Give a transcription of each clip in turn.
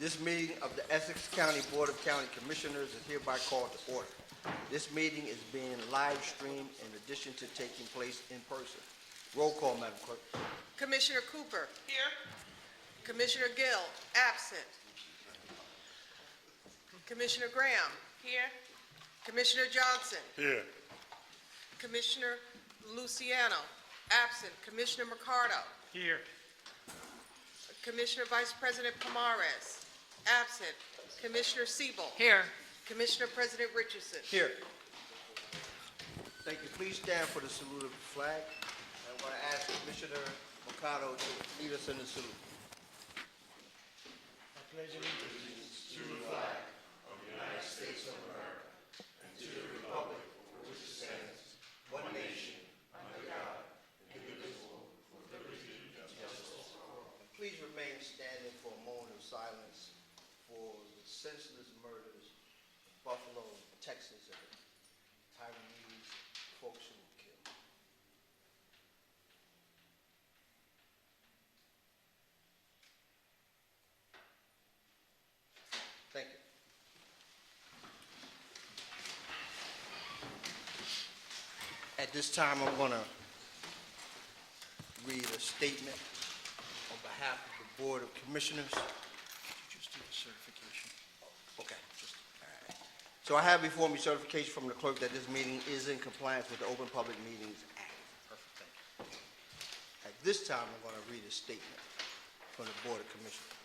This meeting of the Essex County Board of County Commissioners is hereby called to order. This meeting is being live streamed in addition to taking place in person. Roll call, Madam Clerk. Commissioner Cooper. Here. Commissioner Gill, absent. Commissioner Graham. Here. Commissioner Johnson. Here. Commissioner Luciano, absent. Commissioner Mercado. Here. Commissioner Vice President Pomares, absent. Commissioner Siebel. Here. Commissioner President Richardson. Here. Thank you. Please stand for the salute of the flag. I want to ask Commissioner Mercado to lead us in the salute. I pledge allegiance to the flag of the United States of America and to the republic for which it stands, one nation, under God, indivisible, with liberty and justice for all. Please remain standing for a moment of silence for the senseless murders in Buffalo, Texas, and Taiwanese folks who were killed. Thank you. At this time, I'm going to read a statement on behalf of the Board of Commissioners. Could you just do the certification? Okay. All right. So I have before me certification from the clerk that this meeting is in compliance with the Open Public Meetings Act. Perfect, thank you. At this time, I'm going to read a statement from the Board of Commissioners.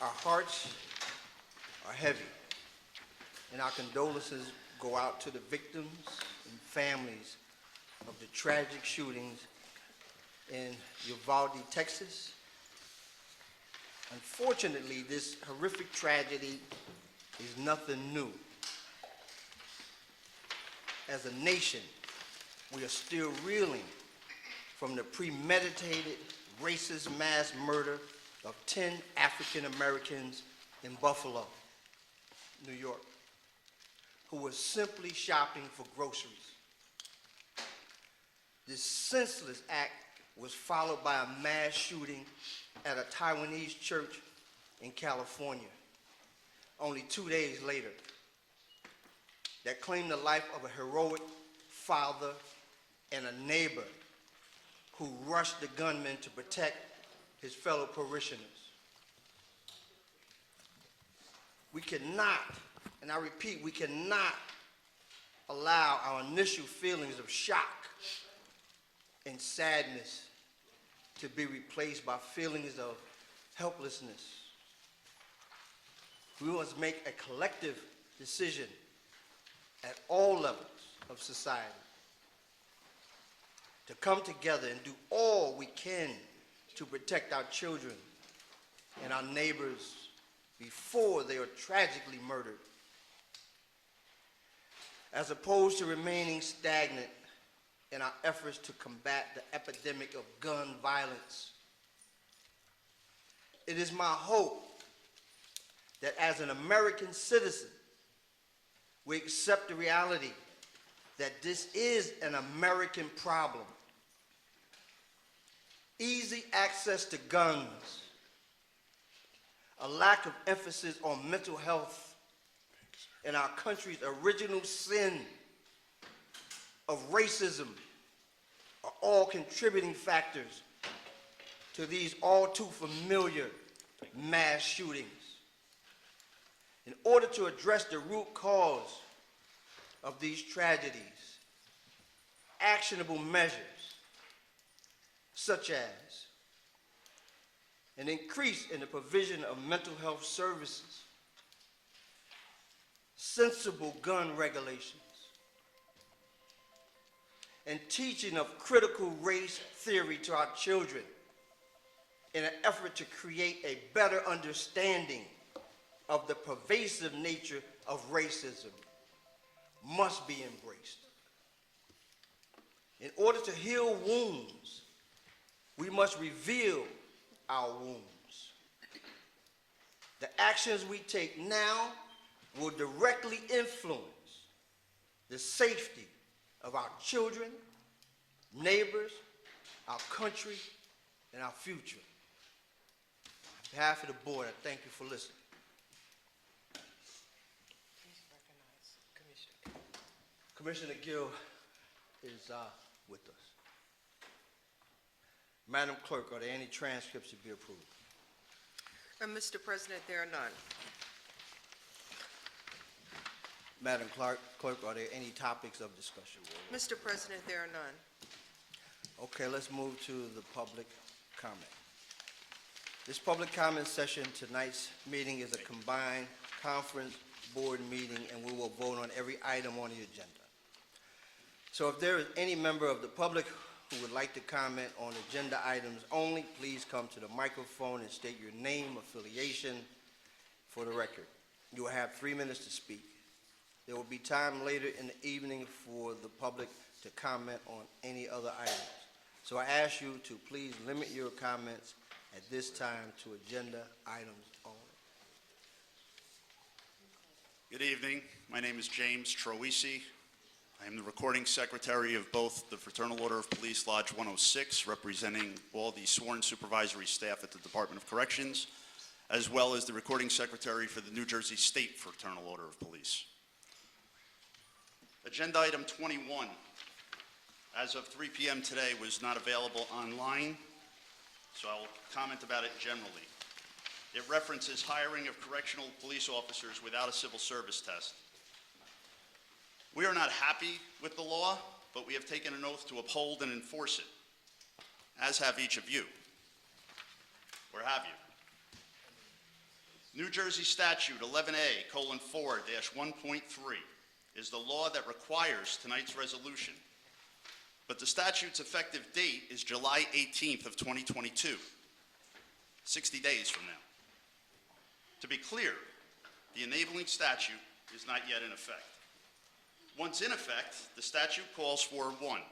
Our hearts are heavy, and our condolences go out to the victims and families of the tragic shootings in Uvalde, Texas. Unfortunately, this horrific tragedy is nothing new. As a nation, we are still reeling from the premeditated racist mass murder of 10 African Americans in Buffalo, New York, who were simply shopping for groceries. This senseless act was followed by a mass shooting at a Taiwanese church in California only 2 days later that claimed the life of a heroic father and a neighbor who rushed the gunman to protect his fellow parishioners. We cannot, and I repeat, we cannot allow our initial feelings of shock and sadness to be replaced by feelings of helplessness. We must make a collective decision at all levels of society to come together and do all we can to protect our children and our neighbors before they are tragically murdered. As opposed to remaining stagnant in our efforts to combat the epidemic of gun violence, it is my hope that as an American citizen, we accept the reality that this is an American problem. Easy access to guns, a lack of emphasis on mental health, and our country's original sin of racism are all contributing factors to these all too familiar mass shootings. In order to address the root cause of these tragedies, actionable measures such as an increase in the provision of mental health services, sensible gun regulations, and teaching of critical race theory to our children in an effort to create a better understanding of the pervasive nature of racism must be embraced. In order to heal wounds, we must reveal our wounds. The actions we take now will directly influence the safety of our children, neighbors, our country, and our future. On behalf of the board, I thank you for listening. Please recognize Commissioner. Commissioner Gill is with us. Madam Clerk, are there any transcripts to be approved? Mr. President, there are none. Madam Clerk, are there any topics of discussion? Mr. President, there are none. Okay, let's move to the public comment. This public comment session, tonight's meeting is a combined conference board meeting, and we will vote on every item on the agenda. So if there is any member of the public who would like to comment on agenda items only, please come to the microphone and state your name, affiliation for the record. You will have 3 minutes to speak. There will be time later in the evening for the public to comment on any other items. So I ask you to please limit your comments at this time to agenda items only. Good evening. My name is James Troisi. I am the recording secretary of both the Fraternal Order of Police Lodge 106, representing all the sworn supervisory staff at the Department of Corrections, as well as the recording secretary for the New Jersey State Fraternal Order of Police. Agenda item 21, as of 3 p.m. today, was not available online, so I will comment about it generally. It references hiring of correctional police officers without a civil service test. We are not happy with the law, but we have taken an oath to uphold and enforce it, as have each of you. Or have you? New Jersey Statute 11A:4-1.3 is the law that requires tonight's resolution, but the statute's effective date is July 18th of 2022, 60 days from now. To be clear, the enabling statute is not yet in effect. Once in effect, the statute calls for 1,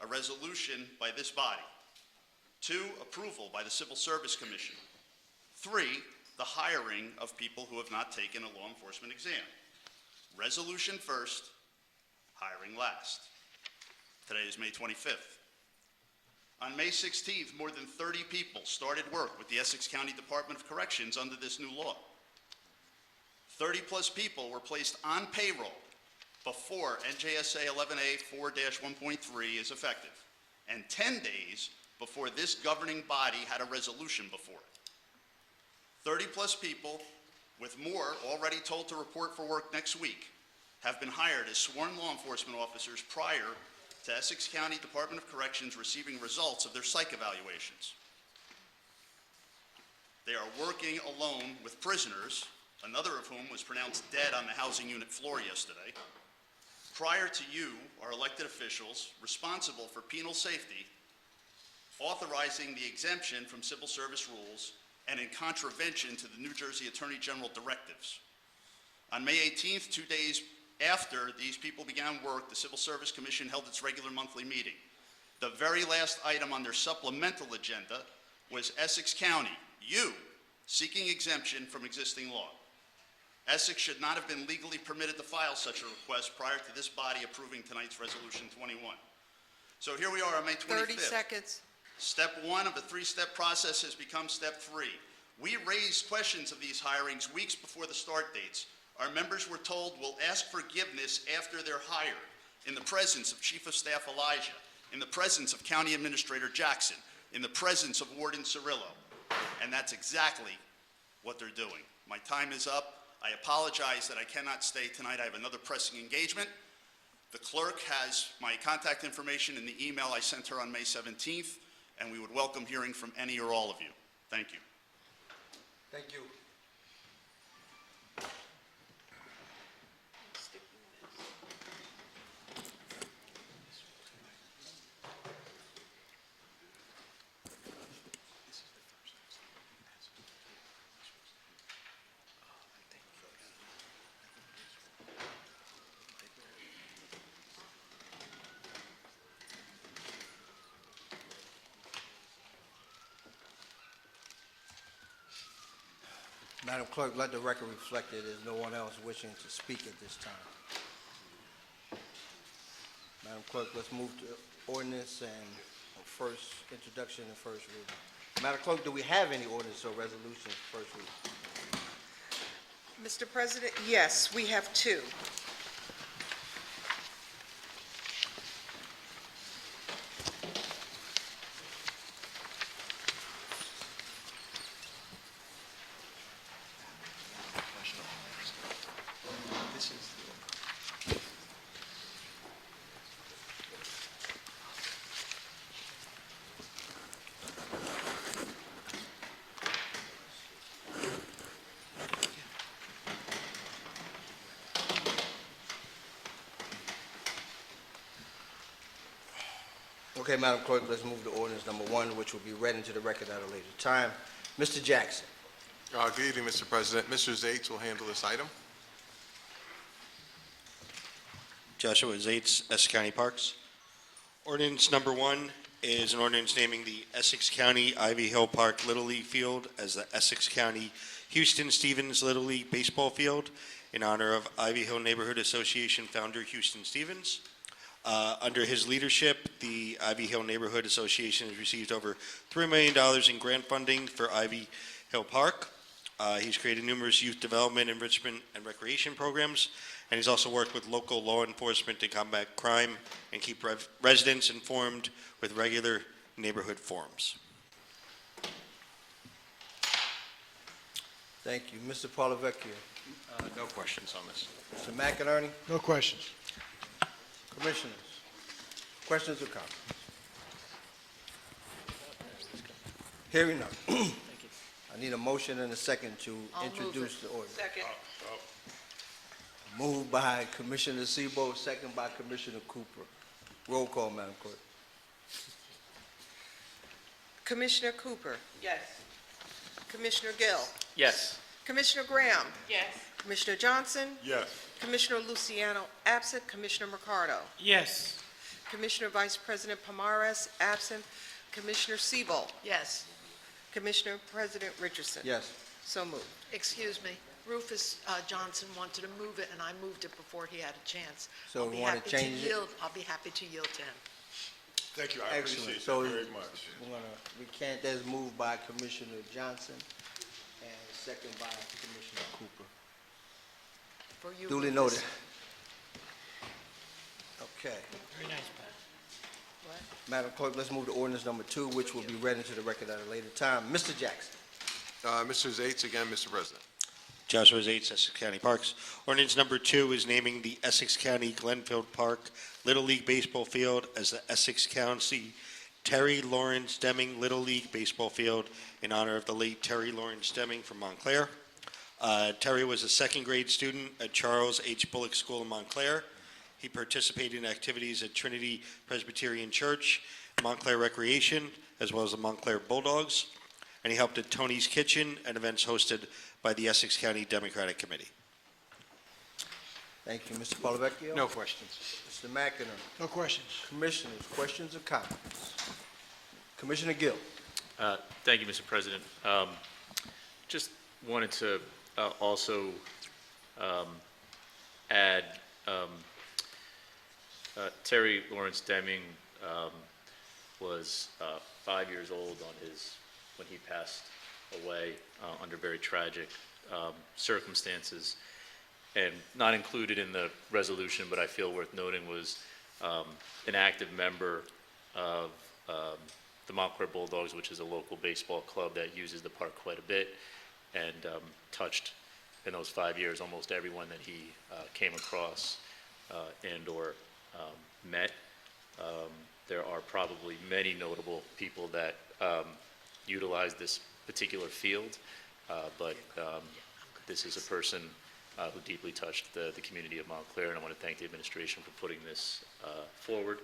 a resolution by this body, 2, approval by the Civil Service Commission, 3, the hiring of people who have not taken a law enforcement exam. Resolution first, hiring last. Today is May 25th. On May 16th, more than 30 people started work with the Essex County Department of Corrections under this new law. 30 plus people were placed on payroll before NJSA 11A:4-1.3 is effective, and 10 days before this governing body had a resolution before it. 30 plus people, with more already told to report for work next week, have been hired as sworn law enforcement officers prior to Essex County Department of Corrections receiving results of their psych evaluations. They are working alone with prisoners, another of whom was pronounced dead on the housing unit floor yesterday, prior to you, our elected officials, responsible for penal safety, authorizing the exemption from civil service rules and in contravention to the New Jersey Attorney General directives. On May 18th, 2 days after these people began work, the Civil Service Commission held its regular monthly meeting. The very last item on their supplemental agenda was Essex County, you, seeking exemption from existing law. Essex should not have been legally permitted to file such a request prior to this body approving tonight's Resolution 21. So here we are on May 25th. 30 seconds. Step 1 of the 3-step process has become step 3. We raised questions of these hirings weeks before the start dates. Our members were told we'll ask forgiveness after they're hired, in the presence of Chief of Staff Elijah, in the presence of County Administrator Jackson, in the presence of Warden Cirillo. And that's exactly what they're doing. My time is up. I apologize that I cannot stay tonight. I have another pressing engagement. The clerk has my contact information in the email I sent her on May 17th, and we would welcome hearing from any or all of you. Thank you. Thank you. Madam Clerk, let the record reflect that there's no one else wishing to speak at this time. Madam Clerk, let's move to ordinance and first introduction and first reading. Madam Clerk, do we have any ordinance or resolutions first reading? Mr. President, yes, we have two. This is Okay, Madam Clerk, let's move to ordinance number 1, which will be read into the record at a later time. Mr. Jackson. Good evening, Mr. President. Mr. Zates will handle this item. Joshua Zates, Essex County Parks. Ordinance number 1 is an ordinance naming the Essex County Ivy Hill Park Little League Field as the Essex County Houston Stevens Little League Baseball Field in honor of Ivy Hill Neighborhood Association founder Houston Stevens. Under his leadership, the Ivy Hill Neighborhood Association has received over $3 million in grant funding for Ivy Hill Park. He's created numerous youth development, enrichment, and recreation programs, and he's also worked with local law enforcement to combat crime and keep residents informed with regular neighborhood forums. Thank you. Mr. Paulovecchio. No questions on this. Mr. McInerney. no questions. Commissioners, questions or comments? Hearing none. I need a motion and a second to I'll move introduce it. the ordinance. Second. Moved by Commissioner Sebo, second by Commissioner Cooper. Roll call, Madam Clerk. Commissioner Cooper. Yes. Commissioner Gill. Yes. Commissioner Graham. Yes. Commissioner Johnson. Yes. Commissioner Luciano, absent. Commissioner Mercado. Yes. Commissioner Vice President Pomares, absent. Commissioner Siebel. Yes. Commissioner President Richardson. Yes. So moved. Excuse me, Rufus Johnson wanted to move it, and I moved it before he had a chance. So I'll we be wanna happy to change it? yield. I'll be happy to yield to him. Thank you. I Excellent. appreciate So that very much. we're gonna recant, that's moved by Commissioner Johnson and second by Commissioner Cooper. For you, Duly Rufus. noted. Okay. Very nice, What? Madam Clerk, let's move to ordinance number 2, which will be read into the record at a later time. Mr. Jackson. Mr. Zates again, Mr. President. Joshua Zates, Essex County Parks. Ordinance number 2 is naming the Essex County Glenfield Park Little League Baseball Field as the Essex County Terry Lawrence Deming Little League Baseball Field in honor of the late Terry Lawrence Deming from Montclair. Terry was a second grade student at Charles H. Bullock School in Montclair. He participated in activities at Trinity Presbyterian Church, Montclair Recreation, as well as the Montclair Bulldogs. And he helped at Tony's Kitchen and events hosted by the Essex County Democratic Committee. Thank you. Mr. Paulovecchio. No questions. Mr. McInerney. No questions. Commissioners, questions or comments? Commissioner Gill. Thank you, Mr. President. Just wanted to also add Terry Lawrence Deming was 5 years old when he passed away under very tragic circumstances. And not included in the resolution, but I feel worth noting, was an active member of the Montclair Bulldogs, which is a local baseball club that uses the park quite a bit, and touched in those 5 years almost everyone that he came across and/or met. There are probably many notable people that utilize this particular field, but this is a person who deeply touched the community of Montclair, and I want to thank the administration for putting this forward,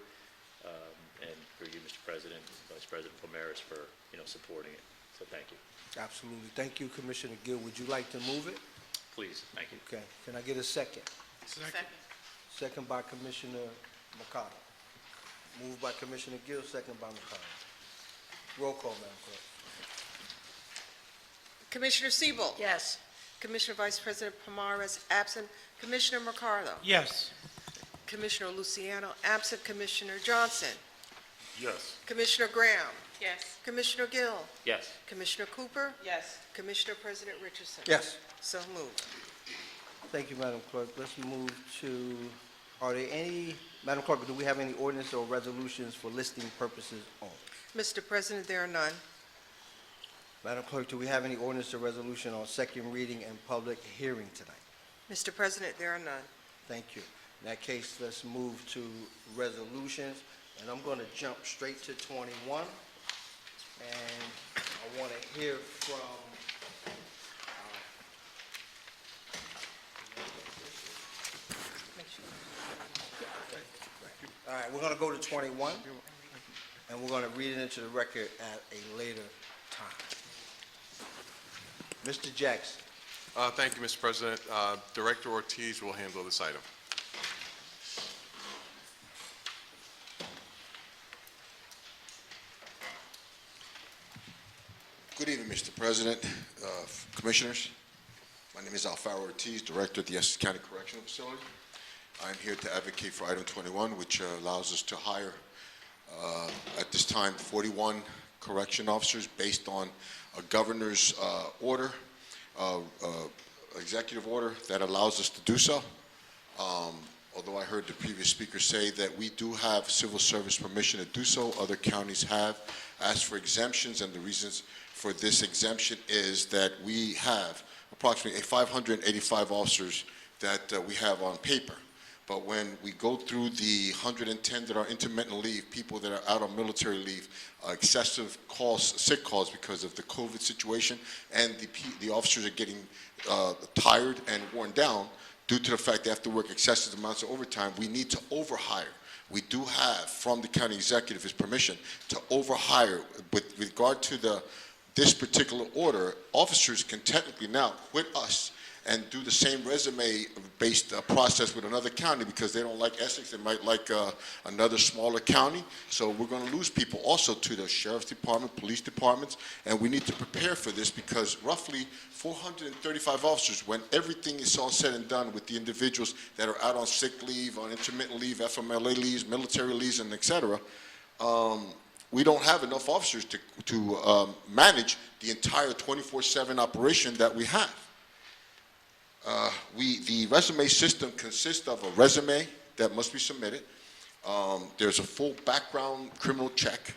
and for you, Mr. President, Vice President Pomares, for supporting it. So thank you. Absolutely. Thank you, Commissioner Gill. Would you like to move it? Please, thank you. Okay. Can I get a second? Second. Second by Commissioner Mercado. Moved by Commissioner Gill, second by Mercado. Roll call, Madam Clerk. Commissioner Siebel. Yes. Commissioner Vice President Pomares, absent. Commissioner Mercado. Yes. Commissioner Luciano, absent. Commissioner Johnson. Yes. Commissioner Graham, Yes. Commissioner Gill, Yes. Commissioner Cooper, Yes. Commissioner President Richardson. Yes. So moved. Thank you, Madam Clerk. Let's move to, are there any, Madam Clerk, do we have any ordinance or resolutions for listing purposes only? Mr. President, there are none. Madam Clerk, do we have any ordinance or resolution on second reading and public hearing tonight? Mr. President, there are none. Thank you. In that case, let's move to resolutions, and I'm going to jump straight to 21. And I want to hear from, all right, we're going to go to 21, and we're going to read it into the record at a later time. Mr. Jackson. Thank you, Mr. President. Director Ortiz will handle this item. Good evening, Mr. President, Commissioners. My name is Alfaro Ortiz, Director at the Essex County Correctional Facility. I'm here to advocate for item 21, which allows us to hire, at this time, 41 correction officers based on a governor's order, executive order that allows us to do so. Although I heard the previous speaker say that we do have civil service permission to do so, other counties have asked for exemptions, and the reasons for this exemption is that we have approximately 585 officers that we have on paper. But when we go through the 110 that are intermittent leave, people that are out on military leave, excessive calls, sick calls because of the COVID situation, and the officers are getting tired and worn down due to the fact they have to work excessive amounts of overtime, we need to overhire. We do have, from the county executive, his permission to overhire. With regard to this particular order, officers can technically now quit us and do the same resume-based process with another county because they don't like Essex, they might like another smaller county. So we're going to lose people also to the Sheriff's Department, police departments, and we need to prepare for this because roughly 435 officers, when everything is all said and done with the individuals that are out on sick leave, on intermittent leave, FMLA leaves, military leaves, and et cetera, we don't have enough officers to manage the entire 24/7 operation that we have. The resume system consists of a resume that must be submitted. There's a full background criminal check.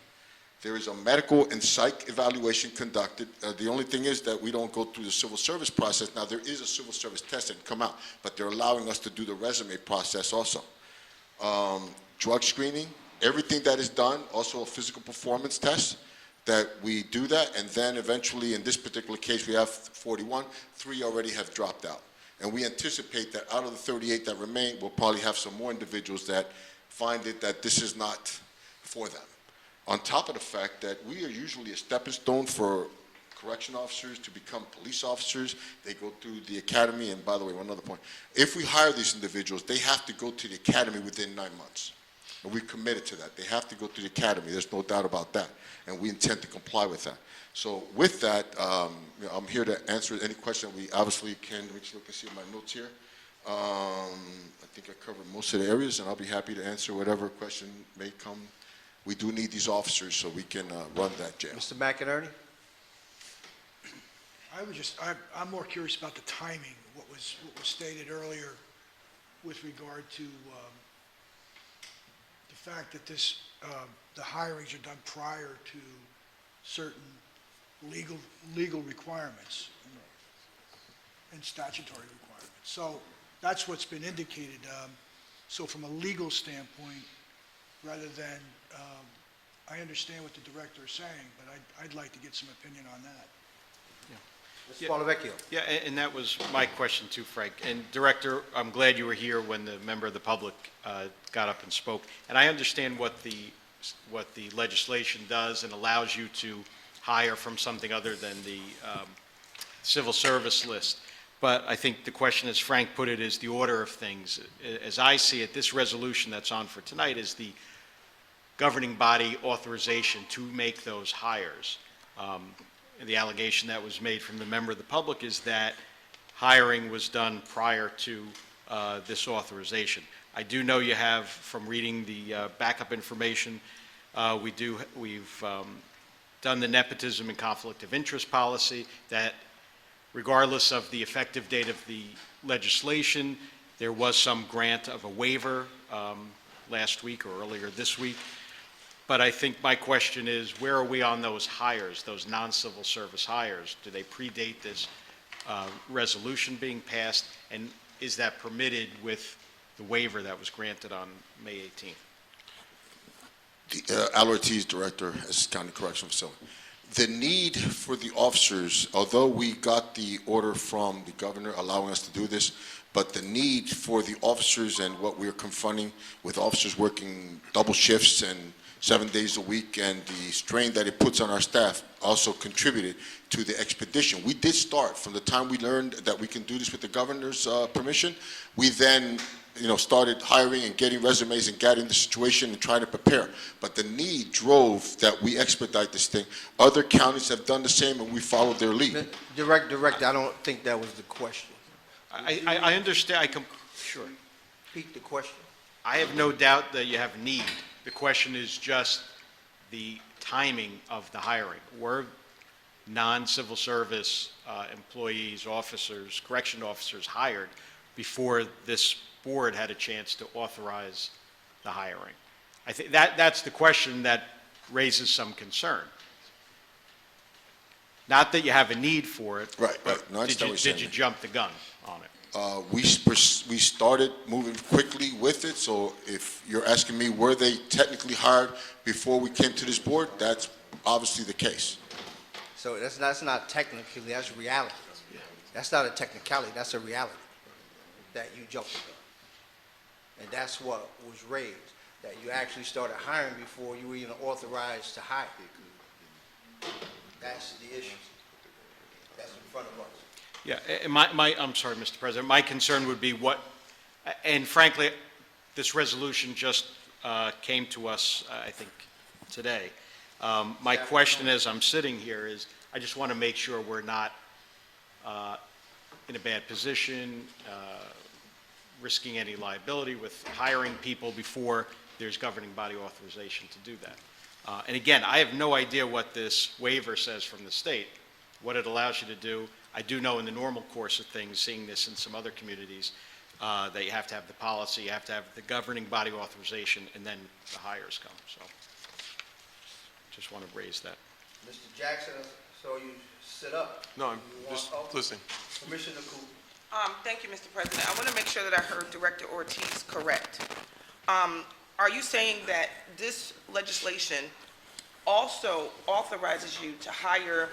There is a medical and psych evaluation conducted. The only thing is that we don't go through the civil service process. Now, there is a civil service test that can come out, but they're allowing us to do the resume process also. Drug screening, everything that is done, also a physical performance test, that we do that, and then eventually, in this particular case, we have 41, 3 already have dropped out. And we anticipate that out of the 38 that remain, we'll probably have some more individuals that find it that this is not for them. On top of the fact that we are usually a stepping stone for correction officers to become police officers. They go through the academy, and by the way, one other point. If we hire these individuals, they have to go to the academy within 9 months. And we're committed to that. They have to go to the academy. There's no doubt about that. And we intend to comply with that. So with that, I'm here to answer any question we obviously can. Let me just look and see my notes here. I think I covered most of the areas, and I'll be happy to answer whatever question may come. We do need these officers so we can run that jail. Mr. McInerney? I'm more curious about the timing, what was stated earlier with regard to the fact that the hirings are done prior to certain legal requirements and statutory requirements. So that's what's been indicated. So from a legal standpoint, rather than, I understand what the director is saying, but I'd like to get some opinion on that. Mr. Polavecchio? Yeah, and that was my question too, Frank. And Director, I'm glad you were here when the member of the public got up and spoke. And I understand what the legislation does and allows you to hire from something other than the civil service list. But I think the question, as Frank put it, is the order of things. As I see it, this resolution that's on for tonight is the governing body authorization to make those hires. And the allegation that was made from the member of the public is that hiring was done prior to this authorization. I do know you have, from reading the backup information, We've done the nepotism and conflict of interest policy that regardless of the effective date of the legislation, there was some grant of a waiver last week or earlier this week. But I think my question is, where are we on those hires, those non-civil service hires? Do they predate this resolution being passed? And is that permitted with the waiver that was granted on May 18th? Al Ortiz, Director, Essex County Correctional Facility. The need for the officers, although we got the order from the governor allowing us to do this, but the need for the officers and what we're confronting with officers working double shifts and 7 days a week and the strain that it puts on our staff also contributed to the expedition. We did start from the time we learned that we can do this with the governor's permission. We then started hiring and getting resumes and getting the situation and trying to prepare. But the need drove that we expedite this thing. Other counties have done the same and we followed their lead. Director, I don't think that was the question. I understand, sure. Repeat the question. I have no doubt that you have need. The question is just the timing of the hiring. Were non-civil service employees, officers, correction officers hired before this board had a chance to authorize the hiring? I think that's the question that raises some concern. Not that you have a need for it. Right. No, I Did understand what you're you saying. jump the gun on it? We started moving quickly with it, so if you're asking me, were they technically hired before we came to this board, that's obviously the case. So that's not technically, that's reality. That's not a technicality, that's a reality, that you jumped the gun. And that's what was raised, that you actually started hiring before you were even authorized to hire. That's the issue. That's in front of us. Yeah, and I'm sorry, Mr. President, my concern would be and frankly, this resolution just came to us, I think, today. My question as I'm sitting here is, I just want to make sure we're not in a bad position, risking any liability with hiring people before there's governing body authorization to do that. And again, I have no idea what this waiver says from the state, what it allows you to do. I do know in the normal course of things, seeing this in some other communities, that you have to have the policy, you have to have the governing body authorization, and then the hires come. So just want to raise that. Mr. Jackson, so you sit up. No, I'm just listening. Commissioner Coop. Thank you, Mr. President. I want to make sure that I heard Director Ortiz correct. Are you saying that this legislation also authorizes you to hire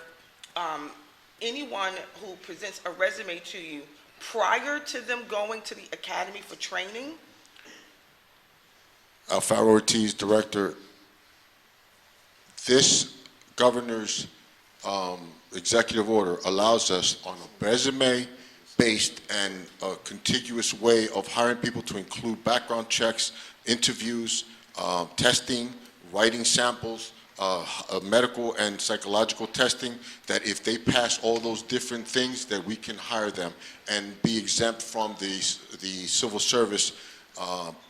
anyone who presents a resume to you prior to them going to the academy for training? Alfaro Ortiz, Director, this governor's executive order allows us on a resume-based and a contiguous way of hiring people to include background checks, interviews, testing, writing samples, medical and psychological testing, that if they pass all those different things, that we can hire them and be exempt from the civil service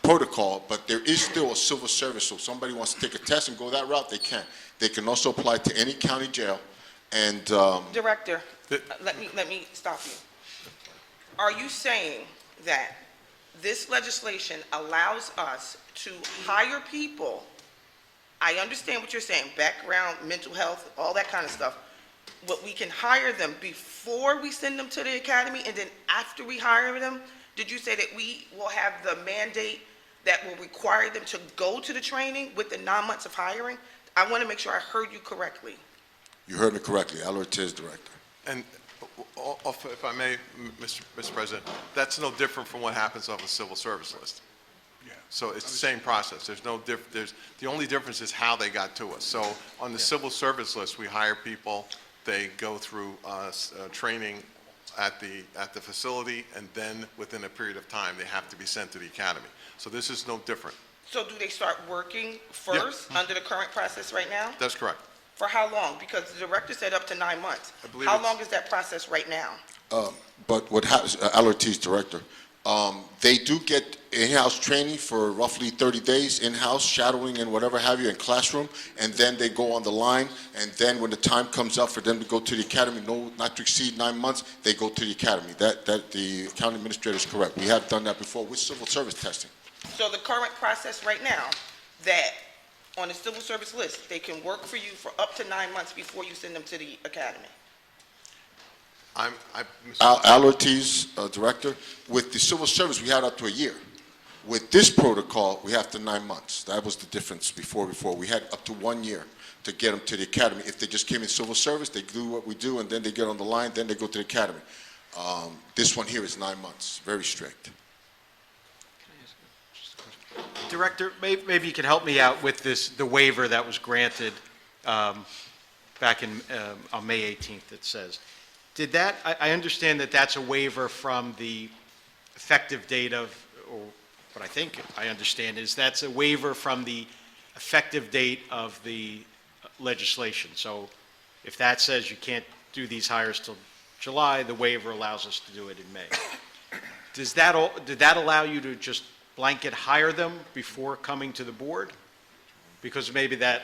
protocol. But there is still a civil service, so if somebody wants to take a test and go that route, they can. They can also apply to any county jail. And Director, let me stop you. Are you saying that this legislation allows us to hire people? I understand what you're saying, background, mental health, all that kind of stuff. But we can hire them before we send them to the academy, and then after we hire them, did you say that we will have the mandate that will require them to go to the training with the 9 months of hiring? I want to make sure I heard you correctly. you heard me correctly, Al Ortiz, Director. And if I may, Mr. President, that's no different from what happens off a civil service list. Yeah. So it's the same process. There's no the only difference is how they got to us. So on the civil service list, we hire people, they go through training at the facility, and then within a period of time, they have to be sent to the academy. So this is no different. So do they start working first under the current process right now? That's correct. For how long? Because the director said up to 9 months. I believe How it's- long is that process right now? But what happens, Al Ortiz, Director, they do get in-house training for roughly 30 days, in-house shadowing and whatever have you in classroom, and then they go on the line, and then when the time comes up for them to go to the academy, not to exceed 9 months, they go to the academy. That the county administrator is correct. We have done that before with civil service testing. So the current process right now, that on the civil service list, they can work for you for up to 9 months before you send them to the academy. Al Ortiz, Director, with the civil service, we had up to a year. With this protocol, we have to 9 months. That was the difference before. We had up to 1 year to get them to the academy. If they just came in civil service, they do what we do, and then they get on the line, then they go to the academy. This one here is 9 months, very strict. Director, maybe you can help me out with the waiver that was granted back on May 18th, it says. Did that, I understand that that's a waiver from the effective date of, or what I think I understand is that's a waiver from the effective date of the legislation. So if that says you can't do these hires till July, the waiver allows us to do it in May. Did that allow you to just blanket hire them before coming to the board? Because maybe I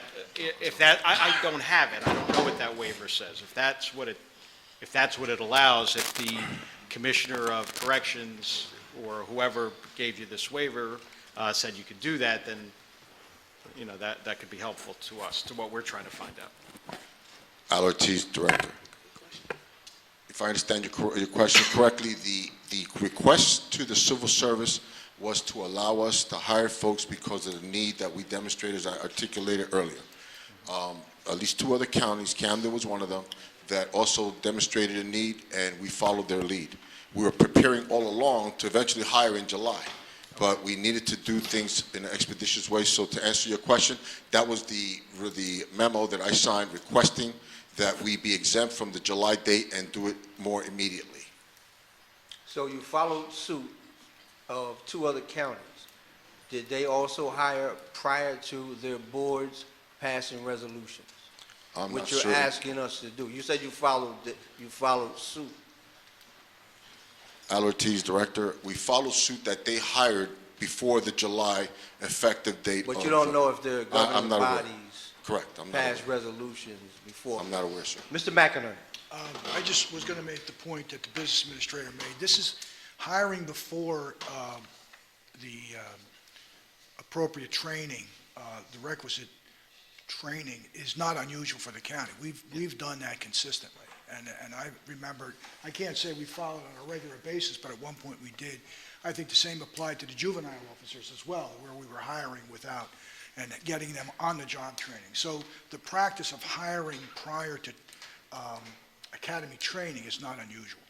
don't have it, I don't know what that waiver says. If that's what it allows, if the Commissioner of Corrections or whoever gave you this waiver said you could do that, then, you know, that could be helpful to us, to what we're trying to find out. Al Ortiz, Director. If I understand your question correctly, the request to the civil service was to allow us to hire folks because of the need that we demonstrated, as I articulated earlier. At least 2 other counties, Camden was one of them, that also demonstrated a need, and we followed their lead. We were preparing all along to eventually hire in July, but we needed to do things in an expeditious way. So to answer your question, that was the memo that I signed requesting that we be exempt from the July date and do it more immediately. So you followed suit of 2 other counties. Did they also hire prior to their boards passing resolutions? I'm What not you're sure. asking us to do. You said you followed suit. Al Ortiz, Director, we followed suit that they hired before the July effective date. But you don't know if the I'm governing not aware. bodies Correct, I'm not passed aware. resolutions before. I'm not aware, sir. Mr. McInerney. I just was going to make the point that the business administrator made. This is hiring before the appropriate training, the requisite training is not unusual for the county. We've done that consistently. And I remember, I can't say we followed on a regular basis, but at one point we did. I think the same applied to the juvenile officers as well, where we were hiring without and getting them on the job training. So the practice of hiring prior to academy training is not unusual.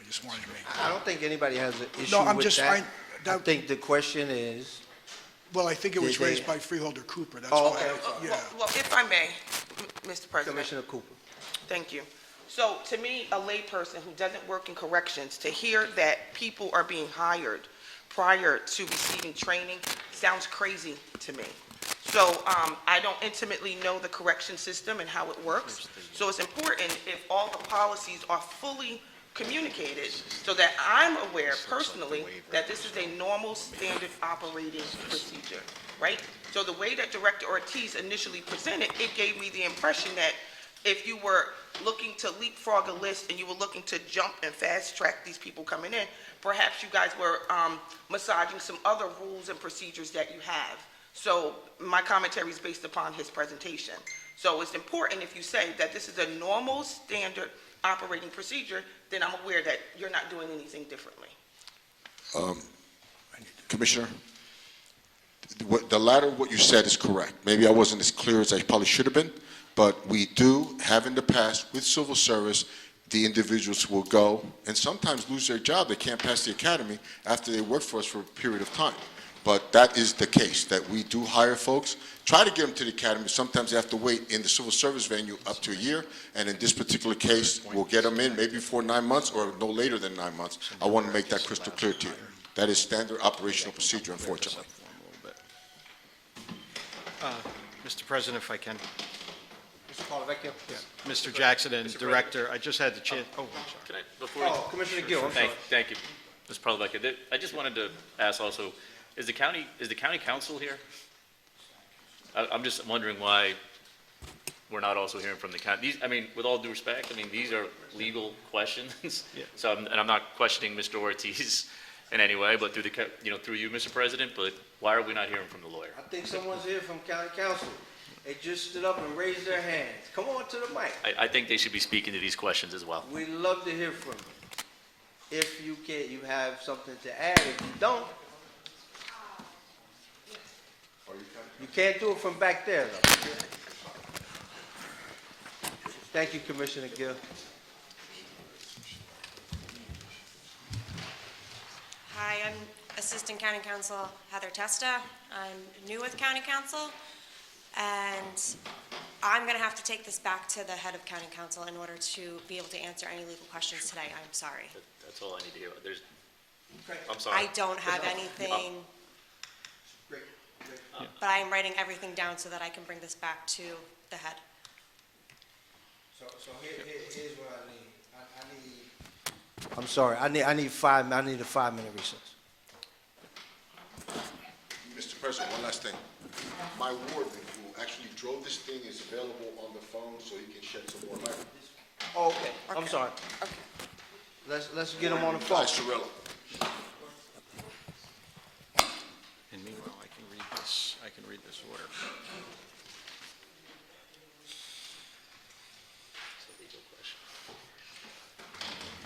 I just wanted to make that. I don't think anybody has an issue I'm with just- that. I I think the question is, Well, I think it was Did they- raised by Freeholder Cooper, that's Oh, why, okay. yeah. Well, if I may, Mr. President. Commissioner Cooper. Thank you. So to me, a layperson who doesn't work in corrections, to hear that people are being hired prior to receiving training sounds crazy to me. So I don't intimately know the correction system and how it works. So it's important if all the policies are fully communicated so that I'm aware personally that this is a normal standard operating procedure, right? So the way that Director Ortiz initially presented, it gave me the impression that if you were looking to leapfrog a list and you were looking to jump and fast track these people coming in, perhaps you guys were massaging some other rules and procedures that you have. So my commentary is based upon his presentation. So it's important if you say that this is a normal standard operating procedure, then I'm aware that you're not doing anything differently. Commissioner, the latter of what you said is correct. Maybe I wasn't as clear as I probably should have been, but we do have in the past with civil service, the individuals will go and sometimes lose their job. They can't pass the academy after they work for us for a period of time. But that is the case, that we do hire folks, try to get them to the academy. Sometimes they have to wait in the civil service venue up to a year. And in this particular case, we'll get them in maybe for 9 months or no later than 9 months. I want to make that crystal clear to you. That is standard operational procedure, unfortunately. Mr. President, if I can. Mr. Paulovecchio? Mr. Jackson and Mr. Director, I just had the chance, I'm sorry. Can I, before? Oh, Commissioner Gill, I'm sorry. Thank you, Mr. Pavlovec, I just wanted to ask also, is the county council here? I'm just wondering why we're not also hearing from the county. I mean, with all due respect, I mean, these are legal questions. Yeah. So, and I'm not questioning Mr. Ortiz in any way, but through through you, Mr. President, but why are we not hearing from the lawyer? I think someone's here from county council. They just stood up and raised their hands. Come on to the mic. I think they should be speaking to these questions as well. We'd love to hear from you. If you can, you have something to add. If you don't, you can't do it from back there, though. Thank you, Commissioner Gill. Hi, I'm Assistant County Counsel Heather Testa. I'm new with County Council, and I'm going to have to take this back to the head of County Council in order to be able to answer any legal questions today. I'm sorry. That's all I need to hear. Okay. I'm sorry. I don't have anything, Great. but I am writing everything down so that I can bring this back to the head. So here's what I need. I need. I'm sorry. I need a 5-minute recess. Mr. President, one last thing. My warden, who actually drove this thing, is available on the phone, so he can shed some more light. Oh, okay. I'm sorry. Okay. Let's get him on the phone. Vice Cirillo. And meanwhile, I can read this order. It's a legal question.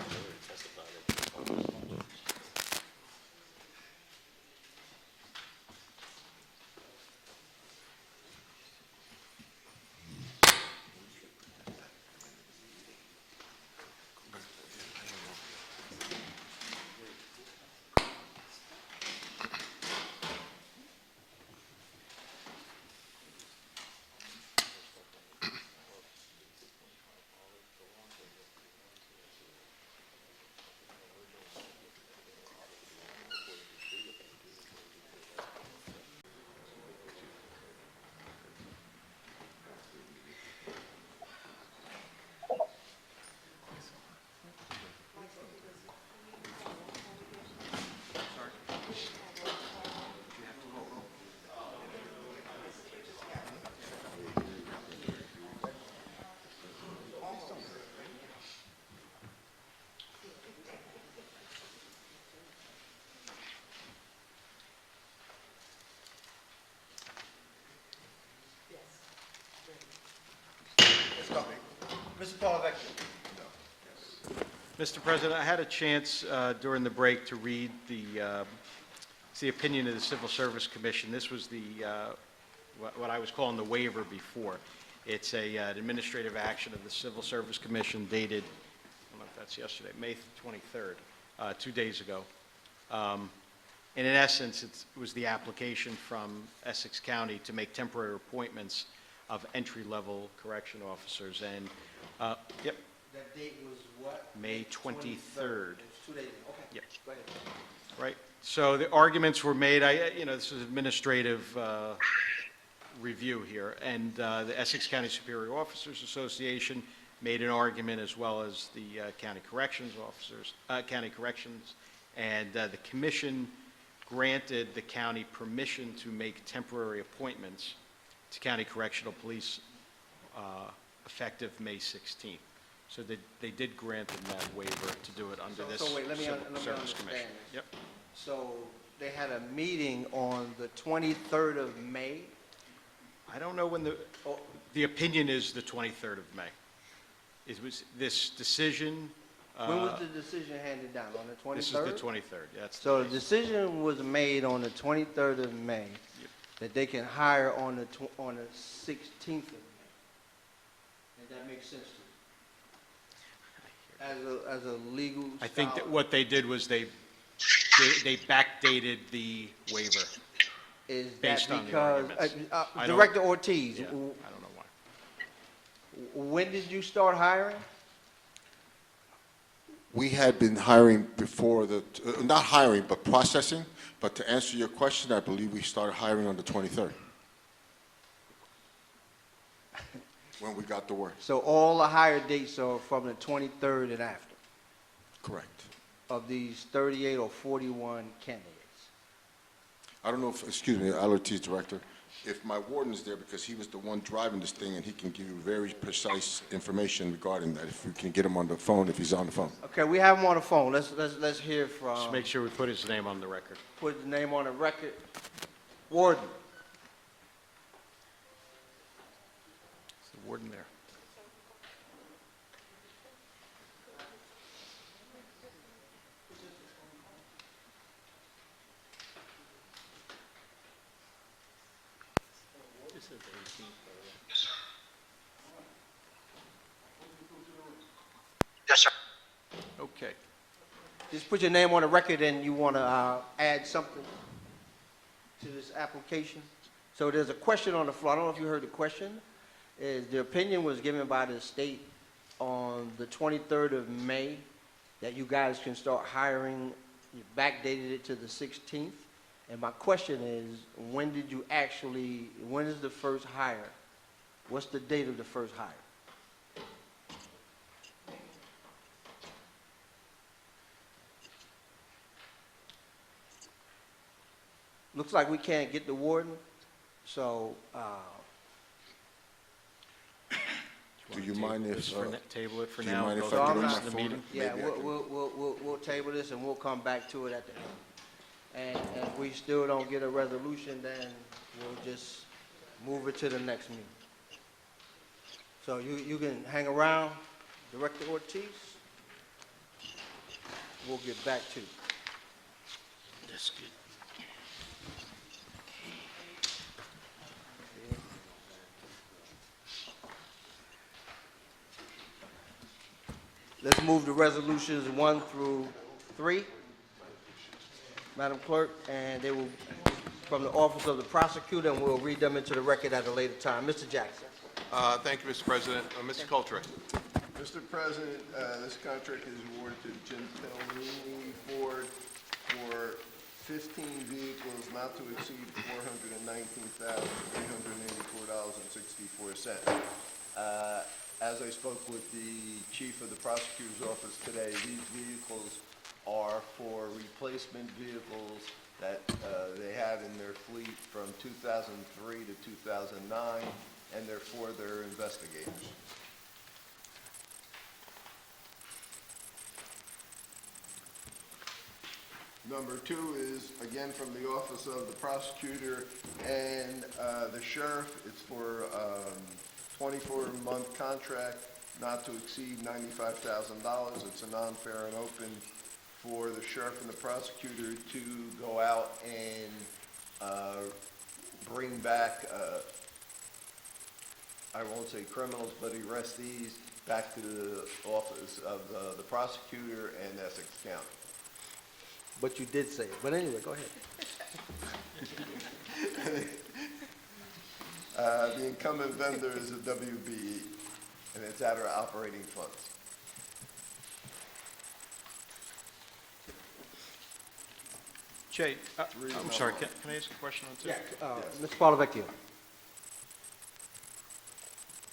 They already testified. Let's go. Mr. Pavlovec. Mr. President, I had a chance during the break to read it's the opinion of the Civil Service Commission. This was what I was calling the waiver before. It's an administrative action of the Civil Service Commission dated, I don't know if that's yesterday, May 23rd, 2 days ago. And in essence, it was the application from Essex County to make temporary appointments of entry-level correction officers. And, yep, That date was what? May 23rd. It was 2 days ago. Okay. Yep. Go ahead. Right. So the arguments were made, this is administrative review here, and the Essex County Superior Officers Association made an argument, as well as the county corrections officers, county corrections, and the commission granted the county permission to make temporary appointments to county correctional police effective May 16th. So they did grant them that waiver to do it under this So wait, let me Civil Service understand Commission. this. Yep. So they had a meeting on the 23rd of May? I don't know when the opinion is the 23rd of May. It was this decision. When was the decision handed down? On the 23rd? This is the 23rd, that's the So date. the decision was made on the 23rd of May that they can hire on the 16th of May. And that makes sense to you? As a legal I think that scholar, what they did was they backdated the waiver. is that based on the because, arguments. I don't- Director Ortiz, Yeah, I don't know why. when did you start hiring? We had been hiring before not hiring, but processing. But to answer your question, I believe we started hiring on the 23rd. When we got the word. So all the hire dates are from the 23rd and after? Correct. of these 38 or 41 candidates? I don't know if, excuse me, LRT's director, if my warden is there, because he was the one driving this thing, and he can give you very precise information regarding that, if we can get him on the phone, if he's on the phone. Okay, we have him on the phone. Let's hear from, Just make sure we put his name on the record. put the name on the record. Warden. Is the warden there? Yes, sir. Okay. Just put your name on the record and you want to add something to this application. So there's a question on the floor. I don't know if you heard the question. Is the opinion was given by the state on the 23rd of May that you guys can start hiring. You backdated it to the 16th. And my question is, when is the first hire? What's the date of the first hire? Looks like we can't get the warden, so, Do you mind if, Just for table it for do you now. mind go if to I the get on rest my of the phone? meeting? yeah, Maybe I can- we'll table this and we'll come back to it at the end. And if we still don't get a resolution, then we'll just move it to the next meeting. So you can hang around, Director Ortiz. We'll get back to you. That's good. Let's move to resolutions 1 through 3, Madam Clerk, and they will, from the Office of the Prosecutor, and we'll read them into the record at a later time. Mr. Jackson. Thank you, Mr. President. Mr. Coltrane. Mr. President, this contract is awarded to Jim Pellegrini Ford for 15 vehicles not to exceed $419,384.64. As I spoke with the chief of the prosecutor's office today, these vehicles are for replacement vehicles that they have in their fleet from 2003 to 2009, and they're for their investigators. Number 2 is, again, from the Office of the Prosecutor and the Sheriff. It's for 24-month contract, not to exceed $95,000. It's a non-fair and open for the Sheriff and the Prosecutor to go out and bring back, I won't say criminals, but arrestees back to the Office of the Prosecutor and Essex County. But you did say it. But anyway, go ahead. The incumbent vendor is a WBE, and it's out of our operating funds. Jay, Three is I'm not sorry, wrong. can I ask a question on two? Mr. Palavecchio.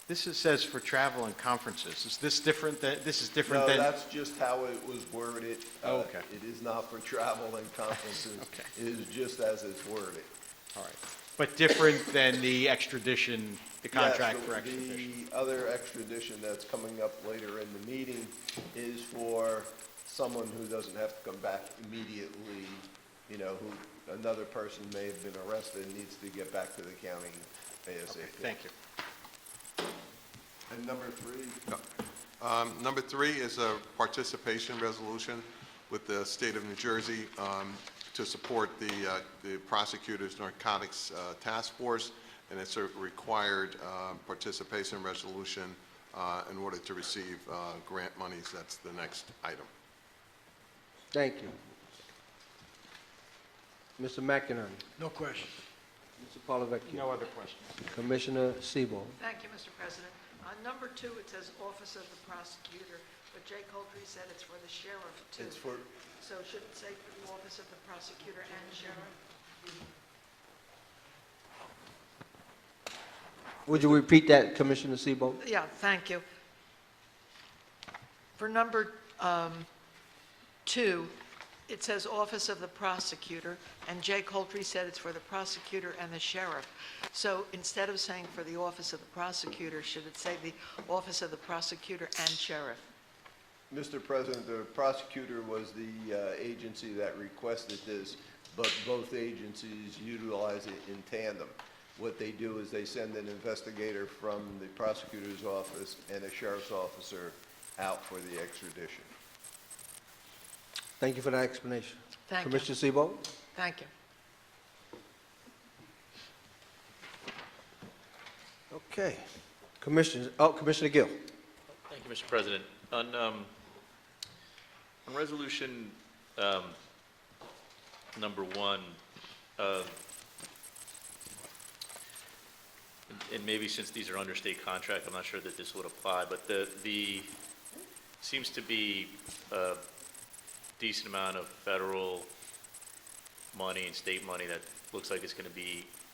This says for travel and conferences. Is this different than, this is different No, than? that's just how it was worded. Oh, okay. It is not for travel and conferences. Okay. It is just as it's worded. All right. But different than the extradition, the contract Yes, for extradition? The other extradition that's coming up later in the meeting is for someone who doesn't have to come back immediately, you know, who, another person may have been arrested and needs to get back to the county ASAP. Okay, thank you. And number 3? Number 3 is a participation resolution with the state of New Jersey to support the prosecutor's narcotics task force, and it's a required participation resolution in order to receive grant monies. That's the next item. Thank you. Mr. McInerney. No question. Mr. Palavecchio. No other questions. Commissioner Sebo. Thank you, Mr. President. On number 2, it says Office of the Prosecutor, but Jay Coultry said it's for the sheriff, too. It's for, So should it say for the Office of the Prosecutor and Sheriff? Would you repeat that, Commissioner Sebo? Yeah, thank you. For number 2, 2, it says Office of the Prosecutor, and Jay Coultry said it's for the prosecutor and the sheriff. So instead of saying for the Office of the Prosecutor, should it say the Office of the Prosecutor and Sheriff? Mr. President, the prosecutor was the agency that requested this, but both agencies utilize it in tandem. What they do is they send an investigator from the prosecutor's office and a sheriff's officer out for the extradition. Thank you for that explanation. Thank you. Commissioner Sebo? Thank you. Okay. Commissioner Gill. Thank you, Mr. President. On resolution number 1, and maybe since these are under state contract, I'm not sure that this would apply, but the seems to be a decent amount of federal money and state money that looks like it's going to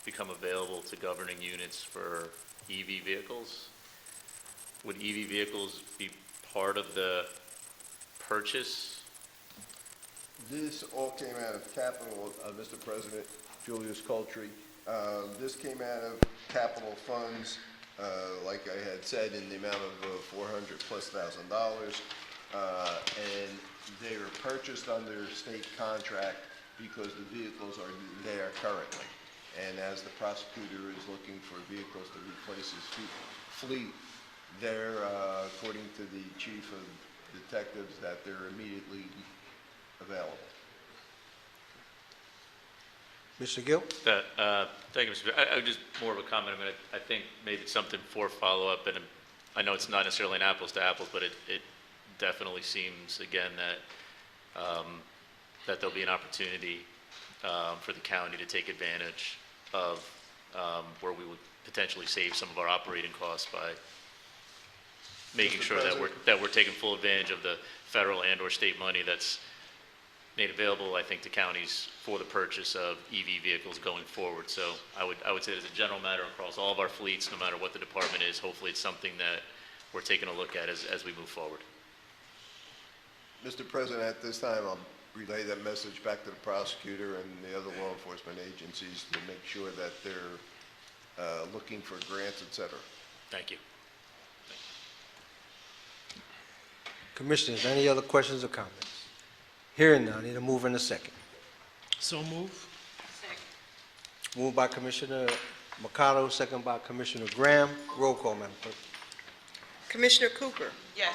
become available to governing units for EV vehicles. Would EV vehicles be part of the purchase? This all came out of capital, Mr. President, Julius Coultry. This came out of capital funds, like I had said, in the amount of $400,000+. And they are purchased under state contract because the vehicles are there currently. And as the prosecutor is looking for vehicles to replace his fleet, they're, according to the chief of detectives, that they're immediately available. Mr. Gill? Thank you, Mr. I just more of a comment. I mean, I think maybe it's something for follow-up, and I know it's not necessarily an apples to apples, but it definitely seems, again, that there'll be an opportunity for the county to take advantage of where we would potentially save some of our operating costs by making Mr. sure President? that we're taking full advantage of the federal and/or state money that's made available, I think, to counties for the purchase of EV vehicles going forward. So I would say as a general matter across all of our fleets, no matter what the department is, hopefully it's something that we're taking a look at as we move forward. Mr. President, at this time, I'll relay that message back to the prosecutor and the other law enforcement agencies to make sure that they're looking for grants, et cetera. Thank you. Commissioners, any other questions or comments? Hearing none, need a move and a second. So move. Moved by Commissioner Mercado, second by Commissioner Graham. Roll call, Madam Clerk. Commissioner Cooper, Yes.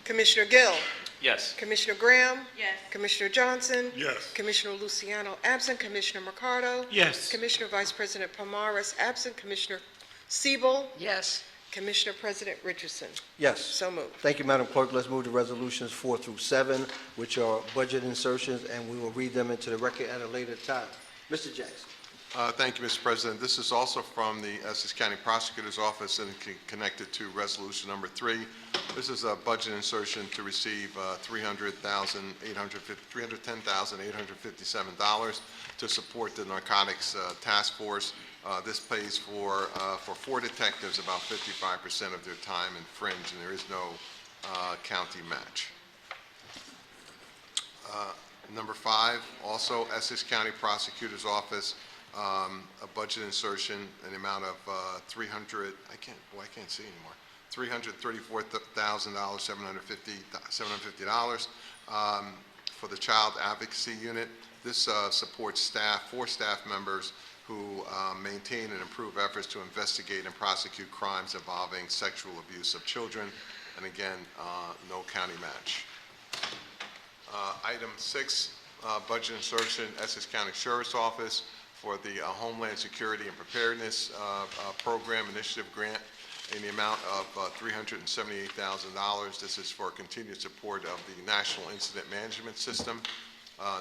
Commissioner Gill, Yes. Commissioner Graham, Yes. Commissioner Johnson, Yes. Commissioner Luciano absent, Commissioner Mercado, Yes. Commissioner Vice President Pomaris absent, Commissioner Siebel, Yes. Commissioner President Richardson. Yes. So moved. Thank you, Madam Clerk. Let's move to resolutions 4 through 7, which are budget insertions, and we will read them into the record at a later time. Mr. Jackson. Thank you, Mr. President. This is also from the Essex County Prosecutor's Office and connected to resolution number 3. This is a budget insertion to receive $310,857 to support the narcotics task force. This pays for 4 detectives about 55% of their time in fringe, and there is no county match. Number 5, also Essex County Prosecutor's Office, a budget insertion in the amount of $334,750, $750 for the Child Advocacy Unit. This supports 4 staff members who maintain and improve efforts to investigate and prosecute crimes involving sexual abuse of children. And again, no county match. Item 6, budget insertion, Essex County Sheriff's Office for the Homeland Security and Preparedness Program Initiative Grant in the amount of $378,000. This is for continued support of the National Incident Management System.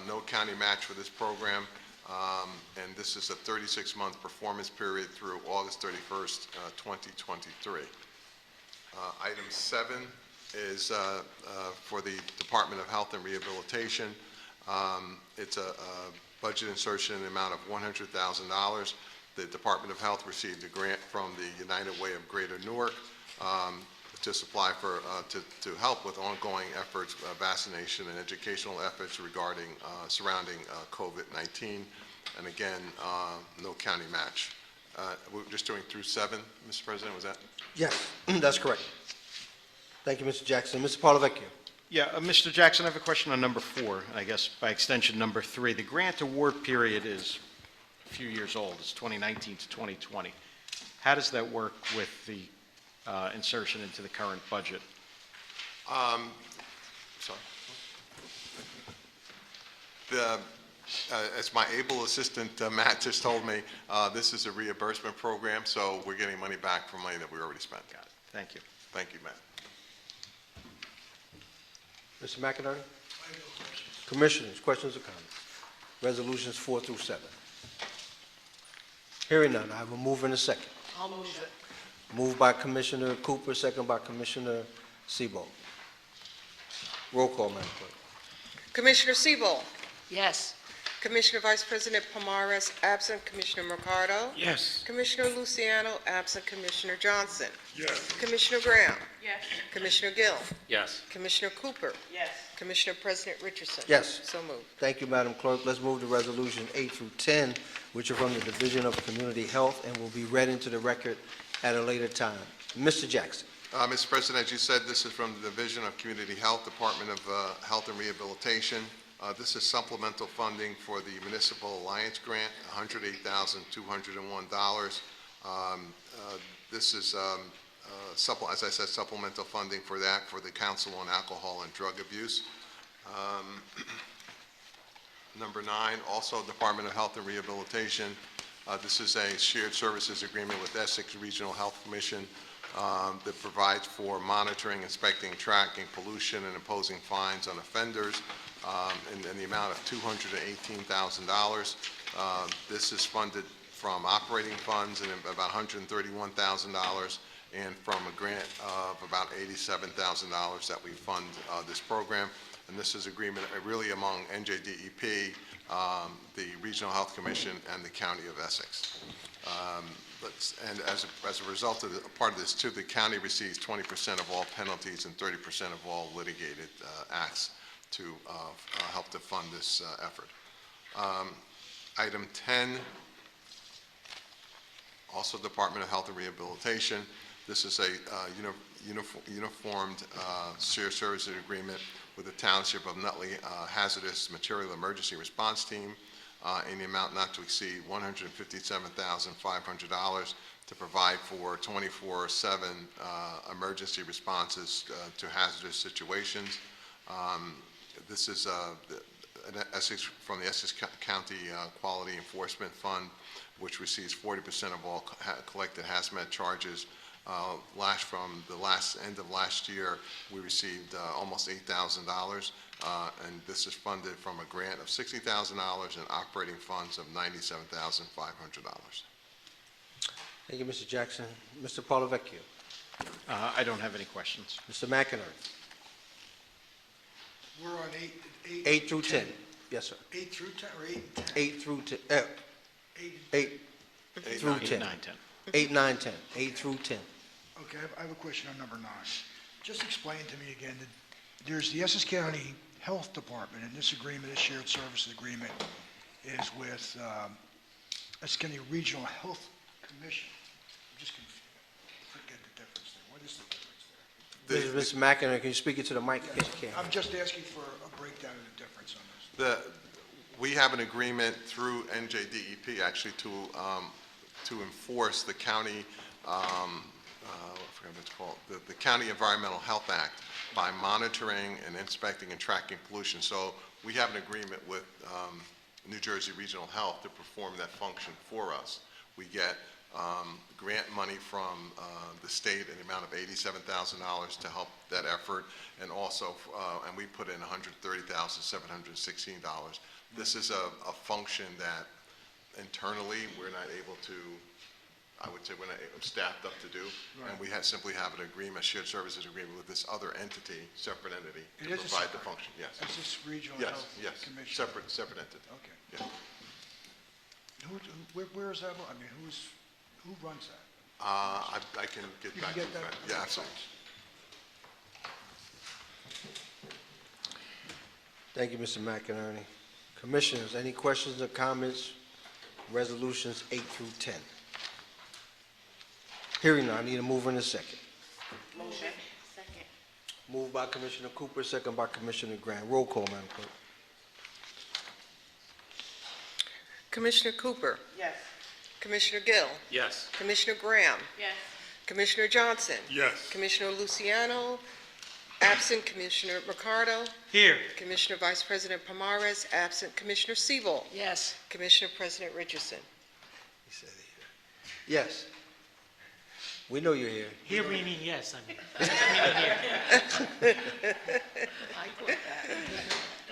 No county match for this program, and this is a 36-month performance period through August 31st, 2023. Item 7 is for the Department of Health and Rehabilitation. It's a budget insertion in the amount of $100,000. The Department of Health received a grant from the United Way of Greater Newark to supply for, to help with ongoing efforts, vaccination and educational efforts regarding, surrounding COVID-19. And again, no county match. We're just doing through 7, Mr. President, was that? Yes, that's correct. Thank you, Mr. Jackson. Mr. Parlavecchio. Yeah, Mr. Jackson, I have a question on number 4, and I guess by extension, number 3. The grant award period is a few years old. It's 2019 to 2020. How does that work with the insertion into the current budget? Sorry. As my able assistant, Matt, just told me, this is a reimbursement program, so we're getting money back from money that we already spent. Got it. Thank you. Thank you, Matt. Mr. McInerney? Commissioners, questions or comments? Resolutions 4 through 7. Hearing none, I have a move and a second. I'll move it. Moved by Commissioner Cooper, second by Commissioner Sebo. Roll call, Madam Clerk. Commissioner Siebel, Yes. Commissioner Vice President Pomares, absent Commissioner Mercado, Yes. Commissioner Luciano, absent Commissioner Johnson, Yes. Commissioner Graham, Yes. Commissioner Gill, Yes. Commissioner Cooper, Yes. Commissioner President Richardson. Yes. So moved. Thank you, Madam Clerk. Let's move to Resolution 8 through 10, which are from the Division of Community Health and will be read into the record at a later time. Mr. Jackson. Mr. President, as you said, this is from the Division of Community Health, Department of Health and Rehabilitation. This is supplemental funding for the Municipal Alliance Grant, $108,201. This is, as I said, supplemental funding for that, for the Council on Alcohol and Drug Abuse. Number 9, also Department of Health and Rehabilitation. This is a shared services agreement with Essex Regional Health Commission that provides for monitoring, inspecting, tracking pollution, and imposing fines on offenders in the amount of $218,000. This is funded from operating funds and about $131,000, and from a grant of about $87,000 that we fund this program. And this is agreement really among NJDEP, the Regional Health Commission, and the County of Essex. And as a result of part of this too, the county receives 20% of all penalties and 30% of all litigated acts to help to fund this effort. Item 10, also Department of Health and Rehabilitation. This is a uniformed shared services agreement with the Township of Nutley Hazardous Material Emergency Response Team in the amount not to exceed $157,500 to provide for 24/7 emergency responses to hazardous situations. This is from the Essex County Quality Enforcement Fund, which receives 40% of all collected hazmat charges. From the end of last year, we received almost $8,000, and this is funded from a grant of $60,000 and operating funds of $97,500. Thank you, Mr. Jackson. Mr. Parlavecchio. I don't have any questions. Mr. McInerney. We're on 8 through 10. Yes, sir. 8 through 10, or 8 and 10? 8 through 10. 8 through 8, 10. 9, 10. 8, 9, 10. 8 through 10. Okay, I have a question on number 9. Just explain to me again, that there's the Essex County Health Department, and this agreement, this shared services agreement, is with Essex County Regional Health Commission. I'm just confused. Forget the difference there. What is the difference there? Mr. McInerney, can you speak into the mic in case you can't? I'm just asking for a breakdown of the difference on this. We have an agreement through NJDEP actually to enforce the county, I forget what it's called, the County Environmental Health Act by monitoring and inspecting and tracking pollution. So we have an agreement with New Jersey Regional Health to perform that function for us. We get grant money from the state in the amount of $87,000 to help that effort, and also, and we put in $130,716. This is a function that internally we're not able to, I would say we're not staffed up to do, and we simply have an agreement, shared services agreement with this other entity, separate entity, to provide the function. Yes. Is this Regional Yes, Health yes, Commission? separate entity. Okay. Yeah. Where is that? I mean, who runs that? I can get You back can to get that. that? Yeah, absolutely. Thank you, Mr. McInerney. Commissioners, any questions or comments? Resolutions 8 through 10. Hearing none, I need a mover and a second. Motion. Second. Moved by Commissioner Cooper, second by Commissioner Grant. Roll call, Madam Clerk. Commissioner Cooper, Yes. Commissioner Gill, Yes. Commissioner Graham, Yes. Commissioner Johnson, Yes. Commissioner Luciano, absent Commissioner Ricardo, Here. Commissioner Vice President Pomares, absent Commissioner Siebel, Yes. Commissioner President Richardson. He said it here. Yes. We know you're here. Here meaning yes, I mean. I quit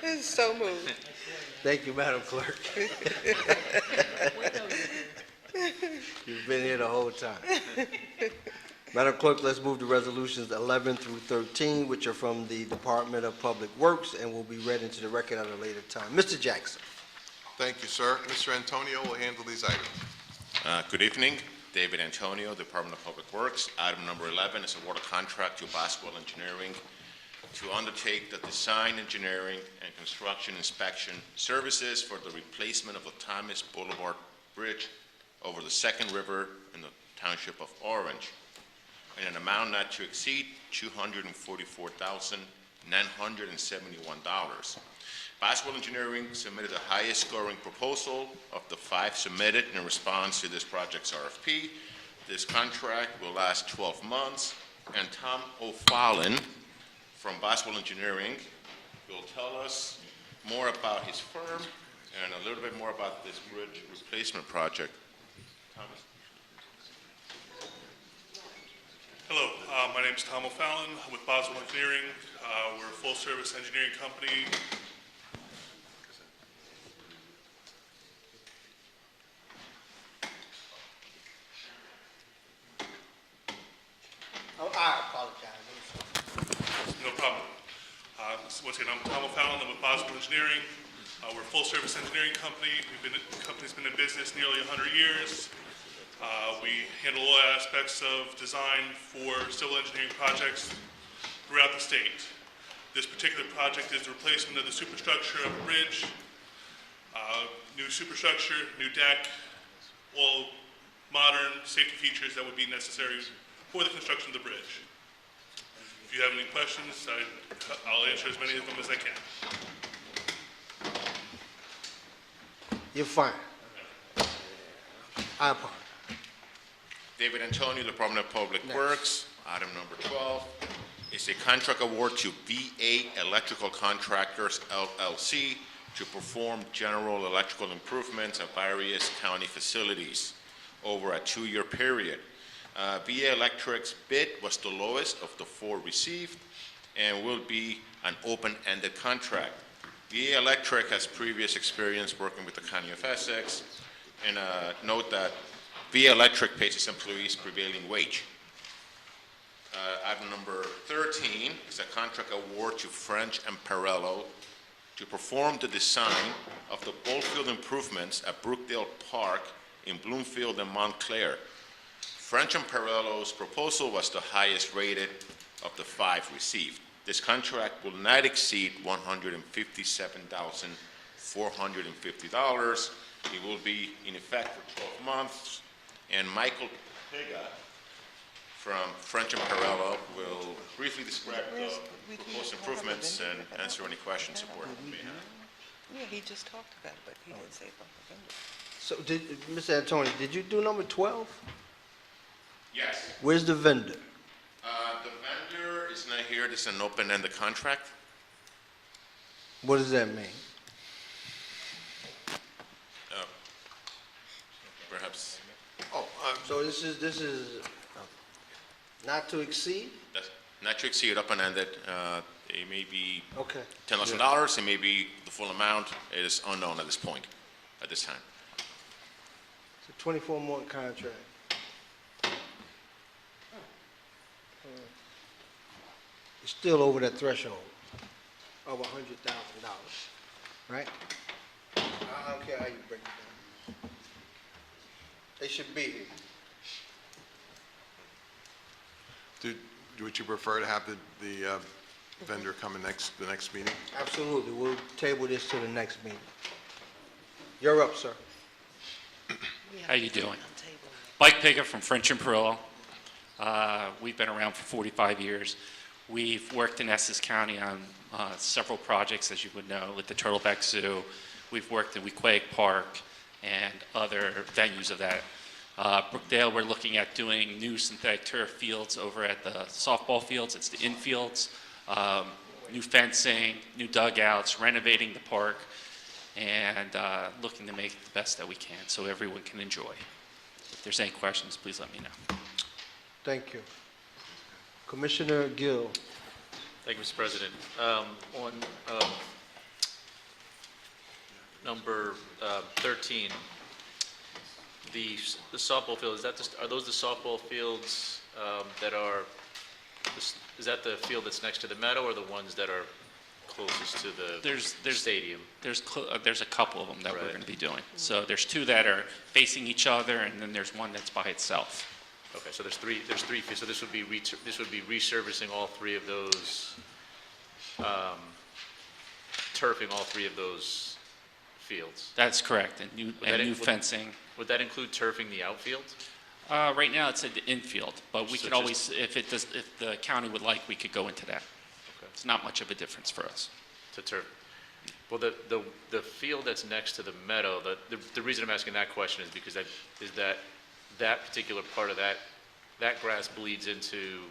that. So moved. Thank you, Madam Clerk. You've been here the whole time. Madam Clerk, let's move to resolutions 11 through 13, which are from the Department of Public Works and will be read into the record at a later time. Mr. Jackson. Thank you, sir. Mr. Antonio will handle these items. Good evening, David Antonio, Department of Public Works. Item number 11 is award a contract to Boswell Engineering to undertake the design, engineering, and construction inspection services for the replacement of the Thomas Boulevard Bridge over the Second River in the Township of Orange, in an amount not to exceed $244,971. Boswell Engineering submitted the highest scoring proposal of the 5 submitted in response to this project's RFP. This contract will last 12 months, and Tom O'Fallon from Boswell Engineering will tell us more about his firm and a little bit more about this bridge replacement project. Thomas? Hello, my name is Tom O'Fallon. I'm with Boswell Engineering. We're a full-service engineering company. Oh, I apologize. No problem. Once again, I'm Tom O'Fallon. I'm with Boswell Engineering. We're a full-service engineering company. The company's been in business nearly 100 years. We handle all aspects of design for civil engineering projects throughout the state. This particular project is the replacement of the superstructure of a bridge, new superstructure, new deck, all modern safety features that would be necessary for the construction of the bridge. If you have any questions, I'll answer as many of them as I can. You're fine. I apologize. David Antonio, Department of Public Works. Item number 12 is a contract award to VA Electrical Contractors, LLC, to perform general electrical improvements at various county facilities over a 2-year period. VA Electric's bid was the lowest of the 4 received and will be an open-ended contract. VA Electric has previous experience working with the County of Essex, and note that VA Electric pays its employees prevailing wage. Item number 13 is a contract award to French and Perello to perform the design of the ball field improvements at Brookdale Park in Bloomfield and Montclair. French and Perello's proposal was the highest rated of the 5 received. This contract will not exceed $157,450. It will be in effect for 12 months, and Michael Piga from French and Perello will briefly describe the proposed improvements and answer any questions the board may have. Yeah, he just talked about it, but he didn't say about the vendor. So, Mr. Antonio, did you do number 12? Yes. Where's the vendor? The vendor is not here. This is an open-ended contract. What does that mean? Perhaps So this is not to exceed? that's not to exceed open-ended. It may be Okay. $10,000. It may be the full amount. It is unknown at this point, at this time. It's a 24-month contract. It's still over that threshold of $100,000, right? I don't care how you break it down. They should be here. Would you prefer to have the vendor coming the next meeting? Absolutely, we'll table this to the next meeting. You're up, sir. How you doing? Mike Piggott from French and Perillo. We've been around for 45 years. We've worked in Essex County on several projects, as you would know, with the Turtleback Zoo. We've worked in Weequahic Park and other venues of that. Brookdale, we're looking at doing new synthetic turf fields over at the softball fields. It's the infields, new fencing, new dugouts, renovating the park, and looking to make it the best that we can so everyone can enjoy. If there's any questions, please let me know. Thank you. Commissioner Gill. Thank you, Mr. President. On number 13, the softball field, are those the softball fields that are, is that the field that's next to the meadow or the ones that are closest to the stadium? There's a couple of them that we're Right. going to be doing. So there's two that are facing each other, and then there's one that's by itself. Okay, so there's three fields, so this would be resurfacing all three of those, turfing all three of those fields? That's correct, and new fencing. Would that include turfing the outfield? Right now, it's at the infield, but we So could always, if the county would like, we could go into that. Okay. It's not much of a difference for us. To turf? Well, the field that's next to the meadow, the reason I'm asking that question is because that particular part of that grass bleeds into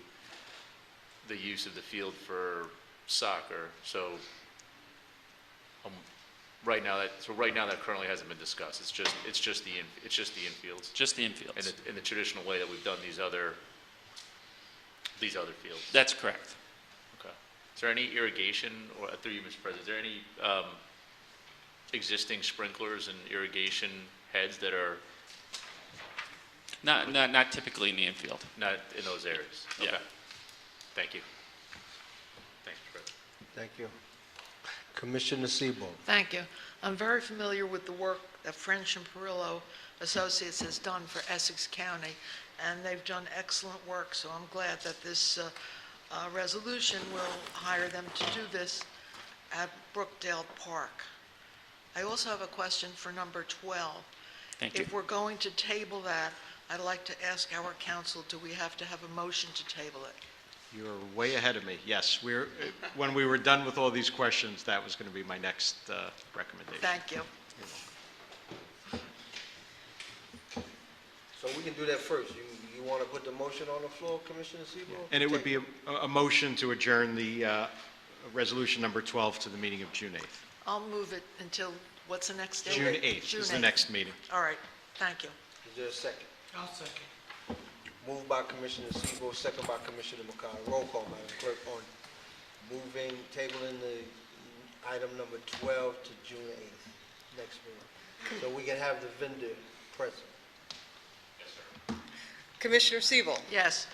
the use of the field for soccer. So right now that currently hasn't been discussed. It's just the infields. Just the infields. In the traditional way that we've done these other fields. That's correct. Okay. Is there any irrigation, or through you, Mr. President, is there any existing sprinklers and irrigation heads that are Not typically in the infield. not in those areas? Yeah. Okay. Thank you. Thanks, Mr. President. Thank you. Commissioner Sebo. Thank you. I'm very familiar with the work that French and Perillo Associates has done for Essex County, and they've done excellent work, so I'm glad that this resolution will hire them to do this at Brookdale Park. I also have a question for number 12. Thank you. If we're going to table that, I'd like to ask our council, do we have to have a motion to table it? You're way ahead of me. Yes, when we were done with all these questions, that was going to be my next recommendation. Thank you. So we can do that first. You want to put the motion on the floor, Commissioner Sebo? And it would be a motion to adjourn the resolution number 12 to the meeting of June 8th. I'll move it until, what's the next date? June 8th is the 8th. next meeting. All right, thank you. Is there a second? I'll second. Moved by Commissioner Sebo, second by Commissioner McConnell. Roll call, Madam Clerk, on tabling the item number 12 to June 8th, next meeting. So we can have the vendor present. Commissioner Siebel. Yes.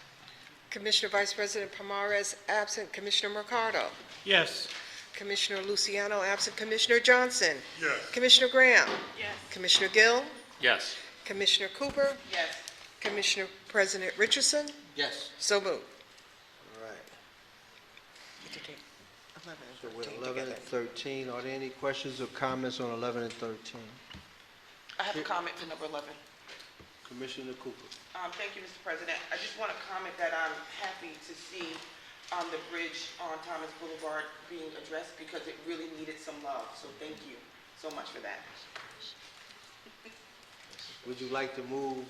Commissioner Vice President Pomares absent. Commissioner Mercado. Yes. Commissioner Luciano absent. Commissioner Johnson. Yes. Commissioner Graham. Yes. Commissioner Gill. Yes. Commissioner Cooper. Yes. Commissioner President Richardson. Yes. So moved. All right. 11 So and we're 13 11 together. and 13. Are there any questions or comments on 11 and 13? I have a comment for number 11. Commissioner Cooper. Thank you, Mr. President. I just want to comment that I'm happy to see the bridge on Thomas Boulevard being addressed because it really needed some love. So thank you so much for that. Would you like to move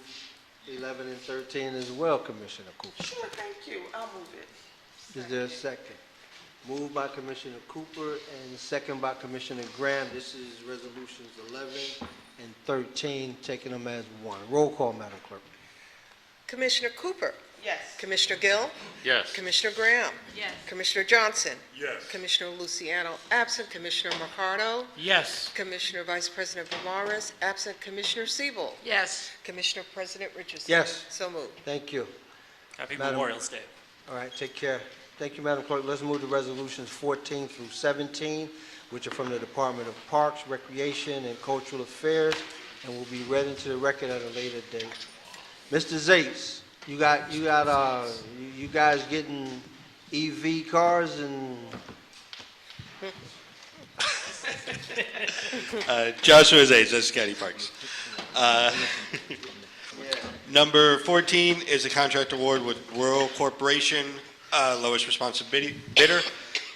11 and 13 as well, Commissioner Cooper? Sure, thank you. I'll move it. Is there a second? Moved by Commissioner Cooper and second by Commissioner Graham. This is resolutions 11 and 13, taking them as one. Roll call, Madam Clerk. Commissioner Cooper. Yes. Commissioner Gill. Yes. Commissioner Graham. Yes. Commissioner Johnson. Yes. Commissioner Luciano absent. Commissioner Mercado. Yes. Commissioner Vice President Pomares absent. Commissioner Siebel. Yes. Commissioner President Richardson. Yes. So moved. Thank you. Happy Madam- Memorial's Day. All right, take care. Thank you, Madam Clerk. Let's move to resolutions 14 through 17, which are from the Department of Parks, Recreation, and Cultural Affairs, and will be read into the record at a later date. Mr. Zates, you guys getting EV cars and Joshua Zates, Essex County Parks. Number 14 is a contract award with Rural Corporation, lowest responsive bidder,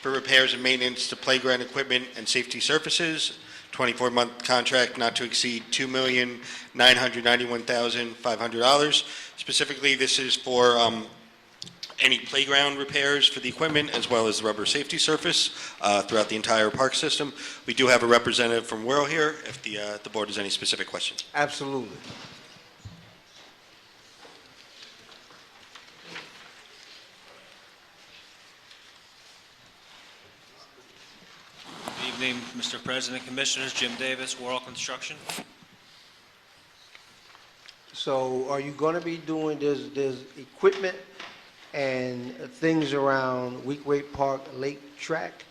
for repairs and maintenance to playground equipment and safety surfaces. 24-month contract not to exceed $2,991,500. Specifically, this is for any playground repairs for the equipment as well as the rubber safety surface throughout the entire park system. We do have a representative from Wirral here if the board has any specific questions. absolutely. Good evening, Mr. President, Commissioners. Jim Davis, Worrell Construction. So are you going to be doing, there's equipment and things around Weekway Park Lake Track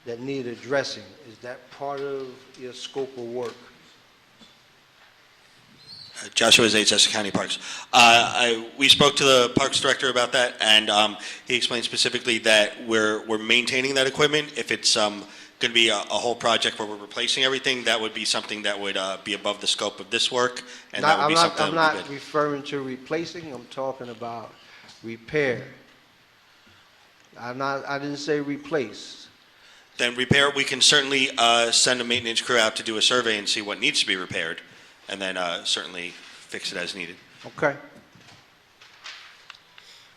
that need addressing? Is that part of your scope of work? Joshua Zates, Essex County Parks. We spoke to the Parks Director about that, and he explained specifically that we're maintaining that equipment. If it's going to be a whole project where we're replacing everything, that would be something that would be above the scope of this work, and that would be something I'm that would not be bid. referring to replacing, I'm talking about repair. I didn't say replace. Then repair, we can certainly send a maintenance crew out to do a survey and see what needs to be repaired, and then certainly fix it as needed. Okay.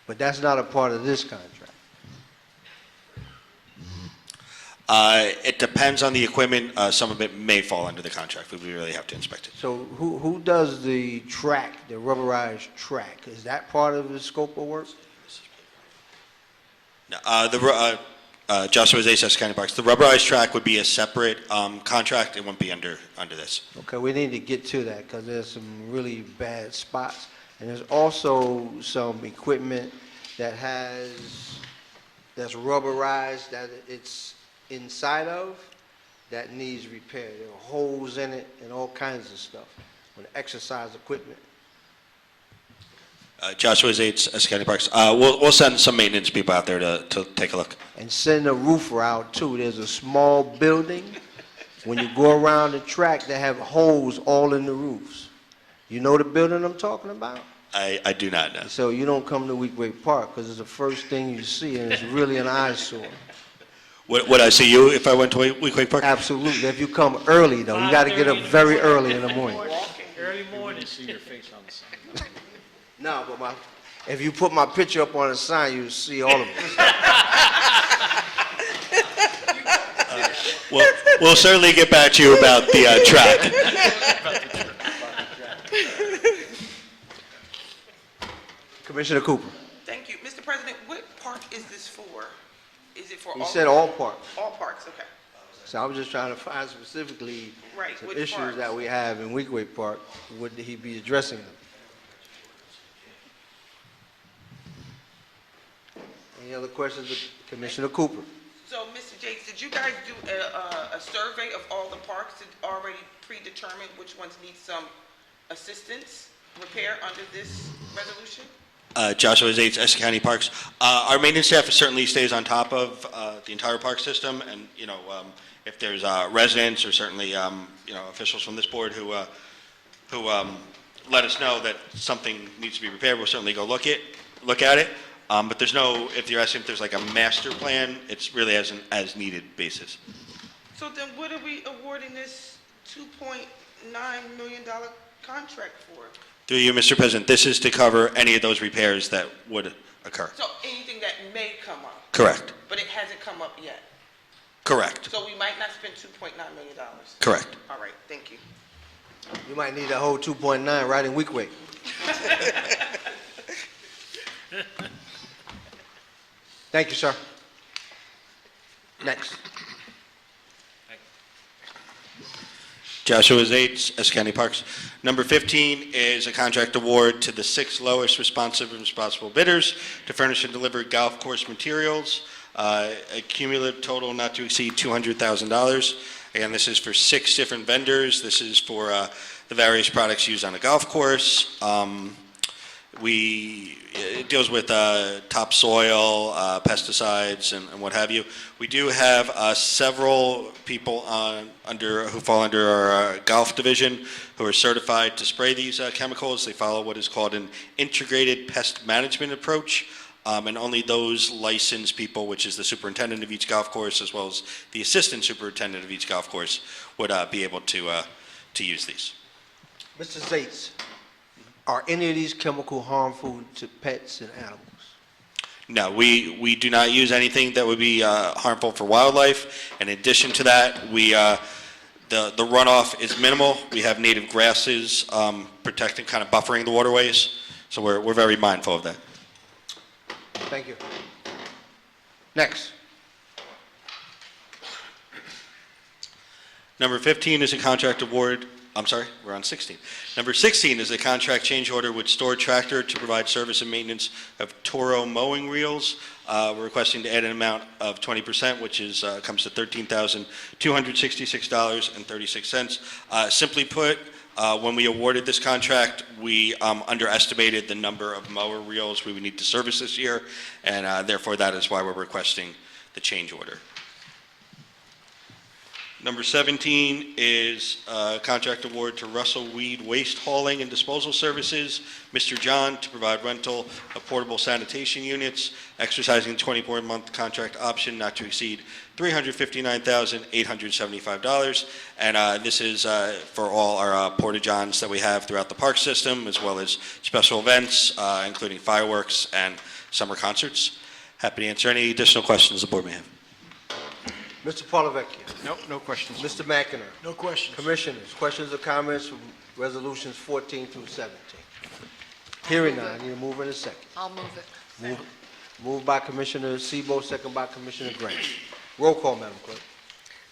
But that's not a part of this contract. It depends on the equipment. Some of it may fall under the contract. We really have to inspect it. So who does the track, the rubberized track? Is that part of the scope of work? Joshua Zates, Essex County Parks. The rubberized track would be a separate contract. It wouldn't be under this. Okay, we need to get to that because there's some really bad spots. And there's also some equipment that's rubberized that it's inside of that needs repair. There are holes in it and all kinds of stuff on the exercise equipment. Joshua Zates, Essex County Parks. We'll send some maintenance people out there to take a look. And send a roofer out too. There's a small building. When you go around the track, they have holes all in the roofs. You know the building I'm talking about? I do not know. So you don't come to Weekway Park because it's the first thing you see and it's really an eyesore. Would I see you if I went to Weekway Park? Absolutely. If you come early though, you got to get up very early in the morning. Early morning. See your face on the sign. No, but if you put my picture up on the sign, you'll see all of us. We'll certainly get back to you about the track. Commissioner Cooper. Thank you. Mr. President, what park is this for? Is it for all? He said all parks. All parks, okay. So I was just trying to find specifically Right, some which issues parks? that we have in Weekway Park. Would he be addressing them? Any other questions of Commissioner Cooper? So, Mr. Jakes, did you guys do a survey of all the parks to already predetermine which ones need some assistance, repair under this resolution? Joshua Zates, Essex County Parks. Our maintenance staff certainly stays on top of the entire park system, and if there's residents or certainly officials from this board who let us know that something needs to be repaired, we'll certainly go look at it. But there's no, if you're asking if there's like a master plan, it's really as an as-needed basis. So then what are we awarding this $2.9 million contract for? Through you, Mr. President, this is to cover any of those repairs that would occur. So anything that may come up? Correct. But it hasn't come up yet? Correct. So we might not spend $2.9 million? Correct. All right, thank you. You might need a whole 2.9 right in Weekway. Thank you, sir. Next. Joshua Zates, Essex County Parks. Number 15 is a contract award to the 6 lowest responsive and responsible bidders to furnish and deliver golf course materials. A cumulative total not to exceed $200,000. Again, this is for 6 different vendors. This is for the various products used on a golf course. It deals with topsoil, pesticides, and what have you. We do have several people who fall under our golf division who are certified to spray these chemicals. They follow what is called an integrated pest management approach, and only those licensed people, which is the superintendent of each golf course, as well as the assistant superintendent of each golf course, would be able to use these. Mr. Zates, are any of these chemical harmful to pets and animals? No, we do not use anything that would be harmful for wildlife. In addition to that, the runoff is minimal. We have native grasses protecting, kind of buffering the waterways, so we're very mindful of that. Thank you. Next. Number 15 is a contract award. I'm sorry, we're on 16. Number 16 is a contract change order with Store Tractor to provide service and maintenance of Toro mowing reels. We're requesting to add an amount of 20%, which comes to $13,266.36. Simply put, when we awarded this contract, we underestimated the number of mower reels we would need to service this year, and therefore that is why we're requesting the change order. Number 17 is a contract award to Russell Weed Waste Hauling and Disposal Services, Mr. John, to provide rental of portable sanitation units, exercising the 24-month contract option not to exceed $359,875. And this is for all our porta-johns that we have throughout the park system, as well as special events, including fireworks and summer concerts. Happy to answer any additional questions the board may have. Mr. Polavecchia. Nope, no questions. Mr. McInerney. No questions. Commissioners, questions or comments from resolutions 14 through 17? Hearing none, I need a mover and a second. I'll move it. Moved by Commissioner Sebo, second by Commissioner Grant. Roll call, Madam Clerk.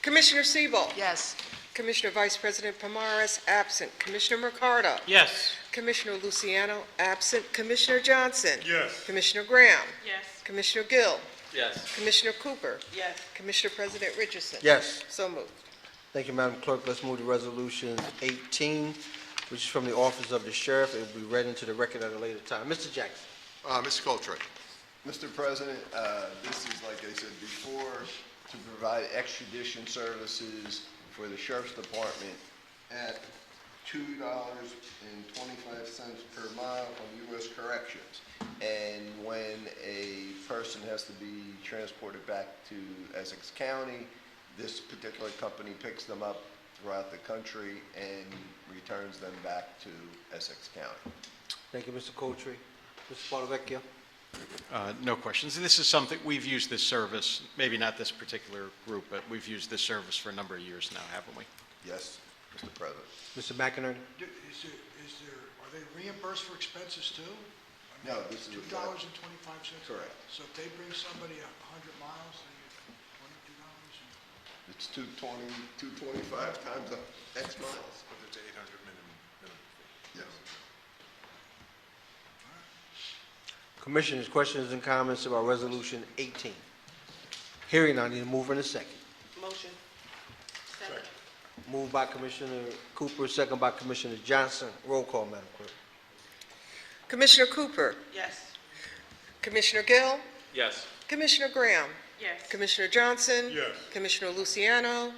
Commissioner Siebel. Yes. Commissioner Vice President Pomares, absent. Commissioner Mercado. Yes. Commissioner Luciano, absent. Commissioner Johnson. Yes. Commissioner Graham. Yes. Commissioner Gill. Yes. Commissioner Cooper. Yes. Commissioner President Richardson. Yes. So moved. Thank you, Madam Clerk. Let's move to Resolution 18, which is from the Office of the Sheriff. It will be read into the record at a later time. Mr. Jackson. Mr. Coltrane. Mr. President, this is, like I said before, to provide extradition services for the Sheriff's Department at $2.25 per mile from U.S. Corrections. And when a person has to be transported back to Essex County, this particular company picks them up throughout the country and returns them back to Essex County. Thank you, Mr. Coltrane. Mr. Polavecchia. No questions. This is something, we've used this service, maybe not this particular group, but we've used this service for a number of years now, haven't we? Yes, Mr. President. Mr. McInerney. Are they reimbursed for expenses too? No, this is $2.25? correct. So if they bring somebody 100 miles, they get $22? It's 225 times X miles. But there's 800 minimum fee. Yes. Commissioners, questions and comments about Resolution 18? Hearing none, I need a mover and a second. Motion. Second. Moved by Commissioner Cooper, second by Commissioner Johnson. Roll call, Madam Clerk. Commissioner Cooper. Yes. Commissioner Gill. Yes. Commissioner Graham. Yes. Commissioner Johnson. Yes. Commissioner Luciano,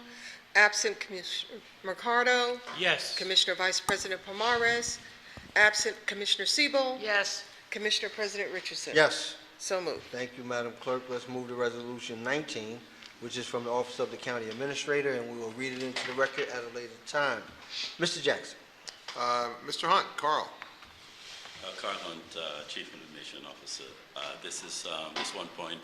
absent. Commissioner Mercado. Yes. Commissioner Vice President Pomares, absent. Commissioner Siebel. Yes. Commissioner President Richardson. Yes. So moved. Thank you, Madam Clerk. Let's move to Resolution 19, which is from the Office of the County Administrator, and we will read it into the record at a later time. Mr. Jackson. Mr. Hunt, Carl. Carl Hunt, Chief Information Officer. This is this 1.19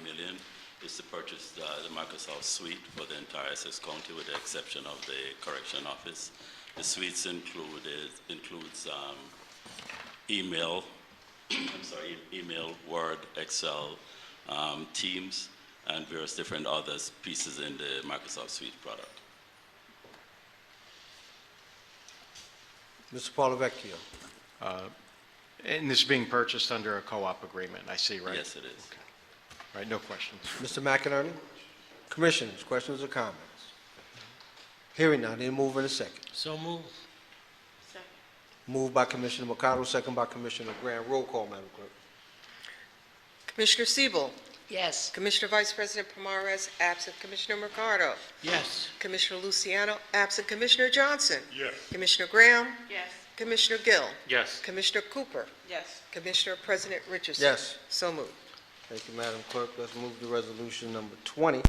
million is to purchase the Microsoft suite for the entire Essex County, with the exception of the correction office. The suites includes email, email, Word, Excel, Teams, and various different other pieces in the Microsoft suite product. Mr. Polavecchio. And this is being purchased under a co-op agreement, I see, right? Yes, it is. Okay. All right, no questions. Mr. McInerney. Commissioners, questions or comments? Hearing none, I need a mover and a second. So move. Second. Moved by Commissioner Mercado, second by Commissioner Graham. Roll call, Madam Clerk. Commissioner Siebel. Yes. Commissioner Vice President Pomares, absent Commissioner Mercado. Yes. Commissioner Luciano, absent Commissioner Johnson. Yes. Commissioner Graham. Yes. Commissioner Gill. Yes. Commissioner Cooper. Yes. Commissioner President Richardson. Yes. So moved. Thank you, Madam Clerk. Let's move to resolution number 20.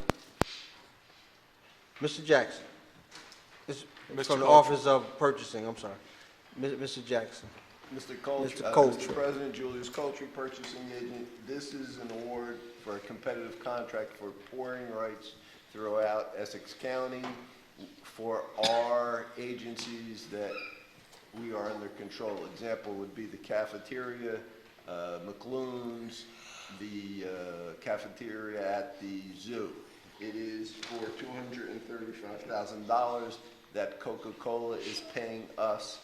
Mr. Jackson. This- Mr. From the Coulter. Office of Purchasing, I'm sorry. Mr. Jackson. Mr. Coulter. Mr. Coulter. Mr. President, Julius Coulter, purchasing agent. This is an award for a competitive contract for pouring rights throughout Essex County for our agencies that we are under control. Example would be the cafeteria, McLuhan's, the cafeteria at the zoo. It is for $235,000 that Coca-Cola is paying us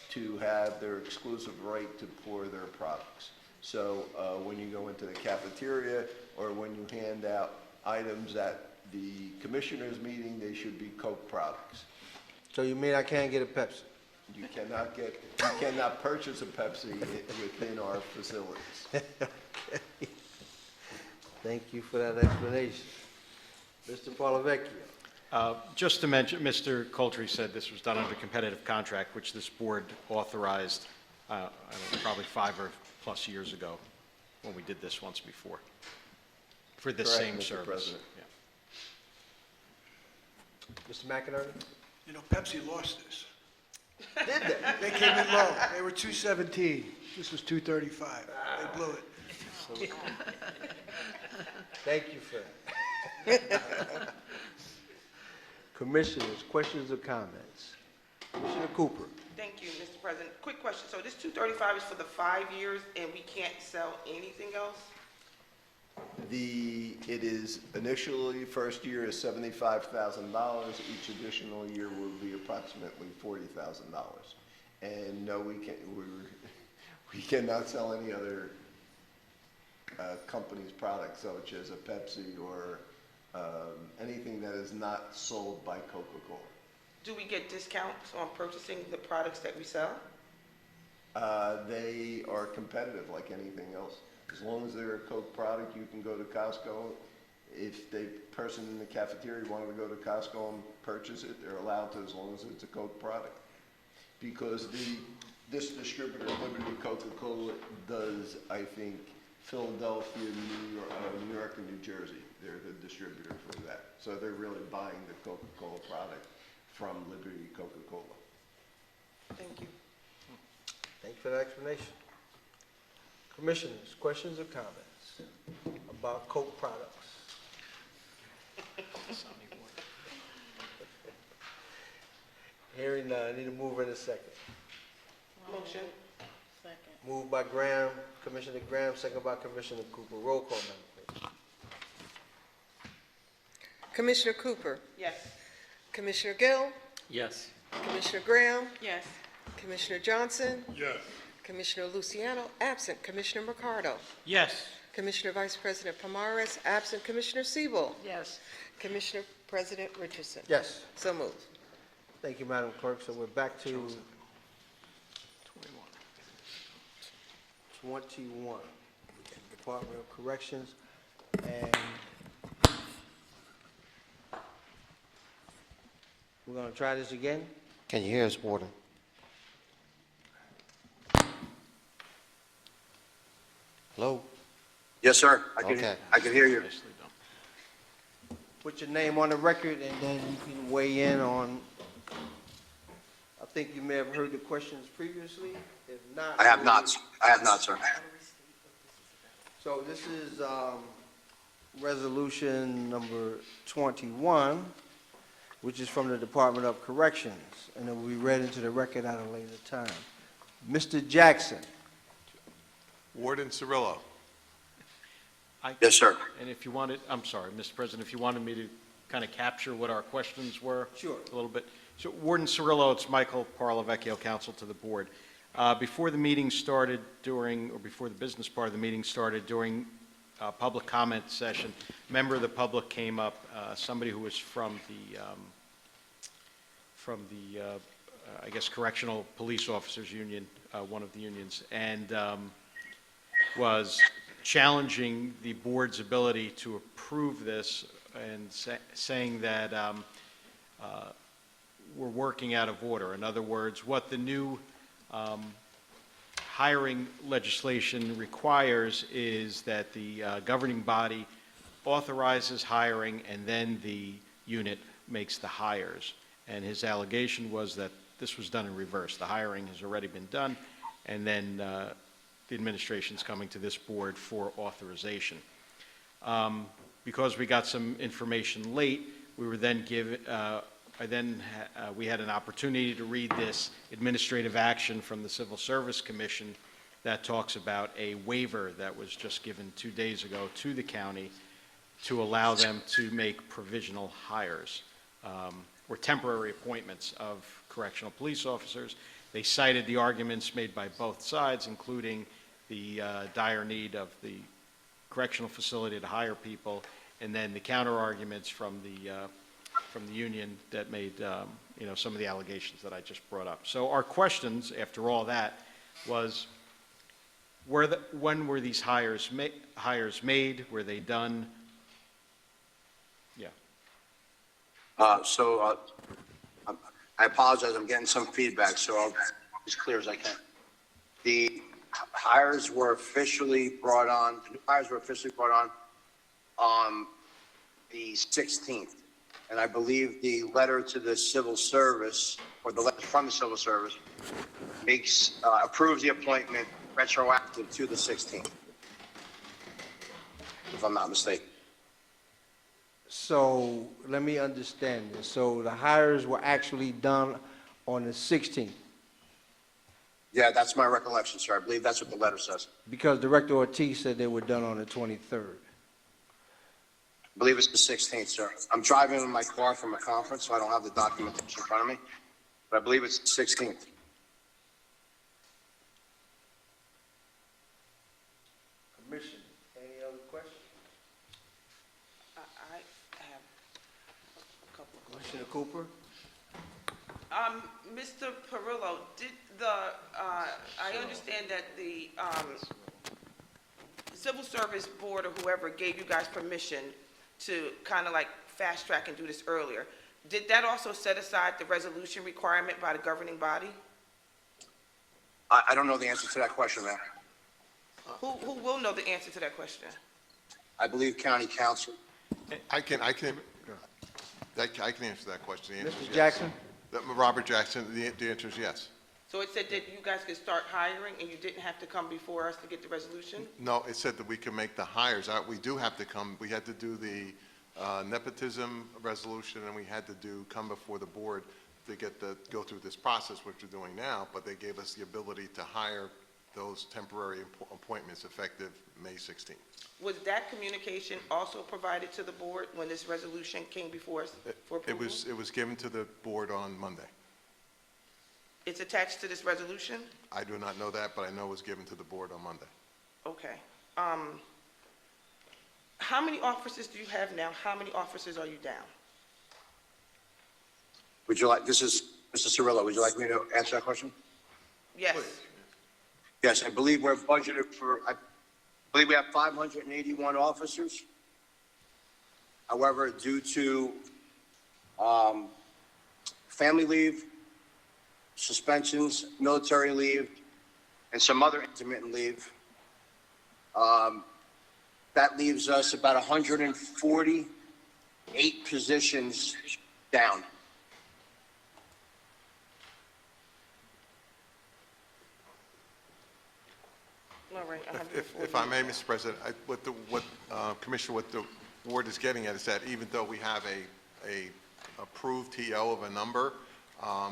to have their exclusive right to pour their products. So when you go into the cafeteria or when you hand out items at the commissioners' meeting, they should be Coke products. So you mean I can't get a Pepsi? You cannot purchase a Pepsi within our facilities. Thank you for that explanation. Mr. Parlavecchio. Just to mention, Mr. Coulter said this was done under competitive contract, which this board authorized, I don't know, probably 5 or plus years ago, when we did this once before, for this Correct, same Mr. service. President. Yeah. Mr. McInerney? You know, Pepsi lost this. Did they? They came in low. They were 217. This was 235. They blew it. Thank you for that. Commissioners, questions or comments? Commissioner Cooper. Thank you, Mr. President. Quick question. So this 235 is for the 5 years and we can't sell anything else? It is initially, first year is $75,000. Each additional year will be approximately $40,000. And no, we cannot sell any other company's products, such as a Pepsi or anything that is not sold by Coca-Cola. Do we get discounts on purchasing the products that we sell? They are competitive like anything else. As long as they're a Coke product, you can go to Costco. If the person in the cafeteria wanted to go to Costco and purchase it, they're allowed to, as long as it's a Coke product. Because this distributor, Liberty Coca-Cola, does, I think, Philadelphia, New York, and New Jersey. They're the distributor for that. So they're really buying the Coca-Cola product from Liberty Coca-Cola. Thank you. Thank you for that explanation. Commissioners, questions or comments about Coke products? Hearing none, I need a mover in a second. Motion. Moved by Graham, Commissioner Graham, second by Commissioner Cooper. Roll call, Madam Clerk. Commissioner Cooper. Yes. Commissioner Gill. Yes. Commissioner Graham. Yes. Commissioner Johnson. Yes. Commissioner Luciano, absent Commissioner Mercado. Yes. Commissioner Vice President Pomares, absent Commissioner Siebel. Yes. Commissioner President Richardson. Yes. So moved. Thank you, Madam Clerk. So we're back to 21, Department of Corrections, and we're going to try this again. Can you hear us, Warden? Hello? Yes, sir. Okay. I can hear you. Put your name on the record, and then you can weigh in on, I think you may have heard the questions previously. If not. I have not, sir. So this is resolution number 21, which is from the Department of Corrections, and it will be read into the record at a later time. Mr. Jackson. Warden Cirillo. Yes, sir. And if you wanted, I'm sorry, Mr. President, if you wanted me to kind of capture what our questions were. Sure. A little bit. So Warden Cirillo, it's Michael Parlavecchio, counsel to the board. Before the meeting started before the business part of the meeting started, during public comment session, a member of the public came up, somebody who was from the I guess, Correctional Police Officers Union, one of the unions, and was challenging the board's ability to approve this and saying that we're working out of order. In other words, what the new hiring legislation requires is that the governing body authorizes hiring and then the unit makes the hires. And his allegation was that this was done in reverse. The hiring has already been done, and then the administration's coming to this board for authorization. Because we got some information late, we were then given, we had an opportunity to read this administrative action from the Civil Service Commission that talks about a waiver that was just given 2 days ago to the county to allow them to make provisional hires or temporary appointments of correctional police officers. They cited the arguments made by both sides, including the dire need of the correctional facility to hire people, and then the counter arguments from the union that made some of the allegations that I just brought up. So our questions after all that was, when were these hires made? Were they done? Yeah. I apologize, I'm getting some feedback, so I'll be as clear as I can. The hires were officially brought on, the new hires were officially brought on the 16th. And I believe the letter to the civil service, or the letter from the civil service, approves the appointment retroactive to the 16th, if I'm not mistaken. So let me understand this. So the hires were actually done on the 16th Yeah, that's my recollection, sir. I believe that's what the letter says. because Director Ortiz said they were done on the 23rd. I believe it's the 16th, sir. I'm driving in my car from a conference, so I don't have the documentation in front of me, but I believe it's the 16th. Commission, any other questions? I have a couple of questions. Commissioner Cooper? Mr. Perillo, did I understand that the Civil Service Board or whoever gave you guys permission to kind of like fast track and do this earlier. Did that also set aside the resolution requirement by the governing body? I don't know the answer to that question, ma'am. Who will know the answer to that question? I believe county council. I can answer that question. The answer is Mr. yes. Jackson? Robert Jackson, the answer is yes. So it said that you guys could start hiring and you didn't have to come before us to get the resolution? No, it said that we can make the hires. We do have to come, we had to do the nepotism resolution, and we had to come before the board to go through this process, which we're doing now, but they gave us the ability to hire those temporary appointments effective May 16th. Was that communication also provided to the board when this resolution came before us for approval? It was given to the board on Monday. It's attached to this resolution? I do not know that, but I know it was given to the board on Monday. Okay. How many officers do you have now? How many officers are you down? Would you like, this is Mr. Cirillo, would you like me to answer that question? Yes. Yes, I believe we're budgeted for, I believe we have 581 officers. However, due to family leave, suspensions, military leave, and some other intermittent leave, that leaves us about 148 positions down. All right. If I may, Mr. President, Commissioner, what the board is getting at is that even though we have a approved TO of a number,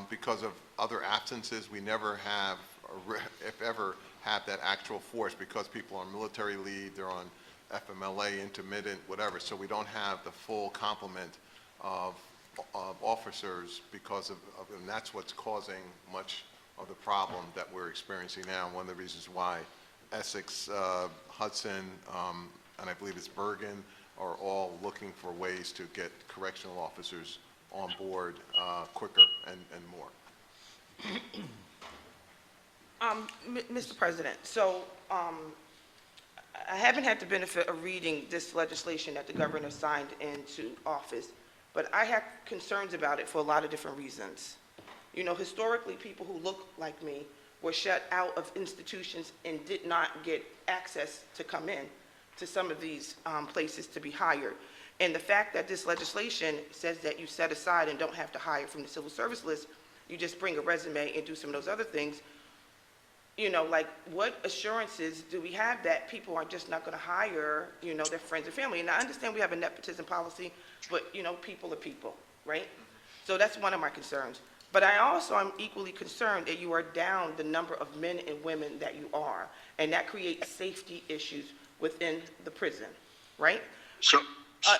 because of other absences, we never have, if ever, have that actual force because people are on military leave, they're on FMLA, intermittent, whatever, so we don't have the full complement of officers because of, and that's what's causing much of the problem that we're experiencing now. One of the reasons why Essex, Hudson, and I believe it's Bergen are all looking for ways to get correctional officers on board quicker and more. Mr. President, so, I haven't had the benefit of reading this legislation that the governor signed into office, but I have concerns about it for a lot of different reasons. You know, historically, people who look like me were shut out of institutions and did not get access to come in to some of these places to be hired. And the fact that this legislation says that you set aside and don't have to hire from the civil service list, you just bring a resume and do some of those other things, you know, like, what assurances do we have that people are just not going to hire, you know, their friends and family? And I understand we have a nepotism policy, but, you know, people are people, right? So that's one of my concerns. But I also am equally concerned that you are down the number of men and women that you are, and that creates safety issues within the prison, right? So,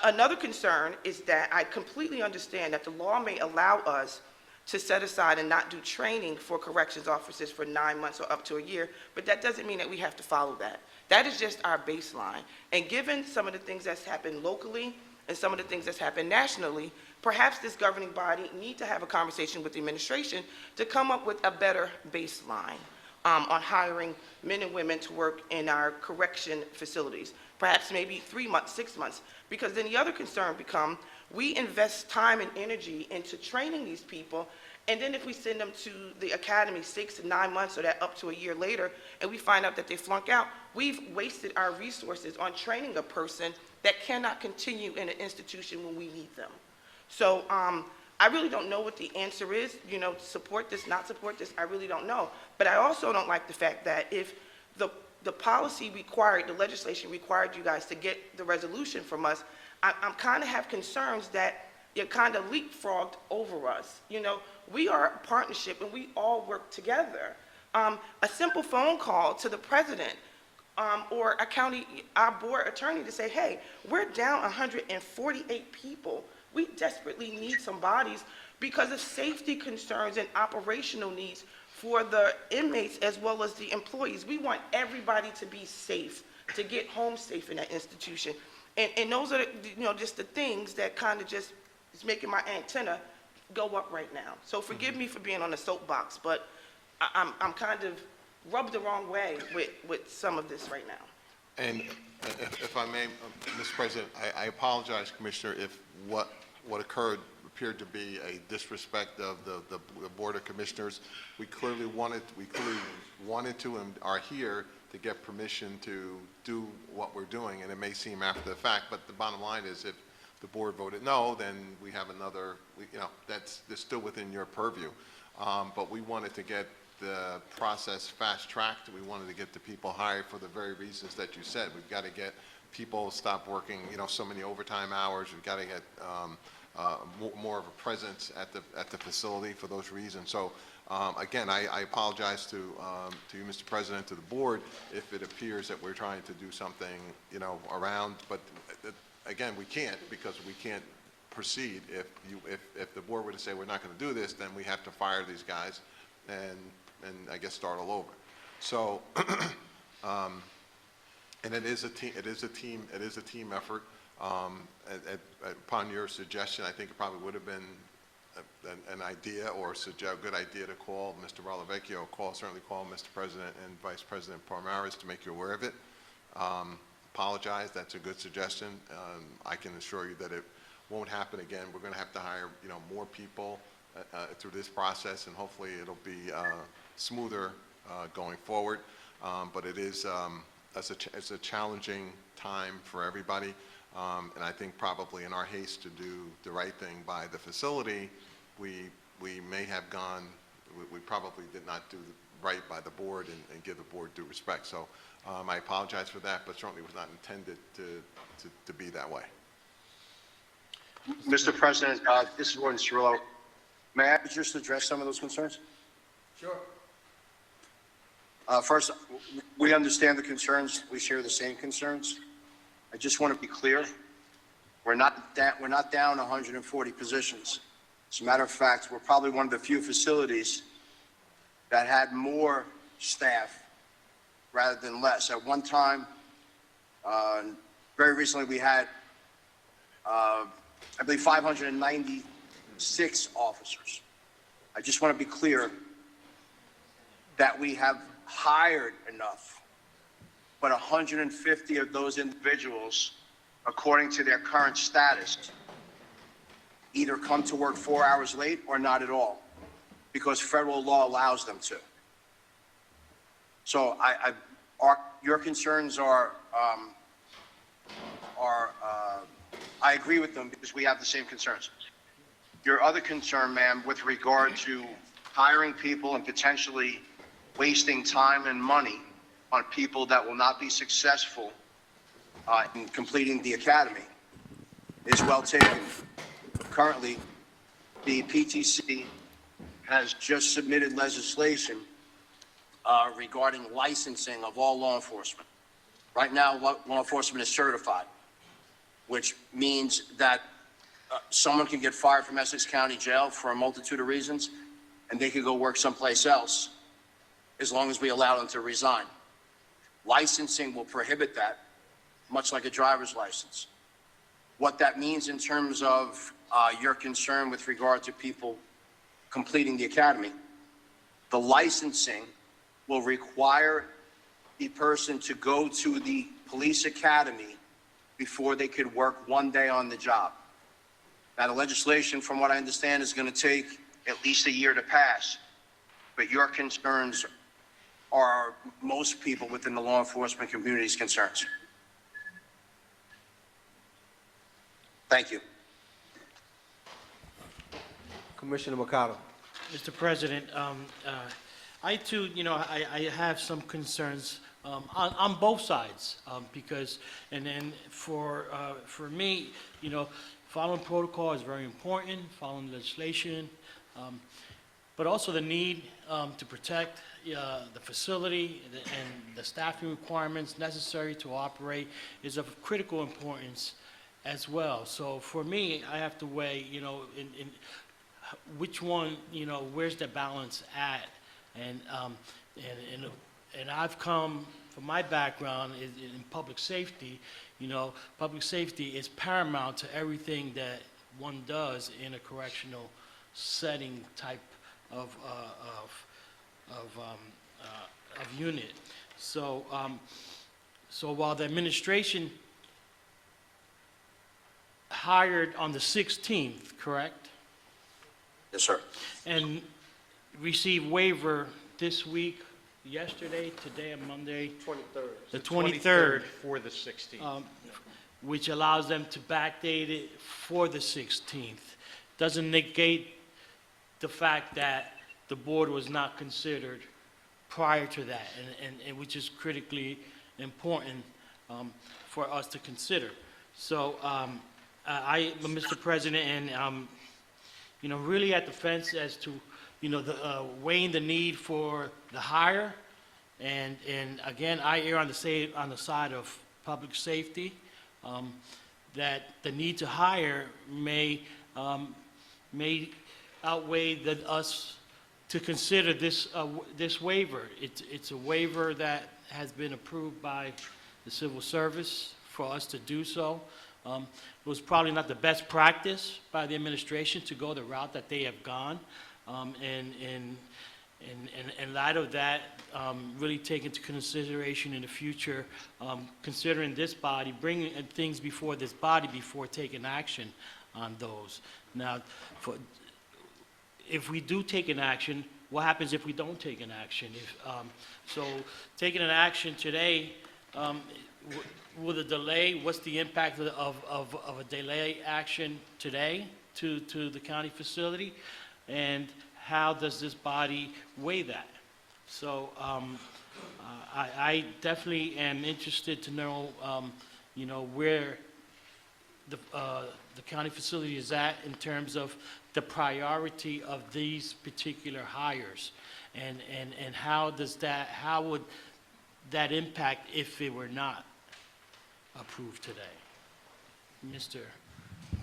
Another concern is that I completely understand that the law may allow us to set aside and not do training for corrections officers for 9 months or up to a year, but that doesn't mean that we have to follow that. That is just our baseline. And given some of the things that's happened locally and some of the things that's happened nationally, perhaps this governing body need to have a conversation with the administration to come up with a better baseline on hiring men and women to work in our correction facilities. Perhaps maybe 3 months, 6 months, because then the other concern become, we invest time and energy into training these people, and then if we send them to the academy 6 to 9 months or that up to a year later, and we find out that they flunk out, we've wasted our resources on training a person that cannot continue in an institution when we need them. So I really don't know what the answer is, you know, support this, not support this, I really don't know. But I also don't like the fact that if the policy required, the legislation required you guys to get the resolution from us, I'm kind of have concerns that you're kind of leapfrogged over us. You know, we are a partnership and we all work together. A simple phone call to the president or our board attorney to say, hey, we're down 148 people. We desperately need some bodies because of safety concerns and operational needs for the inmates as well as the employees. We want everybody to be safe, to get home safe in that institution. And those are, you know, just the things that kind of just is making my antenna go up right now. So forgive me for being on a soapbox, but I'm kind of rubbed the wrong way with some of this right now. And if I may, Mr. President, I apologize, Commissioner, if what occurred appeared to be a disrespect of the Board of Commissioners. We clearly wanted to and are here to get permission to do what we're doing, and it may seem after the fact, but the bottom line is if the board voted no, then we have another, you know, that's still within your purview. But we wanted to get the process fast-tracked. We wanted to get the people hired for the very reasons that you said. We've got to get people stop working, you know, so many overtime hours. We've got to get more of a presence at the facility for those reasons. So again, I apologize to you, Mr. President, to the board, if it appears that we're trying to do something, you know, around. But again, we can't, because we can't proceed. If the board were to say we're not going to do this, then we have to fire these guys and I guess start all over. So and it is a team effort. Upon your suggestion, I think it probably would have been an idea or a good idea to call Mr. Ralavecchio, certainly call Mr. President and Vice President Parmaris to make you aware of it. Apologize, that's a good suggestion. I can assure you that it won't happen again. We're going to have to hire, you know, more people through this process, and hopefully it'll be smoother going forward. But it is it's a challenging time for everybody. And I think probably in our haste to do the right thing by the facility, we may have gone, we probably did not do right by the board and give the board due respect. So I apologize for that, but certainly was not intended to be that way. Mr. President, this is Warden Cirillo. May I just address some of those concerns? Sure. First, we understand the concerns. We share the same concerns. I just want to be clear. We're not down 140 positions. As a matter of fact, we're probably one of the few facilities that had more staff rather than less. At one time, very recently, we had, I believe, 596 officers. I just want to be clear that we have hired enough, but 150 of those individuals, according to their current status, either come to work 4 hours late or not at all, because federal law allows them to. So your concerns are, I agree with them because we have the same concerns. Your other concern, ma'am, with regard to hiring people and potentially wasting time and money on people that will not be successful in completing the academy is well taken. Currently, the PTC has just submitted legislation regarding licensing of all law enforcement. Right now, law enforcement is certified, which means that someone can get fired from Essex County Jail for a multitude of reasons, and they could go work someplace else as long as we allow them to resign. Licensing will prohibit that, much like a driver's license. What that means in terms of your concern with regard to people completing the academy, the licensing will require the person to go to the police academy before they could work 1 day on the job. Now, the legislation, from what I understand, is going to take at least a year to pass, but your concerns are most people within the law enforcement community's concerns. Thank you. Commissioner Mercado. Mr. President, I too, I have some concerns on both sides because, and then for me, following protocol is very important, following legislation, but also the need to protect the facility and the staffing requirements necessary to operate is of critical importance as well. So for me, I have to weigh, in which one, where's the balance at? And I've come, from my background in public safety, public safety is paramount to everything that one does in a correctional setting type of unit. So while the administration hired on the 16th, correct? Yes, sir. And received waiver this week, yesterday, today, and Monday. 23rd. The 23rd. For the 16th. Which allows them to backdate it for the 16th. Doesn't negate the fact that the board was not considered prior to that, and which is critically important for us to consider. So Mr. President, and really at the fence as to weighing the need for the hire, and again, I err on the side of public safety, that the need to hire may outweigh us to consider this waiver. It's a waiver that has been approved by the civil service for us to do so. It was probably not the best practice by the administration to go the route that they have gone. And in light of that, really take into consideration in the future, considering this body, bringing things before this body before taking action on those. Now, if we do take an action, what happens if we don't take an action? So taking an action today, will the delay, what's the impact of a delay action today to the county facility? And how does this body weigh that? So I definitely am interested to know, where the county facility is at in terms of the priority of these particular hires, and how would that impact if it were not approved today? Mr.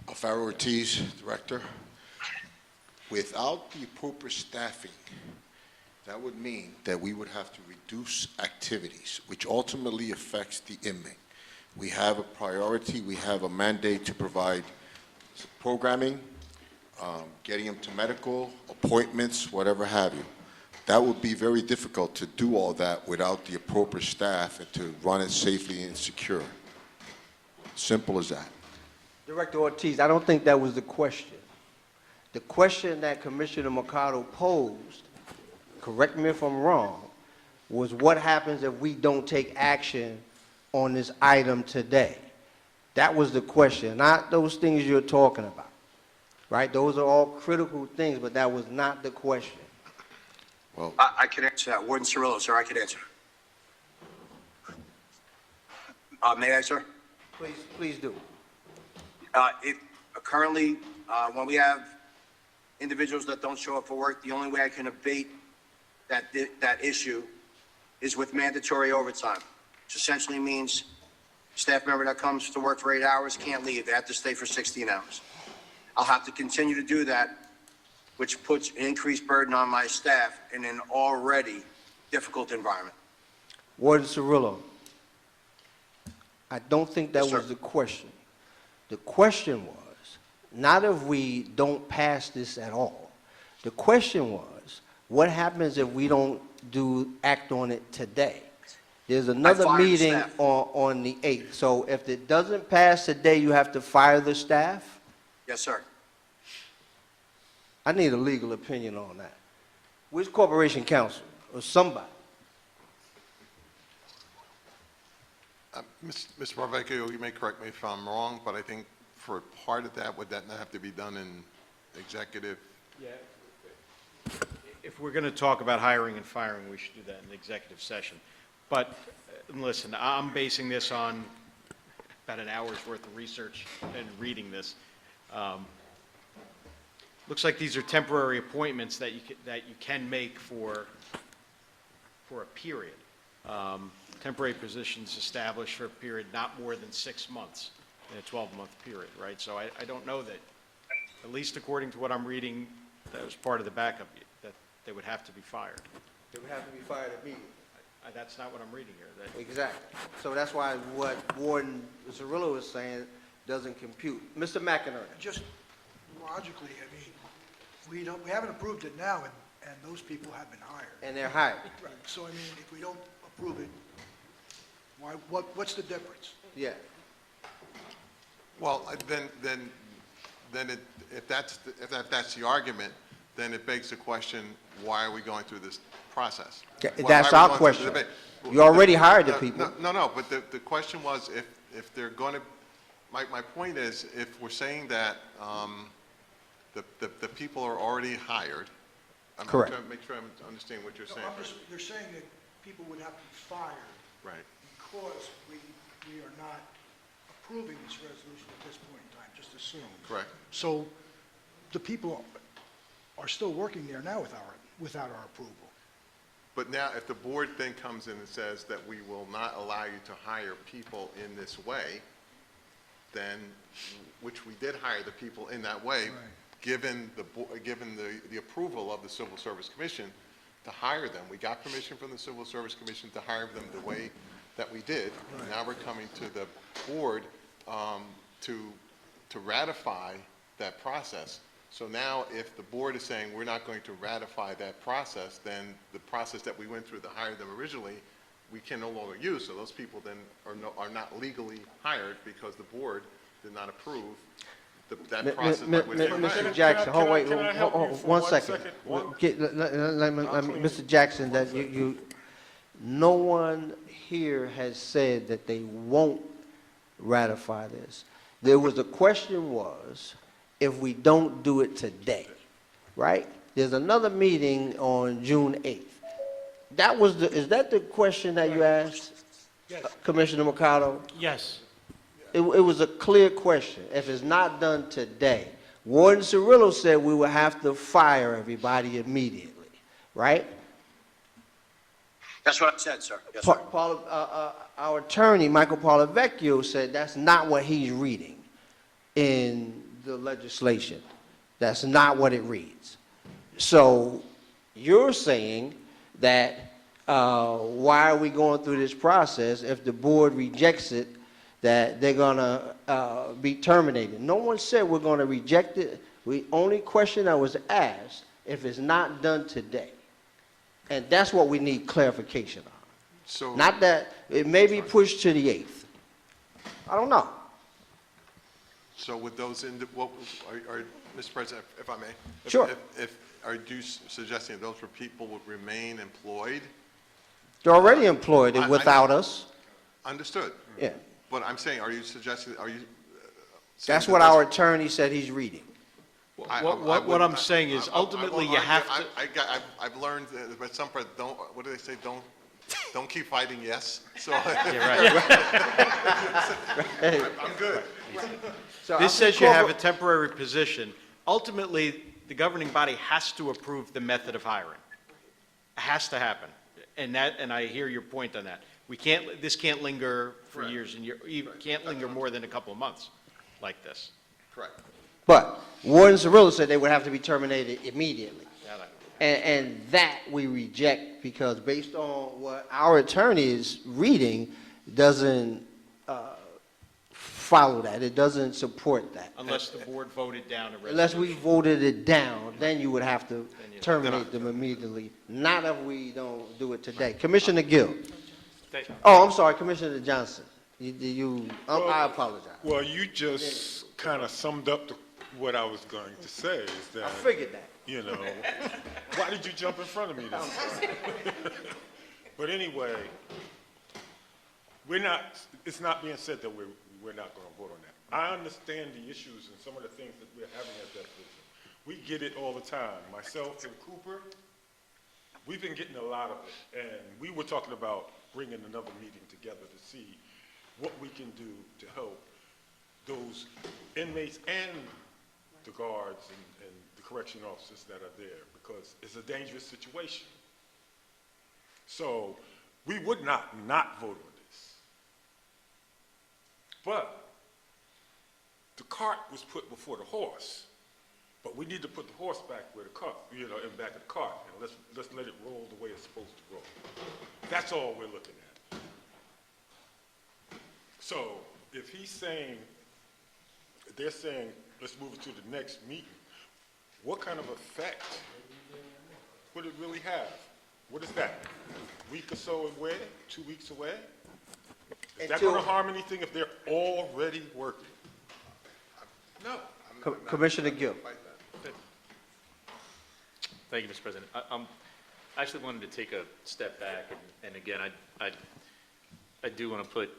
Alfaro Ortiz, Director. Without the appropriate staffing, that would mean that we would have to reduce activities, which ultimately affects the inmate. We have a priority, we have a mandate to provide programming, getting them to medical, appointments, whatever have you. that would be very difficult to do all that without the appropriate staff and to run it safely and secure. Simple as that. Director Ortiz, I don't think that was the question. The question that Commissioner Mercado posed, correct me if I'm wrong, was what happens if we don't take action on this item today? That was the question, not those things you're talking about, right? Those are all critical things, but that was not the question. Well, I can answer that. Warden Cirillo, sir, I can answer. May I, sir? Please do. Currently, when we have individuals that don't show up for work, the only way I can abate that issue is with mandatory overtime, which essentially means staff member that comes to work for 8 hours can't leave. They have to stay for 16 hours. I'll have to continue to do that, which puts an increased burden on my staff in an already difficult environment. Warden Cirillo, I don't think that Yes, sir. was the question. The question was, not if we don't pass this at all. The question was, what happens if we don't act on it today? There's another fired the meeting staff. on the 8th. So if it doesn't pass today, you have to fire the staff? Yes, sir. I need a legal opinion on that. Where's Corporation Counsel or somebody? Mr. Barvecchio, you may correct me if I'm wrong, but I think for part of that, would that not have to be done in executive? Yeah. If we're going to talk about hiring and firing, we should do that in the executive session. But listen, I'm basing this on about an hour's worth of research and reading this. Looks like these are temporary appointments that you can make for a period. Temporary positions established for a period not more than 6 months in a 12-month period, right? So I don't know that, at least according to what I'm reading, that was part of the backup, that they would have to be fired. They would have to be fired immediately. That's not what I'm reading here. Exactly. So that's why what Warden Cirillo is saying doesn't compute. Mr. McInerney. Just logically, I mean, we haven't approved it now, and those people have been hired. And they're hired. Right, so I mean, if we don't approve it, what's the difference? Yeah. Well, if that's the argument, then it begs the question, why are we going through this process? That's our question. You already hired the people. No, but the question was if they're going to, my point is, if we're saying that the people are already hired. Correct. I'm trying to make sure I understand what you're saying. You're saying that people would have to be fired. Right. Because we are not approving this resolution at this point in time, just assume. Correct. So the people are still working there now without our approval. But now, if the board then comes in and says that we will not allow you to hire people in this way, then, which we did hire the people in that way, given the approval of the Civil Service Commission to hire them. We got permission from the Civil Service Commission to hire them the way that we did. Now we're coming to the board to ratify that process. So now, if the board is saying we're not going to ratify that process, then the process that we went through to hire them originally, we can no longer use. So those people then are not legally hired because the board did not approve that process. Mr. Jackson, hold, wait, one second. Mr. Jackson, that no one here has said that they won't ratify this. The question was, if we don't do it today, right? There's another meeting on June 8th. Is that the question that you asked, Yes. Commissioner Mercado? Yes. It was a clear question. If it's not done today, Warden Cirillo said we would have to fire everybody immediately, right? That's what I said, sir. Yes, sir. Our attorney, Michael Paulavecchio, said that's not what he's reading in the legislation. That's not what it reads. So you're saying that why are we going through this process if the board rejects it, that they're going to be terminated? No one said we're going to reject it. The only question that was asked, if it's not done today, And that's what we need clarification on. So. Not that, it may be pushed to the 8th. I don't know. So with those, Mr. President, if I may? Sure. Are you suggesting those people would remain employed? They're already employed without us. Understood. Yeah. But I'm saying, are you suggesting, saying That's that what those- our attorney said he's reading. What I'm saying is, ultimately, you have to, I've learned, but some part, what do they say, don't keep fighting yes, so. I'm good. So this I says think you have a temporary position. Ultimately, the governing body has to approve the method of hiring. It has to happen. And I hear your point on that. This can't linger for years and years, can't linger more than a couple of months like this. Correct. But Warden Cirillo said they would have to be terminated immediately. And that we reject because based on what our attorney is reading, doesn't follow that. It doesn't support that. Unless the board voted down a resolution. Unless we voted it down, then you would have to terminate them immediately. Not if we don't do it today. Commissioner Gill. Oh, I'm sorry, Commissioner Johnson. I apologize. Well, you just kind of summed up what I was going to say is that. I figured that. You know, why did you jump in front of me this time? But anyway, it's not being said that we're not going to vote on that. I understand the issues and some of the things that we're having at that position. We get it all the time. Myself and Cooper, we've been getting a lot of it. And we were talking about bringing another meeting together to see what we can do to help those inmates and the guards and the correction officers that are there, because it's a dangerous situation. So we would not vote on this. But the cart was put before the horse. But we need to put the horse back where the cart, in back of the cart, and let's let it roll the way it's supposed to roll. That's all we're looking at. So if they're saying, let's move it to the next meeting, what kind of effect would it really have? What is that? A week or so away? 2 weeks away? Is that going to harm anything if they're already working? No. Commissioner Gill. Thank you, Mr. President. I actually wanted to take a step back, and again, I do want to put,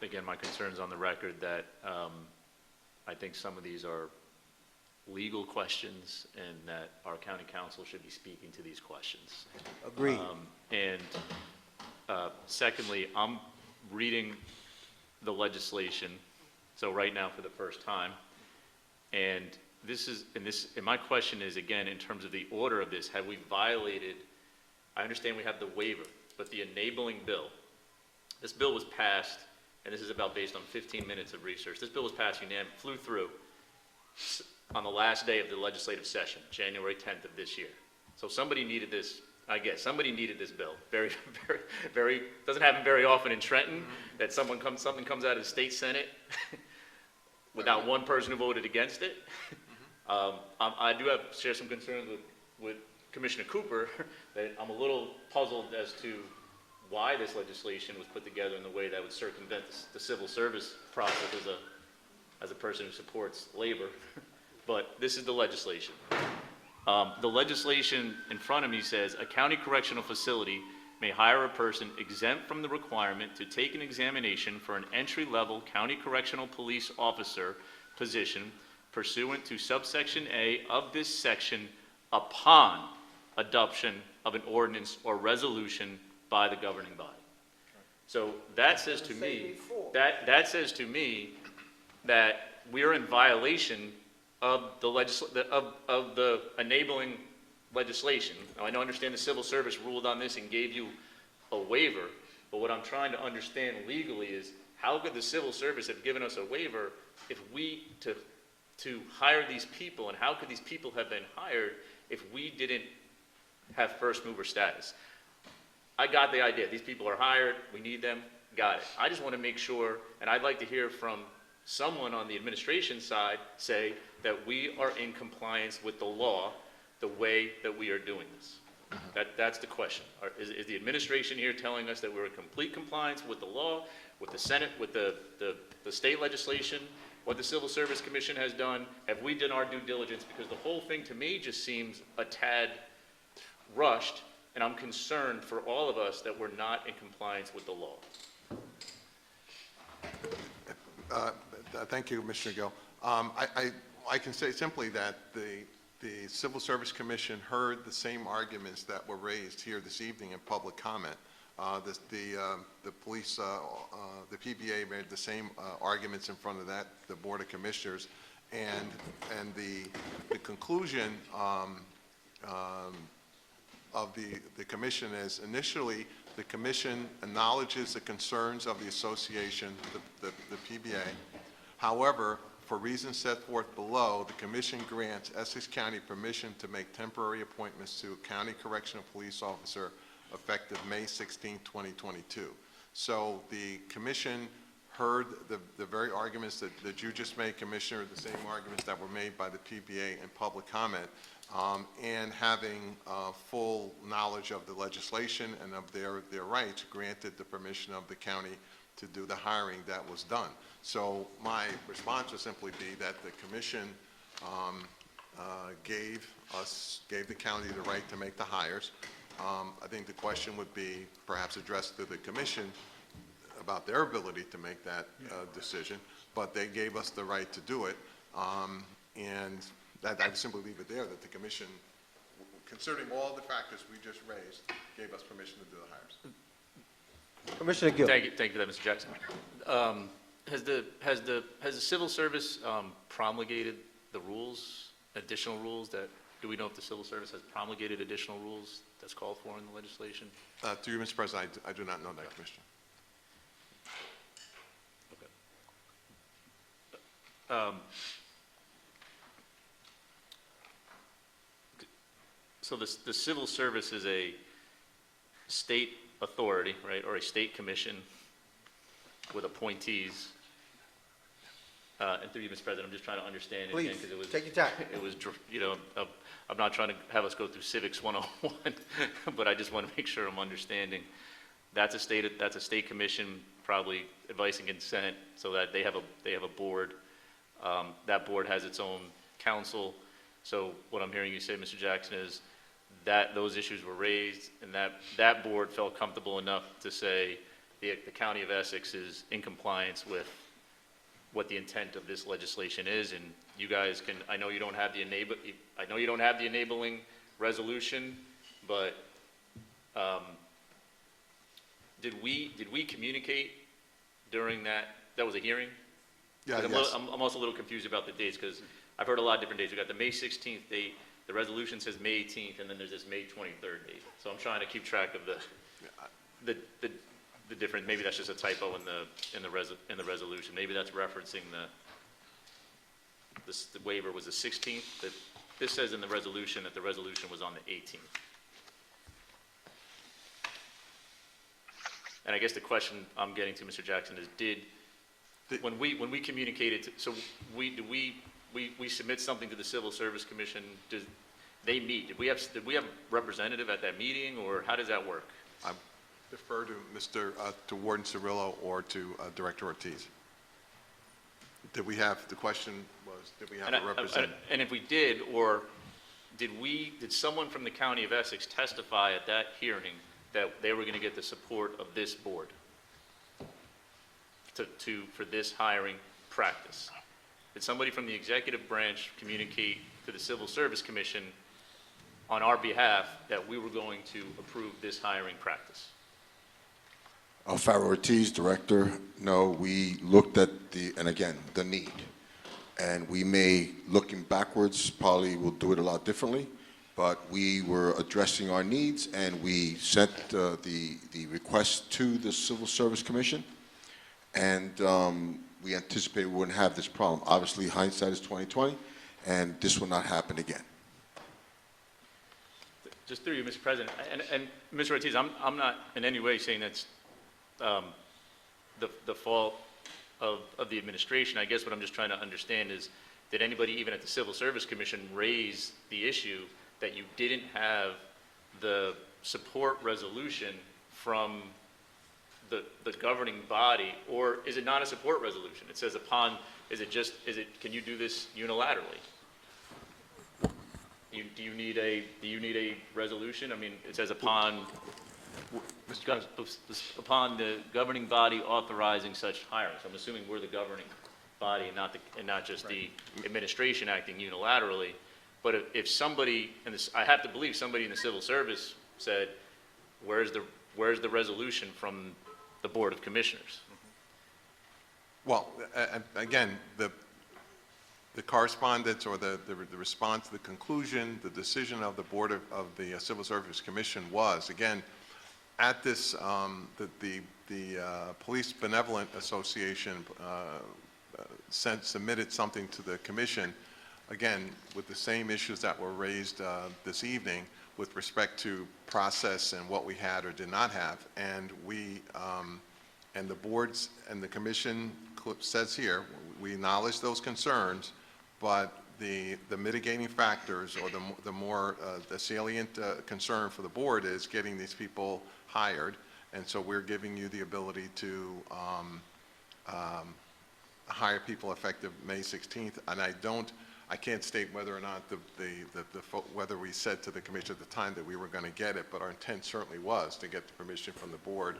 again, my concerns on the record that I think some of these are legal questions and that our county council should be speaking to these questions. Agreed. And secondly, I'm reading the legislation, so right now for the first time, and my question is, again, in terms of the order of this, have we violated, I understand we have the waiver, but the enabling bill, this bill was passed, and this is about based on 15 minutes of research, this bill was passed unanimously, flew through on the last day of the legislative session, January 10th of this year. So somebody needed this, I guess, somebody needed this bill. Very, very, very, doesn't happen very often in Trenton, that something comes out of the state Senate without one person who voted against it. I do share some concerns with Commissioner Cooper that I'm a little puzzled as to why this legislation was put together in the way that would circumvent the civil service process as a person who supports labor. But this is the legislation. The legislation in front of me says a county correctional facility may hire a person exempt from the requirement to take an examination for an entry-level county correctional police officer position pursuant to subsection A of this section upon adoption of an ordinance or resolution by the governing body. So that says to me, that says to me that we are in violation of the enabling legislation. Now, I don't understand the civil service ruled on this and gave you a waiver, but what I'm trying to understand legally is how could the civil service have given us a waiver if we, to hire these people, and how could these people have been hired if we didn't have first mover status? I got the idea. These people are hired. We need them. Got it. I just want to make sure, and I'd like to hear from someone on the administration side say that we are in compliance with the law the way that we are doing this. That's the question. Is the administration here telling us that we're in complete compliance with the law, with the Senate, with the state legislation, what the Civil Service Commission has done? Have we done our due diligence? Because the whole thing to me just seems a tad rushed, and I'm concerned for all of us that we're not in compliance with the law. Thank you, Commissioner Gill. I can say simply that the Civil Service Commission heard the same arguments that were raised here this evening in public comment. The police, the PBA made the same arguments in front of the Board of Commissioners, and the conclusion of the commission is initially the commission acknowledges the concerns of the association, the PBA. However, for reasons set forth below, the commission grants Essex County permission to make temporary appointments to a county correctional police officer effective May 16, 2022. So the commission heard the very arguments that you just made, Commissioner, the same arguments that were made by the PBA in public comment, and having full knowledge of the legislation and of their rights, granted the permission of the county to do the hiring that was done. So my response would simply be that the commission gave the county the right to make the hires. I think the question would be perhaps addressed to the commission about their ability to make that decision, but they gave us the right to do it, and that I'd simply leave it there, that the commission, considering all the factors we just raised, gave us permission to do the hires. Commissioner Gill. Thank you for that, Mr. Jackson. Has the Civil Service promulgated the rules, additional rules do we know if the Civil Service has promulgated additional rules that's called for in the legislation? To you, Mr. President, I do not know that, Commissioner. Okay. So the Civil Service is a state authority, right, or a state commission with appointees. And through you, Mr. President, I'm just trying to understand it again, because it was, take your time. It was, I'm not trying to have us go through Civics 101, but I just want to make sure I'm understanding. That's a state commission, probably advice and consent, so that they have a board. That board has its own council. So what I'm hearing you say, Mr. Jackson, is that those issues were raised, and that board felt comfortable enough to say the County of Essex is in compliance with what the intent of this legislation is, and you guys can. I know you don't have the enabling resolution, but did we communicate during that? That was a hearing. Yeah. Yes. I'm also a little confused about the dates, because I've heard a lot of different dates. We got the May 16th date. The resolution says May 18th, and then there's this May 23rd date. So I'm trying to keep track of the different. Maybe that's just a typo in the resolution. Maybe that's referencing the waiver was the 16th. This says in the resolution that the resolution was on the 18th. And I guess the question I'm getting to, Mr. Jackson, is when we communicated, we submit something to the Civil Service Commission. Does they meet? Did we have a representative at that meeting, or how does that work? I defer to Warden Cirillo or to Director Ortiz. Did we have the question was? Did we have a representative? And if we did, or did someone from the County of Essex testify at that hearing that they were going to get the support of this board for this hiring practice? Did somebody from the executive branch communicate to the Civil Service Commission on our behalf that we were going to approve this hiring practice? Farrah Ortiz, Director, no, we looked at the need. And we may, looking backwards, probably will do it a lot differently, but we were addressing our needs, and we sent the request to the Civil Service Commission, and we anticipated we wouldn't have this problem. Obviously, hindsight is 20/20, and this will not happen again. Just through you, Mr. President, and Mr. Ortiz, I'm not in any way saying that's the fault of the administration. I guess what I'm just trying to understand is, did anybody even at the Civil Service Commission raise the issue that you didn't have the support resolution from the governing body, or is it not a support resolution? It says upon, can you do this unilaterally? Do you need a resolution? I mean, it says upon the governing body authorizing such hiring. So I'm assuming we're the governing body and not just the administration acting unilaterally. But if somebody, I have to believe somebody in the civil service said, where's the resolution from the Board of Commissioners? Well, again, the correspondence or the response to the conclusion, the decision of the Board of the Civil Service Commission was, again, at this, the Police Benevolent Association submitted something to the commission, again, with the same issues that were raised this evening with respect to process and what we had or did not have. And we, and the boards and the commission says here, we acknowledge those concerns, but the mitigating factors or the more the salient concern for the board is getting these people hired. And so we're giving you the ability to hire people effective May 16th. And I can't state whether or not whether we said to the commission at the time that we were going to get it, but our intent certainly was to get the permission from the board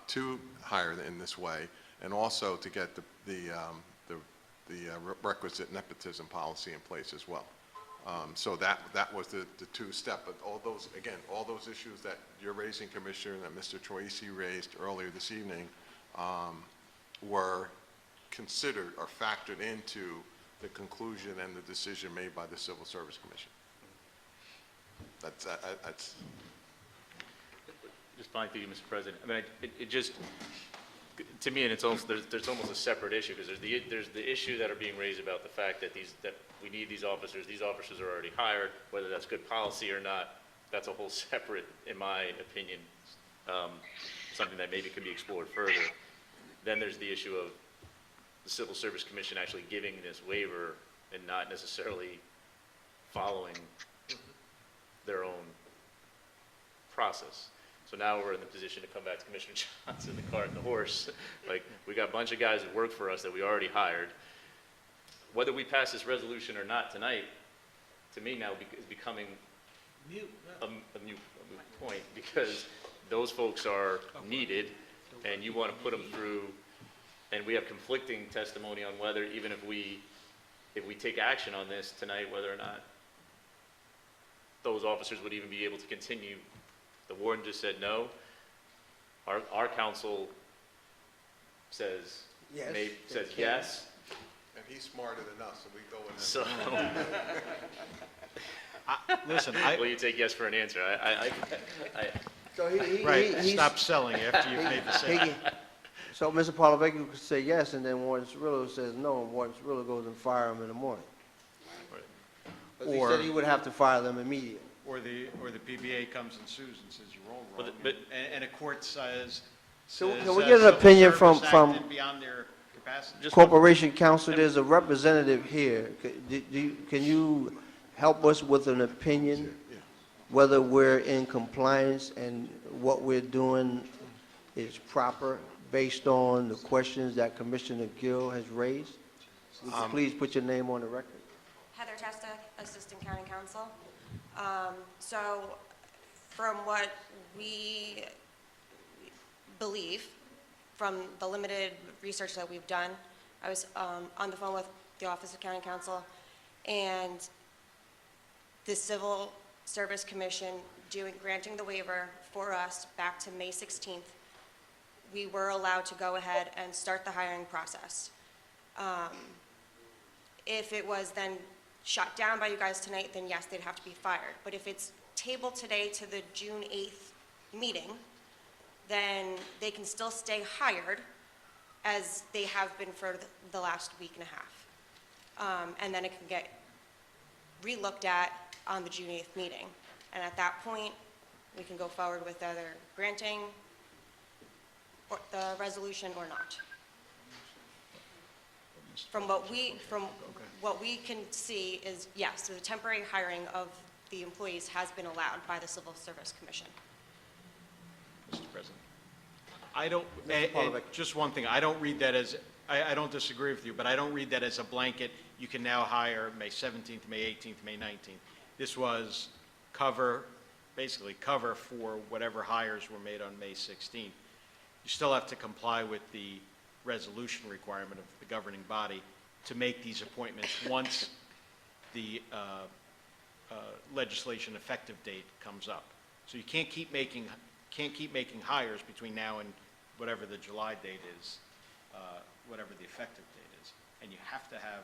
to hire in this way, and also to get the requisite nepotism policy in place as well. So that was the two-step. But all those issues that you're raising, Commissioner, and that Mr. Troisi raised earlier this evening were considered or factored into the conclusion and the decision made by the Civil Service Commission. That's Just fine through you, Mr. President. I mean, it just, to me, and it's almost, there's almost a separate issue, because there's the issue that are being raised about the fact that we need these officers are already hired, whether that's good policy or not, that's a whole separate, in my opinion, something that maybe could be explored further. Then there's the issue of the Civil Service Commission actually giving this waiver and not necessarily following their own process. So now we're in the position to come back to Commissioner Johnson, the cart and the horse. Like, we got a bunch of guys that work for us that we already hired. Whether we pass this resolution or not tonight, to me now is becoming a moot point, because those folks are needed, and you want to put them through, and we have conflicting testimony on whether, even if we take action on this tonight, whether or not those officers would even be able to continue. The warden just said no. Our counsel says Yes. says yes. and he's smarter than us, so we go in. So, Listen, will you take yes for an answer? So he's stop selling after you've made the sale. So Mr. Polavecchio could say yes, and then Warden Cirillo says no, and Warden Cirillo goes and fire him in the morning. But he said he would have to fire them immediately. Or the PBA comes and sues and says you're all wrong, But- and a court says. So says, can we get an civil opinion service from acted beyond their capacity. Corporation Counsel? There's a representative here. Can you help us with an opinion whether we're in compliance and what we're doing is proper based on the questions that Commissioner Gill has raised? Would you please put your name on the record? Heather Testa, Assistant County Counsel. So from what we believe, from the limited research that we've done, I was on the phone with the Office of County Counsel and the Civil Service Commission granting the waiver for us back to May 16th. We were allowed to go ahead and start the hiring process. If it was then shut down by you guys tonight, then yes, they'd have to be fired. But if it's tabled today to the June 8th meeting, then they can still stay hired as they have been for the last week and a half. And then it can get re-looked at on the June 8th meeting. And at that point, we can go forward with either granting the resolution or not. From what we can see is, yes, there's a temporary hiring of the employees has been allowed by the Civil Service Commission. Mr. President. I don't, Mr. Pavlovich. just one thing, I don't read that as, I don't disagree with you, but I don't read that as a blanket, you can now hire May 17th, May 18th, May 19th. This was basically cover for whatever hires were made on May 16th. You still have to comply with the resolution requirement of the governing body to make these appointments once the legislation effective date comes up. So you can't keep making hires between now and whatever the July date is, whatever the effective date is. And you have to have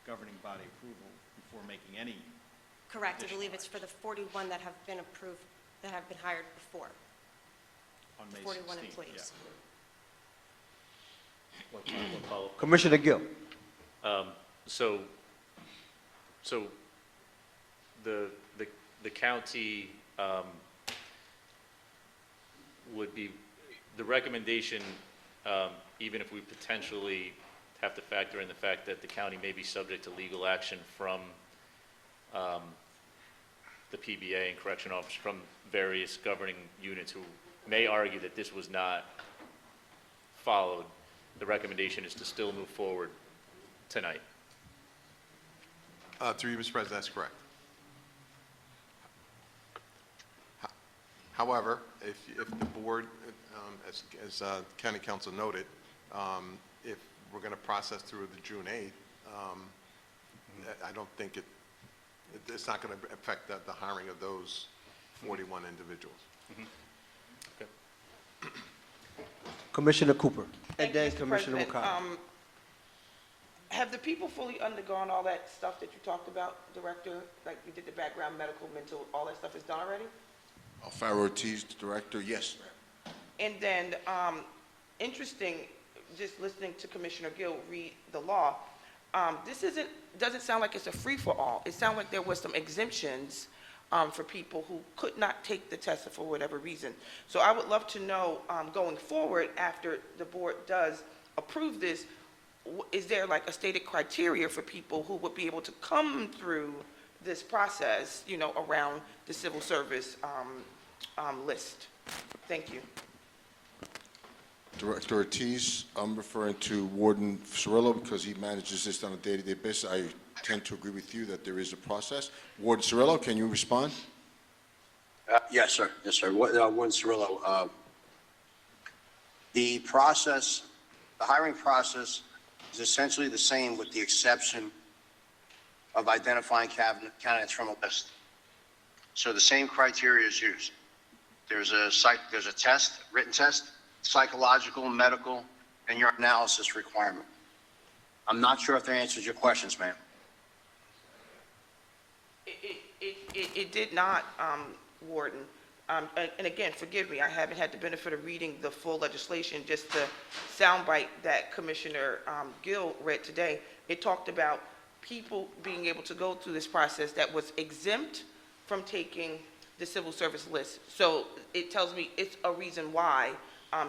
governing body approval before making any. Correct, I believe it's for the 41 that have been approved, that have been hired before, On May 41 16th, employees. One follow-up. Commissioner Gill. So the county would be, the recommendation, even if we potentially have to factor in the fact that the county may be subject to legal action from the PBA and correction officers from various governing units who may argue that this was not followed, the recommendation is to still move forward tonight. Through you, Mr. President, that's correct. However, if the board, as County Council noted, if we're going to process through the June 8th, I don't think it's not going to affect the hiring of those 41 individuals. Okay. Commissioner Cooper. Thank And then you, Mr. Commissioner President. McConnell. Have the people fully undergone all that stuff that you talked about, Director? Like you did the background, medical, mental, all that stuff is done already? Alfaro Ortiz, Director, yes. And then, interesting, just listening to Commissioner Gill read the law, this doesn't sound like it's a free-for-all. It sounds like there was some exemptions for people who could not take the test for whatever reason. So I would love to know, going forward, after the board does approve this, is there like a stated criteria for people who would be able to come through this process, you know, around the civil service list? Thank you. Director Ortiz, I'm referring to Warden Cirillo because he manages this on a day-to-day basis. I tend to agree with you that there is a process. Warden Cirillo, can you respond? Yes, sir. Yes, sir. Warden Cirillo, the process, the hiring process is essentially the same with the exception of identifying candidates from a list. So the same criteria is used. There's a test, written test, psychological, medical, and your analysis requirement. I'm not sure if that answers your questions, ma'am. It did not, Warden. And again, forgive me, I haven't had the benefit of reading the full legislation, just the soundbite that Commissioner Gill read today. It talked about people being able to go through this process that was exempt from taking the civil service list. So it tells me it's a reason why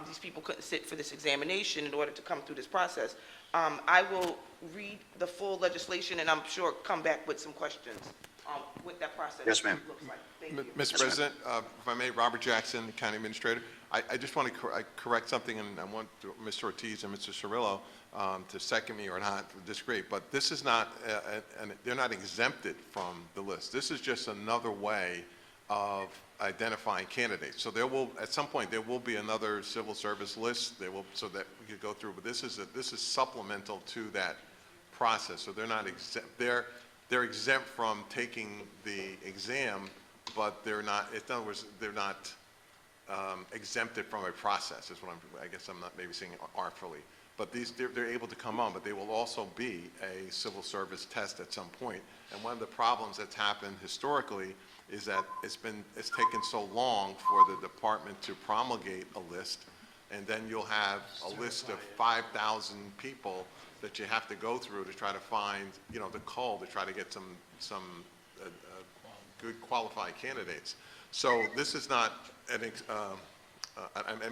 these people couldn't sit for this examination in order to come through this process. I will read the full legislation and I'm sure come back with some questions what that process Yes, ma'am. looks like. Thank you. Mr. President, if I may, Robert Jackson, the County Administrator. I just want to correct something, and I want Mr. Ortiz and Mr. Cirillo to second me or not disagree, but this is not, they're not exempted from the list. This is just another way of identifying candidates. So there will, at some point, there will be another civil service list. There will, so that we could go through. But this is supplemental to that process. So they're not exempt. They're exempt from taking the exam, but they're not. In other words, they're not exempted from a process. Is what I guess I'm not maybe saying artfully. But they're able to come on, but they will also be a civil service test at some point. And one of the problems that's happened historically is that it's taken so long for the department to promulgate a list, and then you'll have a list of 5,000 people that you have to go through to try to find, you know, the cull to try to get some good qualified candidates. So this is not and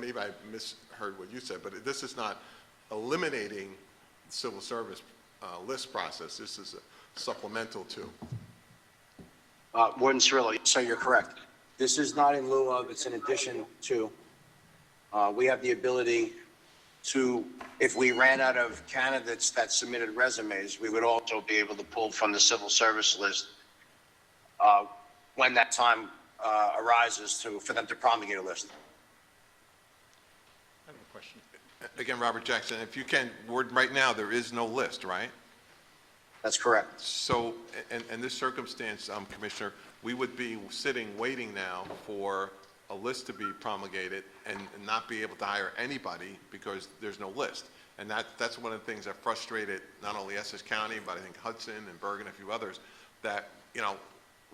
maybe I misheard what you said, but this is not eliminating civil service list process. This is supplemental to. Warden Cirillo, so you're correct. This is not in lieu of, it's in addition to. We have the ability to, if we ran out of candidates that submitted resumes, we would also be able to pull from the civil service list when that time arises for them to promulgate a list. I have a question. Again, Robert Jackson, if you can, right now, there is no list, right? That's correct. So, in this circumstance, Commissioner, we would be sitting, waiting now for a list to be promulgated and not be able to hire anybody because there's no list. And that's one of the things that frustrated not only Essex County, but I think Hudson and Bergen, a few others, that,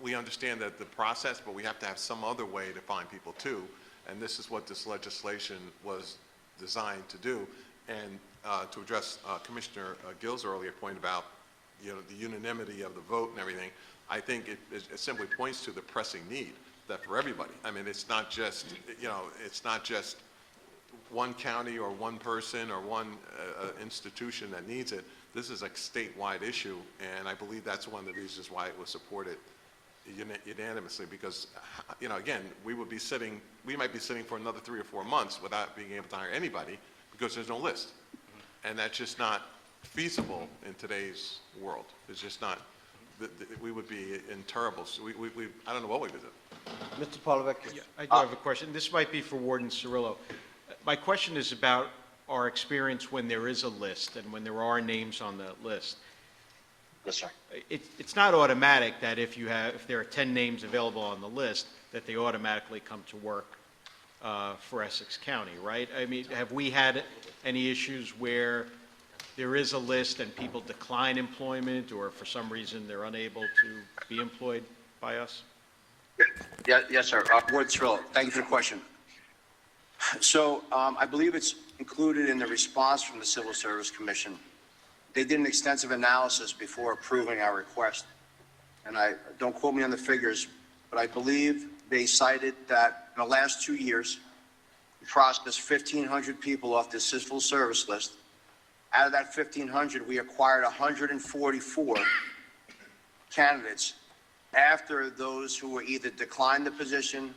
we understand that the process, but we have to have some other way to find people too. And this is what this legislation was designed to do. And to address Commissioner Gill's earlier point about the unanimity of the vote and everything, I think it simply points to the pressing need that for everybody. I mean, it's not just, it's not just one county or one person or one institution that needs it. This is a statewide issue, and I believe that's one of the reasons why it was supported unanimously, because, again, we might be sitting for another 3 or 4 months without being able to hire anybody because there's no list. And that's just not feasible in today's world. It's just not, we would be in terrible, I don't know what we would do. Mr. Polavecchio. Yeah, I do have a question. This might be for Warden Cirillo. My question is about our experience when there is a list and when there are names on the list. Yes, sir. It's not automatic that if there are 10 names available on the list, that they automatically come to work for Essex County, right? I mean, have we had any issues where there is a list and people decline employment, or for some reason they're unable to be employed by us? Yeah, yes, sir. Warden Cirillo, thank you for the question. So I believe it's included in the response from the Civil Service Commission. They did an extensive analysis before approving our request. And don't quote me on the figures, but I believe they cited that in the last 2 years, we processed 1,500 people off the civil service list. Out of that 1,500, we acquired 144 candidates after those who were either declined the position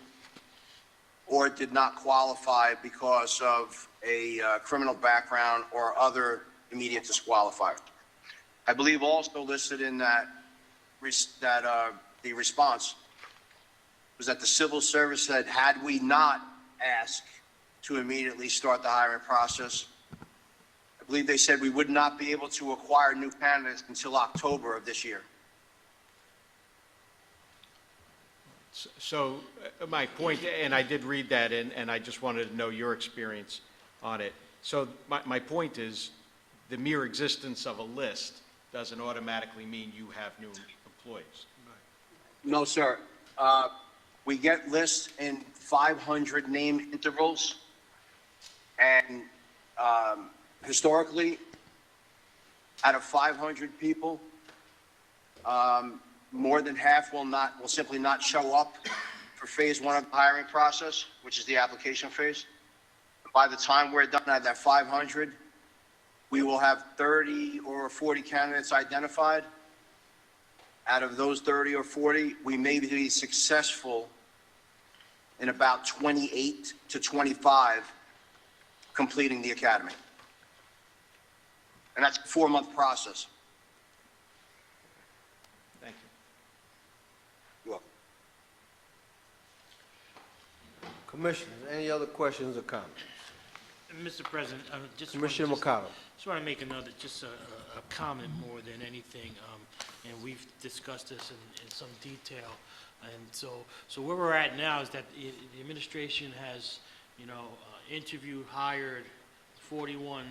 or did not qualify because of a criminal background or other immediate disqualifier. I believe also listed in the response was that the civil service said, had we not asked to immediately start the hiring process, I believe they said we would not be able to acquire new candidates until October of this year. So my point, and I did read that, and I just wanted to know your experience on it. So my point is, the mere existence of a list doesn't automatically mean you have new employees. No, sir. We get lists in 500 name intervals, and historically, out of 500 people, more than half will simply not show up for phase 1 of the hiring process, which is the application phase. By the time we're done at that 500, we will have 30 or 40 candidates identified. Out of those 30 or 40, we may be successful in about 28 to 25 completing the academy. And that's a 4-month process. Thank you. You're welcome. Commissioners, any other questions or comments? Mr. President, Commissioner Mercado. Just want to make a comment more than anything, and we've discussed this in some detail. And so where we're at now is that the administration has, interviewed, hired 41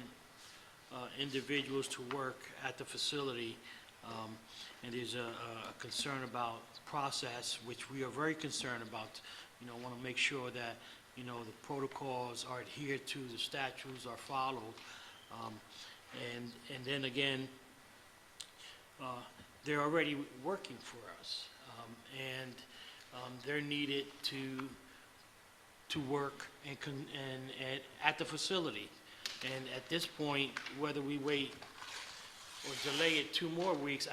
individuals to work at the facility, and there's a concern about the process, which we are very concerned about. Want to make sure that the protocols are adhered to, the statutes are followed, and then again, they're already working for us, and they're needed to work and at the facility. And at this point, whether we wait or delay it 2 more weeks,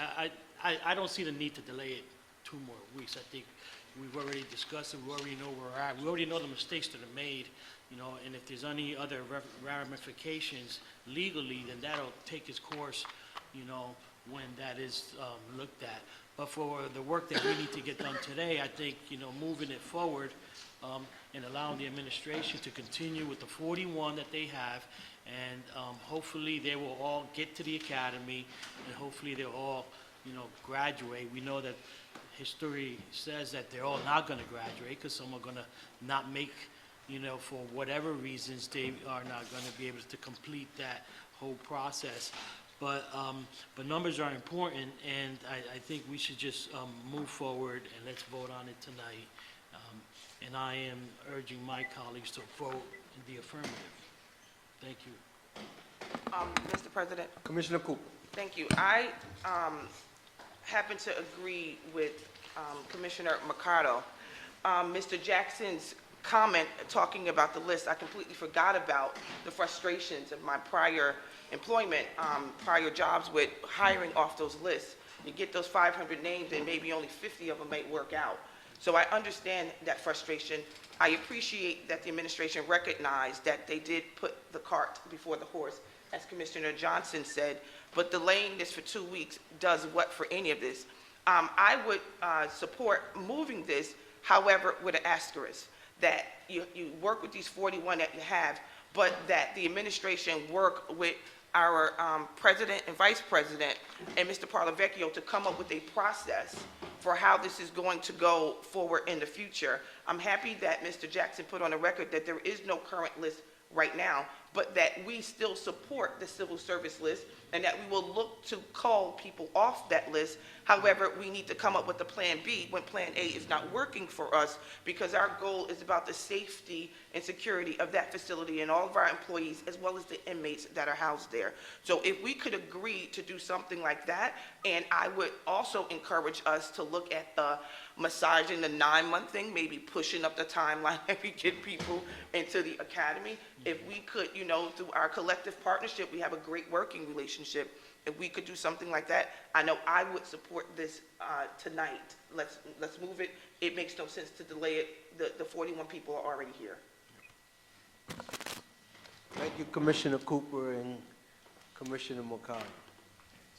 I don't see the need to delay it 2 more weeks. I think we've already discussed it, we already know where we're at, we already know the mistakes that are made, you know, and if there's any other ramifications legally, then that'll take its course, you know, when that is looked at. But for the work that we need to get done today, I think, you know, moving it forward and allowing the administration to continue with the 41 that they have, and hopefully they will all get to the academy, and hopefully they'll all, you know, graduate. We know that history says that they're all not going to graduate because some are going to not make, you know, for whatever reasons, they are not going to be able to complete that whole process. But numbers are important, and I think we should just move forward and let's vote on it tonight. And I am urging my colleagues to vote in the affirmative. Thank you. Mr. President? Commissioner Cooper. Thank you. I happen to agree with Commissioner Mercado. Mr. Jackson's comment talking about the list, I completely forgot about the frustrations of my prior employment, prior jobs with hiring off those lists. You get those 500 names and maybe only 50 of them may work out. So I understand that frustration. I appreciate that the administration recognized that they did put the cart before the horse, as Commissioner Johnson said, but delaying this for 2 weeks does what for any of this? I would support moving this, however, with an asterisk, that you work with these 41 that you have, but that the administration work with our president and vice president and Mr. Parlavecchio to come up with a process for how this is going to go forward in the future. I'm happy that Mr. Jackson put on the record that there is no current list right now, but that we still support the civil service list and that we will look to call people off that list. However, we need to come up with a plan B when plan A is not working for us, because our goal is about the safety and security of that facility and all of our employees, as well as the inmates that are housed there. So if we could agree to do something like that, and I would also encourage us to look at the massaging the 9-month thing, maybe pushing up the timeline that we get people into the academy. If we could, you know, through our collective partnership, we have a great working relationship. If we could do something like that, I know I would support this tonight. Let's move it. It makes no sense to delay it. The 41 people are already here. Thank you, Commissioner Cooper and Commissioner Mercado.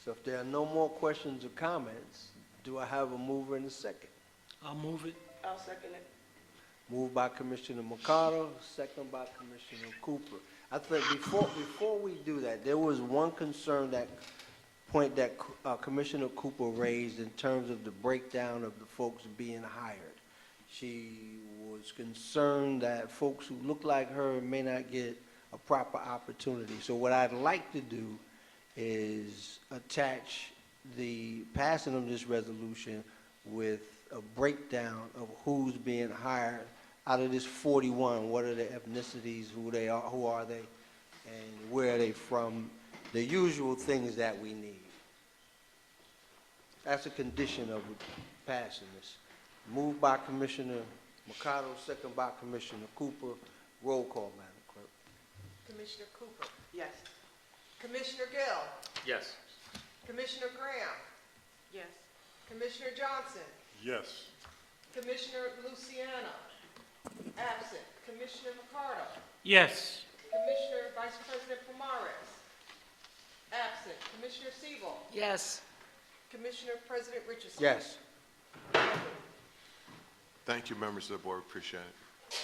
So if there are no more questions or comments, do I have a mover and a second? I'll move it. I'll second it. Moved by Commissioner Mercado, second by Commissioner Cooper. I think before we do that, there was one concern, that point that Commissioner Cooper raised in terms of the breakdown of the folks being hired. She was concerned that folks who look like her may not get a proper opportunity. So what I'd like to do is attach the passing of this resolution with a breakdown of who's being hired out of this 41. What are their ethnicities, who are they, and where are they from, the usual things that we need. That's a condition of passing this. Moved by Commissioner Mercado, second by Commissioner Cooper. Roll call, Madam Clerk. Commissioner Cooper. Yes. Commissioner Gill. Yes. Commissioner Graham. Yes. Commissioner Johnson. Yes. Commissioner Luciano. Absent. Commissioner Mercado. Yes. Commissioner Vice President Pomares. Absent. Commissioner Siebel. Yes. Commissioner President Richardson. Yes. Thank you, members of the board, appreciate it.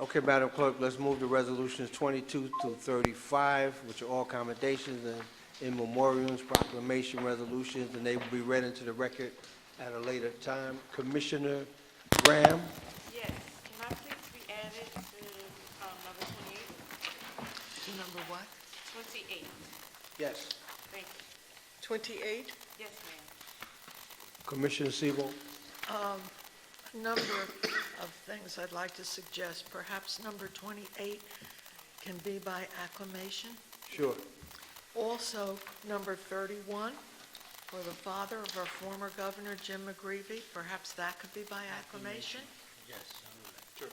Okay, Madam Clerk, let's move to resolutions 22 to 35, which are all commendations and in memoriams, proclamation resolutions, and they will be read into the record at a later time. Commissioner Graham? Yes, can I please be added to number 28? To number what? 28, Yes. thank you. 28. Yes, ma'am. Commissioner Siebel? A number of things I'd like to suggest. Perhaps number 28 can be by acclamation. Sure. Also, number 31, for the father of our former governor, Jim McGreevey, perhaps that could be by acclamation. Yes, I'll do that. Sure.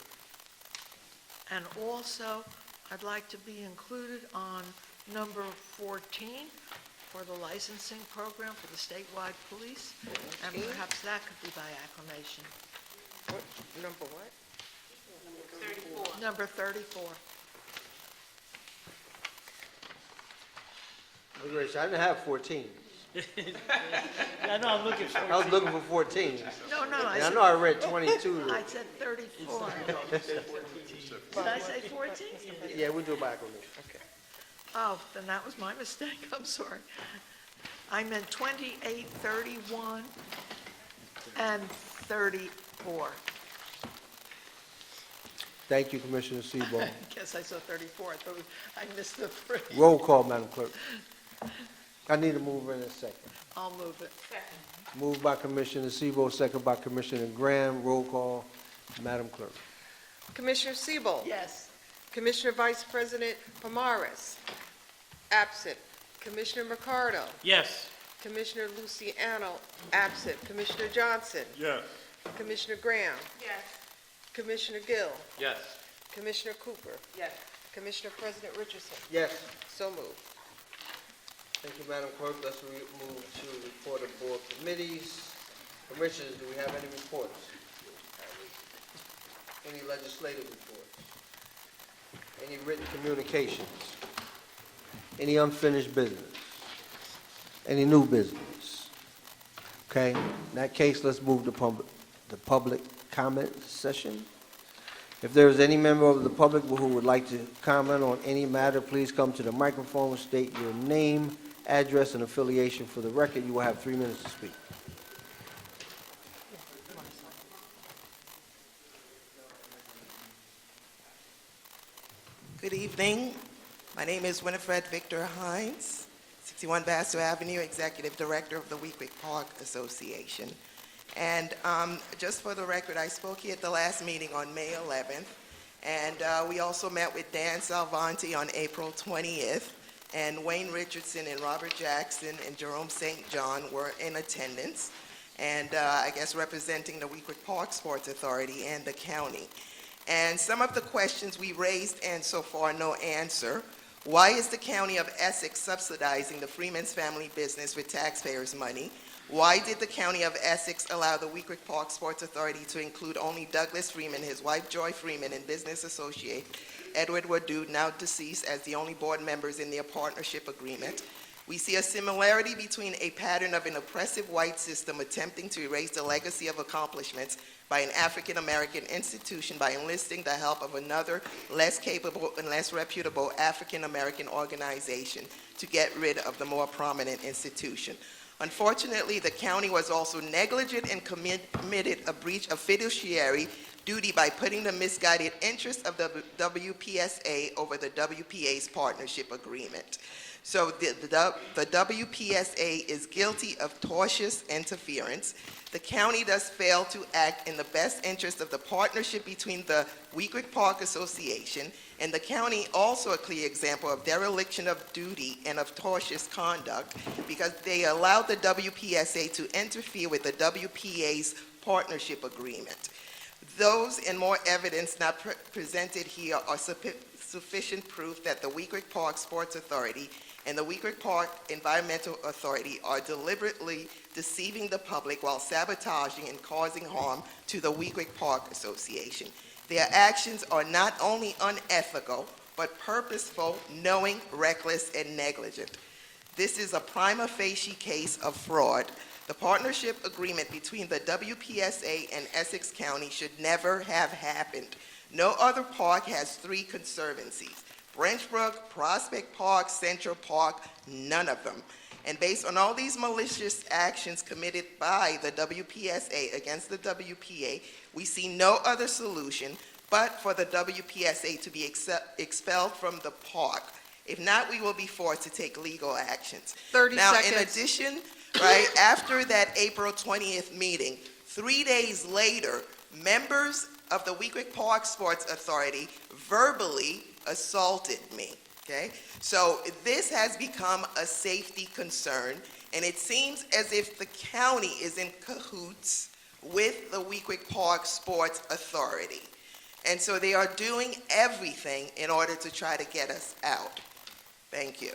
And also, I'd like to be included on number 14 for the licensing program for the statewide police, and perhaps that could be by acclamation. What, number what? 34. Number 34. Grace, I didn't have 14. I know, I'm looking for. I was looking for 14. No, And I know I read 22. I said 34. Did I say 14? Yeah, we do it by acclamation. Oh, then that was my mistake, I'm sorry. I meant 28, 31, and 34. Thank you, Commissioner Sebo. I guess I saw 34, I thought I missed the 3. Roll call, Madam Clerk. I need a mover in a second. I'll move it. Moved by Commissioner Sebo, second by Commissioner Graham. Roll call, Madam Clerk. Commissioner Siebel. Yes. Commissioner Vice President Pomares, absent. Commissioner Mercado. Yes. Commissioner Luciano, absent. Commissioner Johnson. Yes. Commissioner Graham. Yes. Commissioner Gill. Yes. Commissioner Cooper. Yes. Commissioner President Richardson. Yes. So moved. Thank you, Madam Clerk. Let's move to report of board committees. Commissioners, do we have any reports? Any legislative reports? Any written communications? Any unfinished business? Any new business? Okay, in that case, let's move to public comment session. If there is any member of the public who would like to comment on any matter, please come to the microphone, state your name, address, and affiliation for the record. You will have 3 minutes to speak. Good evening. My name is Winifred Victor Hines, 61 Basto Avenue, Executive Director of the Weequahic Park Association. And just for the record, I spoke here at the last meeting on May 11th, and we also met with Dan Salvanti on April 20th, and Wayne Richardson and Robert Jackson and Jerome St. John were in attendance, and I guess representing the Weequahic Park Sports Authority and the county. And some of the questions we raised, and so far no answer. Why is the county of Essex subsidizing the Freeman's family business with taxpayers' money? Why did the county of Essex allow the Weequahic Park Sports Authority to include only Douglas Freeman, his wife Joy Freeman, and business associate Edward Wadood, now deceased, as the only board members in their partnership agreement? We see a similarity between a pattern of an oppressive white system attempting to erase the legacy of accomplishments by an African-American institution by enlisting the help of another less capable and less reputable African-American organization to get rid of the more prominent institution. Unfortunately, the county was also negligent and committed a breach of fiduciary duty by putting the misguided interests of the WPSA over the WPA's partnership agreement. So the WPSA is guilty of tortious interference. The county thus failed to act in the best interest of the partnership between the Weequahic Park Association and the county, also a clear example of dereliction of duty and of tortious conduct, because they allowed the WPSA to interfere with the WPA's partnership agreement. Those and more evidence not presented here are sufficient proof that the Weequahic Park Sports Authority and the Weequahic Park Environmental Authority are deliberately deceiving the public while sabotaging and causing harm to the Weequahic Park Association. Their actions are not only unethical, but purposeful, knowing, reckless, and negligent. This is a prima facie case of fraud. The partnership agreement between the WPSA and Essex County should never have happened. No other park has 3 conservancies: Branchbrook, Prospect Park, Central Park, none of them. And based on all these malicious actions committed by the WPSA against the WPA, we see no other solution but for the WPSA to be expelled from the park. If not, we will be forced to take legal actions. 30 now, seconds. in addition, right, after that April 20th meeting, 3 days later, members of the Weequahic Park Sports Authority verbally assaulted me, okay? So this has become a safety concern, and it seems as if the county is in cahoots with the Weequahic Park Sports Authority. And so they are doing everything in order to try to get us out. Thank you.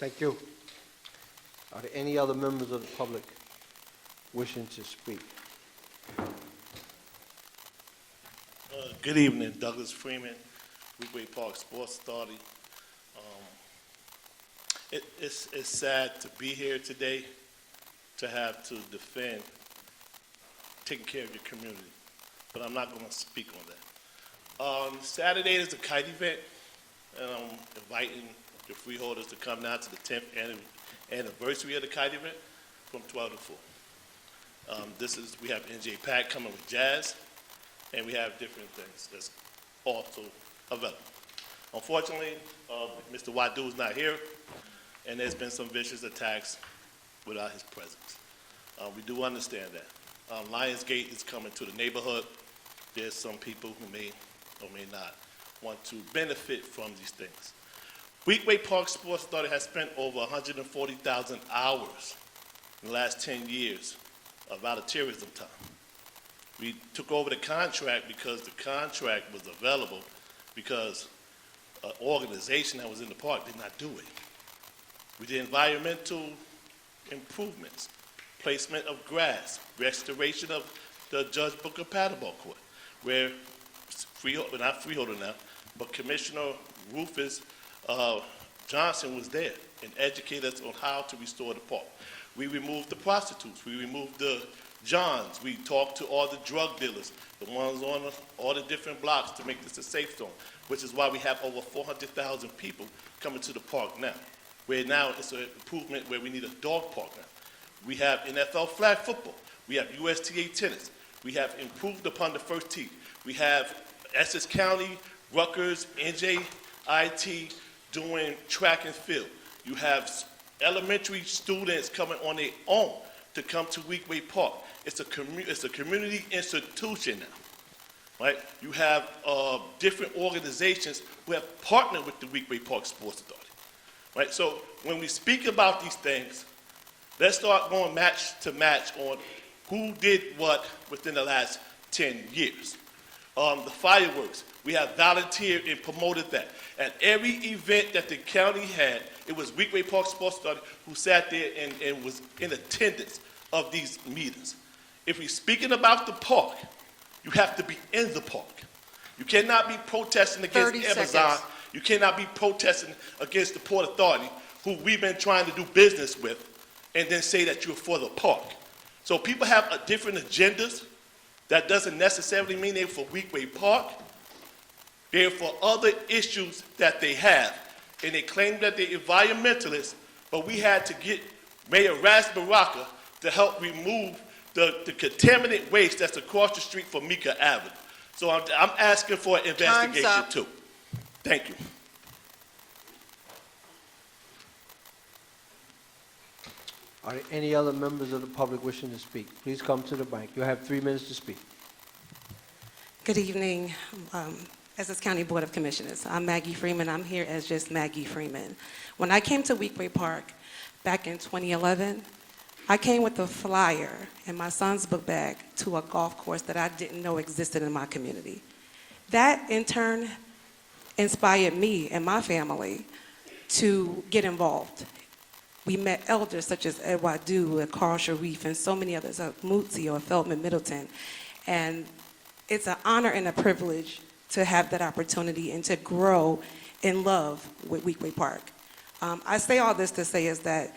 Thank you. Are there any other members of the public wishing to speak? Good evening, Douglas Freeman, Weequahic Park Sports Authority. It's sad to be here today, to have to defend taking care of your community, but I'm not going to speak on that. Saturday is a kite event, and I'm inviting the freeholders to come down to the 10th anniversary of the kite event from 12 to 4. We have NJ Pack coming with jazz, and we have different things that's also available. Unfortunately, Mr. Wadu is not here, and there's been some vicious attacks without his presence. We do understand that. Lionsgate is coming to the neighborhood. There's some people who may or may not want to benefit from these things. Weequahic Park Sports Authority has spent over 140,000 hours in the last 10 years of out-of-tourism time. We took over the contract because the contract was available because an organization that was in the park did not do it. We did environmental improvements, placement of grass, restoration of the Judge Booker paddleball court, where not freeholder now, but Commissioner Rufus Johnson was there and educated us on how to restore the park. We removed the prostitutes. We removed the Johns. We talked to all the drug dealers, the ones on all the different blocks to make this a safe zone, which is why we have over 400,000 people coming to the park now, where now it's an improvement where we need a dog park now. We have NFL flag football. We have USTA tennis. We have improved upon the first tee. We have Essex County, Rutgers, NJIT doing track and field. You have elementary students coming on their own to come to Weequahic Park. It's a community institution now, right? You have different organizations who have partnered with the Weequahic Park Sports Authority, right? So when we speak about these things, let's start going match to match on who did what within the last 10 years. The fireworks, we have volunteered and promoted that. At every event that the county had, it was Weequahic Park Sports Authority who sat there and was in attendance of these meetings. If we're speaking about the park, you have to be in the park. You cannot be protesting against 30 Amazon. seconds. You cannot be protesting against the Port Authority, who we've been trying to do business with, and then say that you're for the park. So people have different agendas. That doesn't necessarily mean they're for Weequahic Park. They're for other issues that they have. And they claim that they're environmentalists, but we had to get Mayor Ras Baraka to help remove the contaminant waste that's across the street from Mika Avenue. So I'm asking for an investigation too. Thank you. Are there any other members of the public wishing to speak? Please come to the mic. You have 3 minutes to speak. Good evening, Essex County Board of Commissioners. I'm Maggie Freeman. I'm here as just Maggie Freeman. When I came to Weequahic Park back in 2011, I came with a flyer in my son's book bag to a golf course that I didn't know existed in my community. That, in turn, inspired me and my family to get involved. We met elders such as Ed Wadu and Carl Sharif and so many others, Mutzi or Feldman Middleton. And it's an honor and a privilege to have that opportunity and to grow in love with Weequahic Park. I say all this to say is that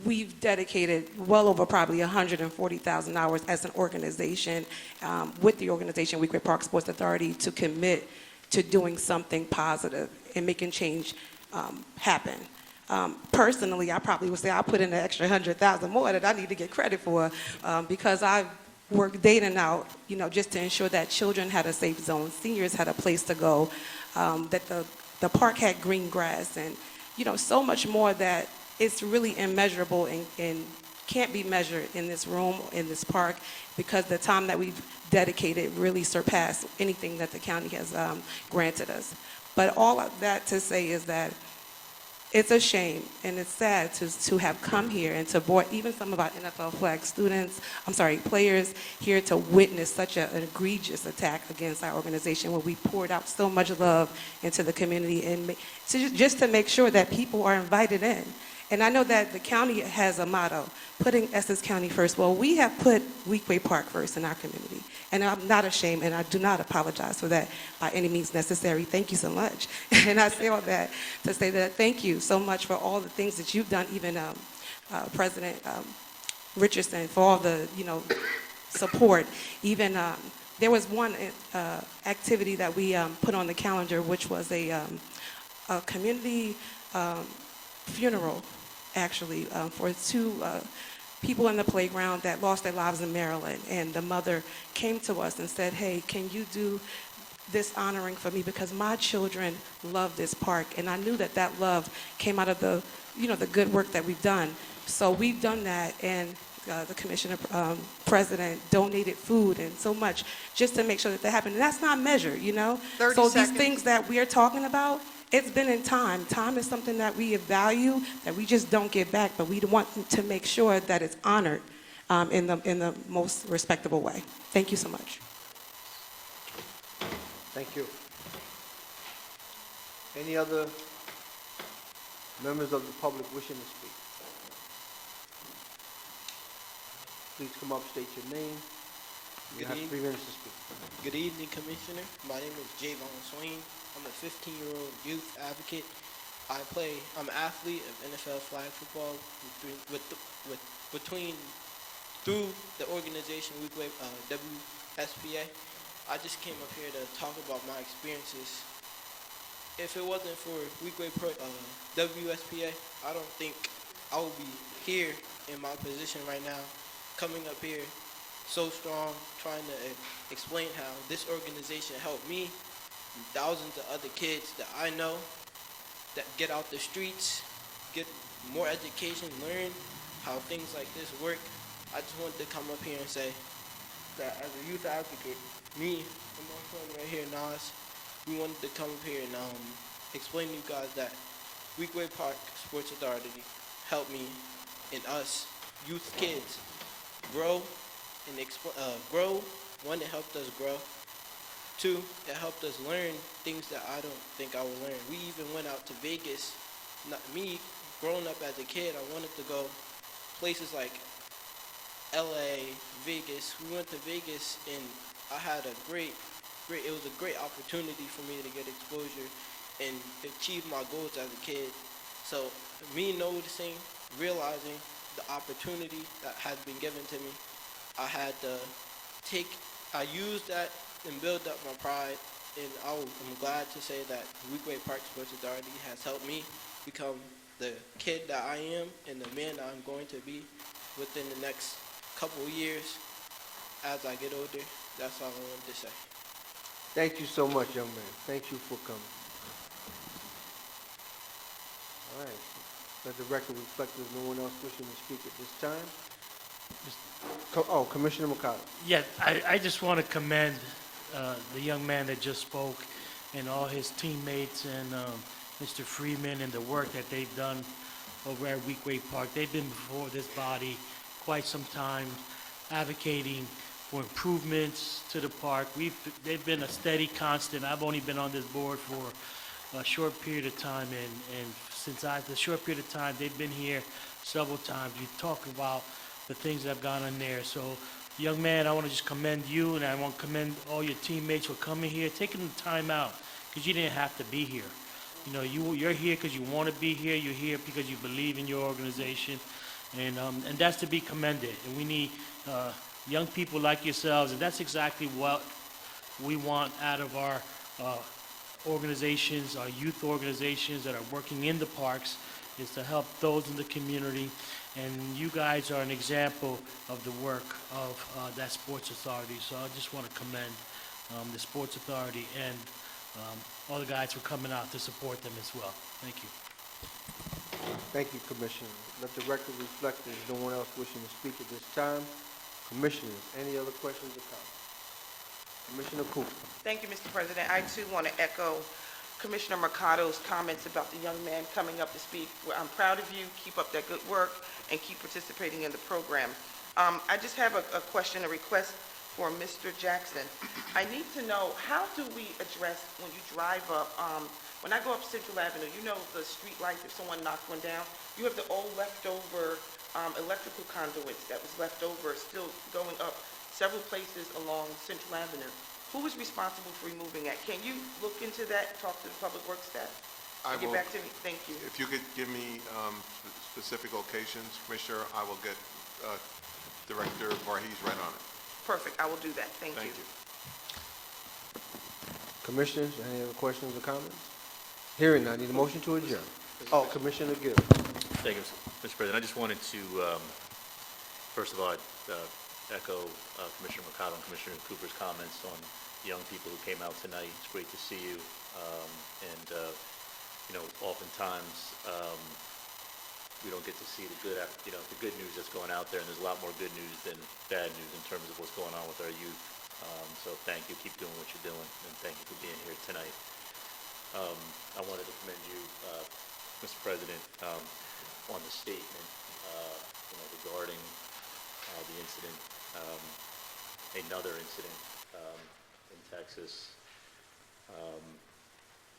we've dedicated well over probably 140,000 hours as an organization with the organization Weequahic Park Sports Authority to commit to doing something positive and making change happen. Personally, I probably would say I put in an extra 100,000 more that I need to get credit for because I worked day in and out, just to ensure that children had a safe zone, seniors had a place to go, that the park had green grass, and so much more that it's really immeasurable and can't be measured in this room, in this park, because the time that we've dedicated really surpassed anything that the county has granted us. But all of that to say is that it's a shame and it's sad to have come here and to board even some of our NFL flag students, players here to witness such an egregious attack against our organization where we poured out so much love into the community and just to make sure that people are invited in. And I know that the county has a motto, putting Essex County first. Well, we have put Weequahic Park first in our community. And I'm not ashamed, and I do not apologize for that by any means necessary. Thank you so much. And I say all that to say that thank you so much for all the things that you've done, even President Richardson, for all the, support. Even there was one activity that we put on the calendar, which was a community funeral, actually, for two people in the playground that lost their lives in Maryland. And the mother came to us and said, hey, can you do this honoring for me? Because my children love this park. And I knew that that love came out of the, the good work that we've done. So we've done that, and the commissioner, president donated food and so much just to make sure that that happened. And that's not measured, 30 So seconds. these things that we are talking about, it's been in time. Time is something that we value, that we just don't get back, but we want to make sure that it's honored in the most respectable way. Thank you so much. Thank you. Any other members of the public wishing to speak? Please come up, state your name. You have 3 minutes to speak. Good evening, Commissioner. My name is Javon Swain. I'm a 15-year-old youth advocate. I'm an athlete of NFL flag football through the organization WSPA. I just came up here to talk about my experiences. If it wasn't for WSPA, I don't think I would be here in my position right now, coming up here so strong, trying to explain how this organization helped me and thousands of other kids that I know that get out the streets, get more education, learn how things like this work. I just wanted to come up here and say that as a youth advocate, me and my friend right here, Nas, we wanted to come up here and explain to you guys that Weequahic Park Sports Authority helped me and us youth kids grow and grow. One, it helped us grow. 2, it helped us learn things that I don't think I would learn. We even went out to Vegas. Me, growing up as a kid, I wanted to go places like LA, Vegas. We went to Vegas and I had it was a great opportunity for me to get exposure and achieve my goals as a kid. So me noticing, realizing the opportunity that had been given to me, I used that and build up my pride, and I'm glad to say that Weequahic Park Sports Authority has helped me become the kid that I am and the man that I'm going to be within the next couple of years as I get older. That's all I wanted to say. Thank you so much, young man. Thank you for coming. All right. Let the record reflect there's no one else wishing to speak at this time. Commissioner McConnell. Yeah, I just want to commend the young man that just spoke and all his teammates and Mr. Freeman and the work that they've done over at Weequahic Park. They've been before this body quite some time advocating for improvements to the park. They've been a steady constant. I've only been on this board for a short period of time, and since the short period of time, they've been here several times. You talk about the things that have gone on there. So, young man, I want to just commend you, and I want to commend all your teammates for coming here, taking the time out, because you didn't have to be here. You're here because you want to be here. You're here because you believe in your organization, and that's to be commended. And we need young people like yourselves, and that's exactly what we want out of our organizations, our youth organizations that are working in the parks, is to help those in the community. And you guys are an example of the work of that Sports Authority. So I just want to commend the Sports Authority and all the guys for coming out to support them as well. Thank you. Thank you, Commissioner. Let the record reflect there's no one else wishing to speak at this time. Commissioners, any other questions or comments? Commissioner Cooper. Thank you, Mr. President. I too want to echo Commissioner Mercado's comments about the young man coming up to speak. Well, I'm proud of you. Keep up that good work and keep participating in the program. I just have a question, a request for Mr. Jackson. I need to know, how do we address when you drive up, when I go up Central Avenue, you know the street lights, if someone knocked one down, you have the old leftover electrical conduits that was left over, still going up several places along Central Avenue. Who is responsible for removing that? Can you look into that, talk to the Public Works staff? I Get will- back to me, thank you. If you could give me specific locations, Commissioner, I will get Director Varghese right on it. Perfect, I will do that, thank you. Thank you. Commissioners, any other questions or comments? Hearing none, need a motion to adjourn. Oh, Commissioner Gill. Thank you, Mr. President. I just wanted to, first of all, echo Commissioner Mercado and Commissioner Cooper's comments on young people who came out tonight. It's great to see you. Oftentimes, we don't get to see the good news that's going out there, and there's a lot more good news than bad news in terms of what's going on with our youth. So thank you, keep doing what you're doing, and thank you for being here tonight. I wanted to commend you, Mr. President, on the statement, regarding the incident, another incident in Texas.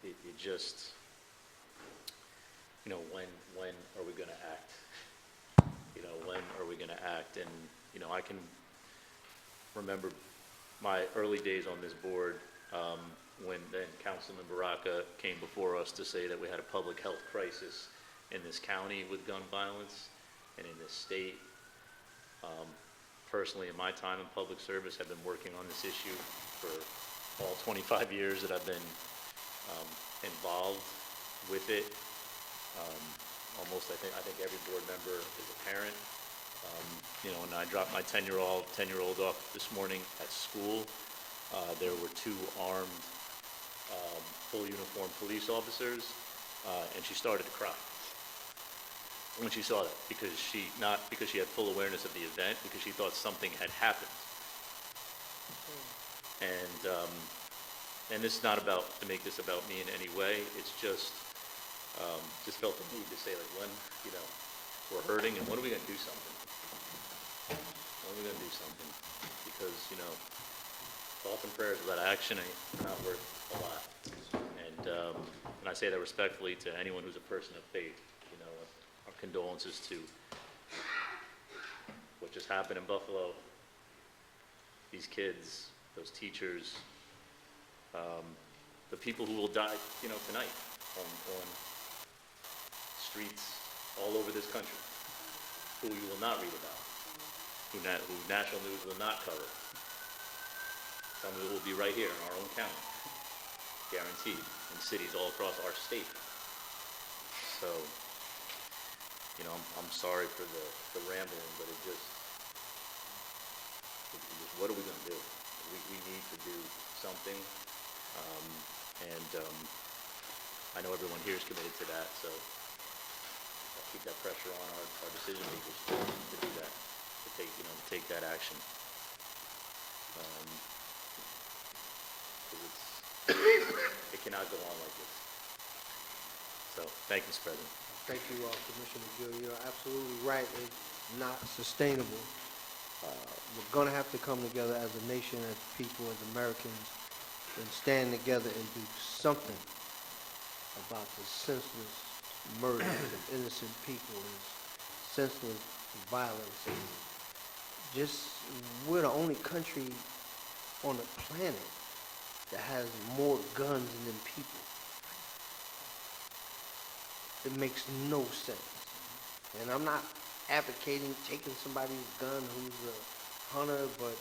It just, when are we going to act? When are we going to act? And, I can remember my early days on this board, when then Councilman Baraka came before us to say that we had a public health crisis in this county with gun violence and in this state. Personally, in my time in public service, I've been working on this issue for all 25 years that I've been involved with it. Almost, I think every board member is a parent. When I dropped my 10-year-old off this morning at school, there were two armed, full uniform police officers, and she started to cry when she saw that, not because she had full awareness of the event, because she thought something had happened. And this is not to make this about me in any way. It's just felt the need to say, like, when, we're hurting, and when are we going to do something? When are we going to do something? Because, thoughts and prayers without action are not worth a lot. And I say that respectfully to anyone who's a person of faith. Our condolences to what just happened in Buffalo. These kids, those teachers, the people who will die, tonight on streets all over this country, who you will not read about, who national news will not cover. Some of it will be right here in our own county, guaranteed, in cities all across our state. So, I'm sorry for the rambling, but it just, what are we going to do? We need to do something, I know everyone here is committed to that, so I'll keep that pressure on our decision makers to do that, to take that action. 'Cause it cannot go on like this. So, thank you, Mr. President. Thank you, Commissioner Gill. You're absolutely right. It's not sustainable. We're going to have to come together as a nation, as people, as Americans, and stand together and do something about the senseless murder of innocent people and senseless violence. And we're the only country on the planet that has more guns than people. It makes no sense. And I'm not advocating taking somebody's gun who's a hunter, but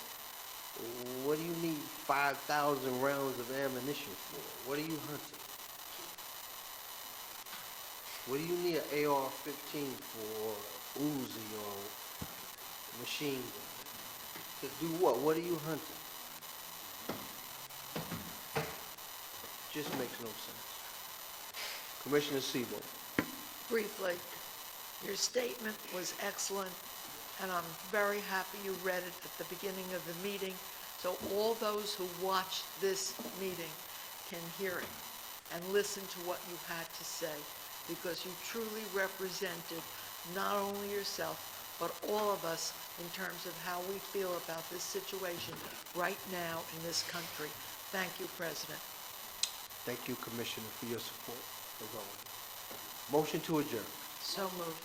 what do you need 5,000 rounds of ammunition for? What are you hunting? What do you need an AR-15 for, Uzi or machine gun? To do what? What are you hunting? Just makes no sense. Commissioner Sebo. Briefly, your statement was excellent, and I'm very happy you read it at the beginning of the meeting, so all those who watched this meeting can hear it. and listen to what you had to say, because you truly represented not only yourself, but all of us in terms of how we feel about this situation right now in this country. Thank you, President. Thank you, Commissioner, for your support, as always. Motion to adjourn. So moved.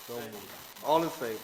So moved. All in favor?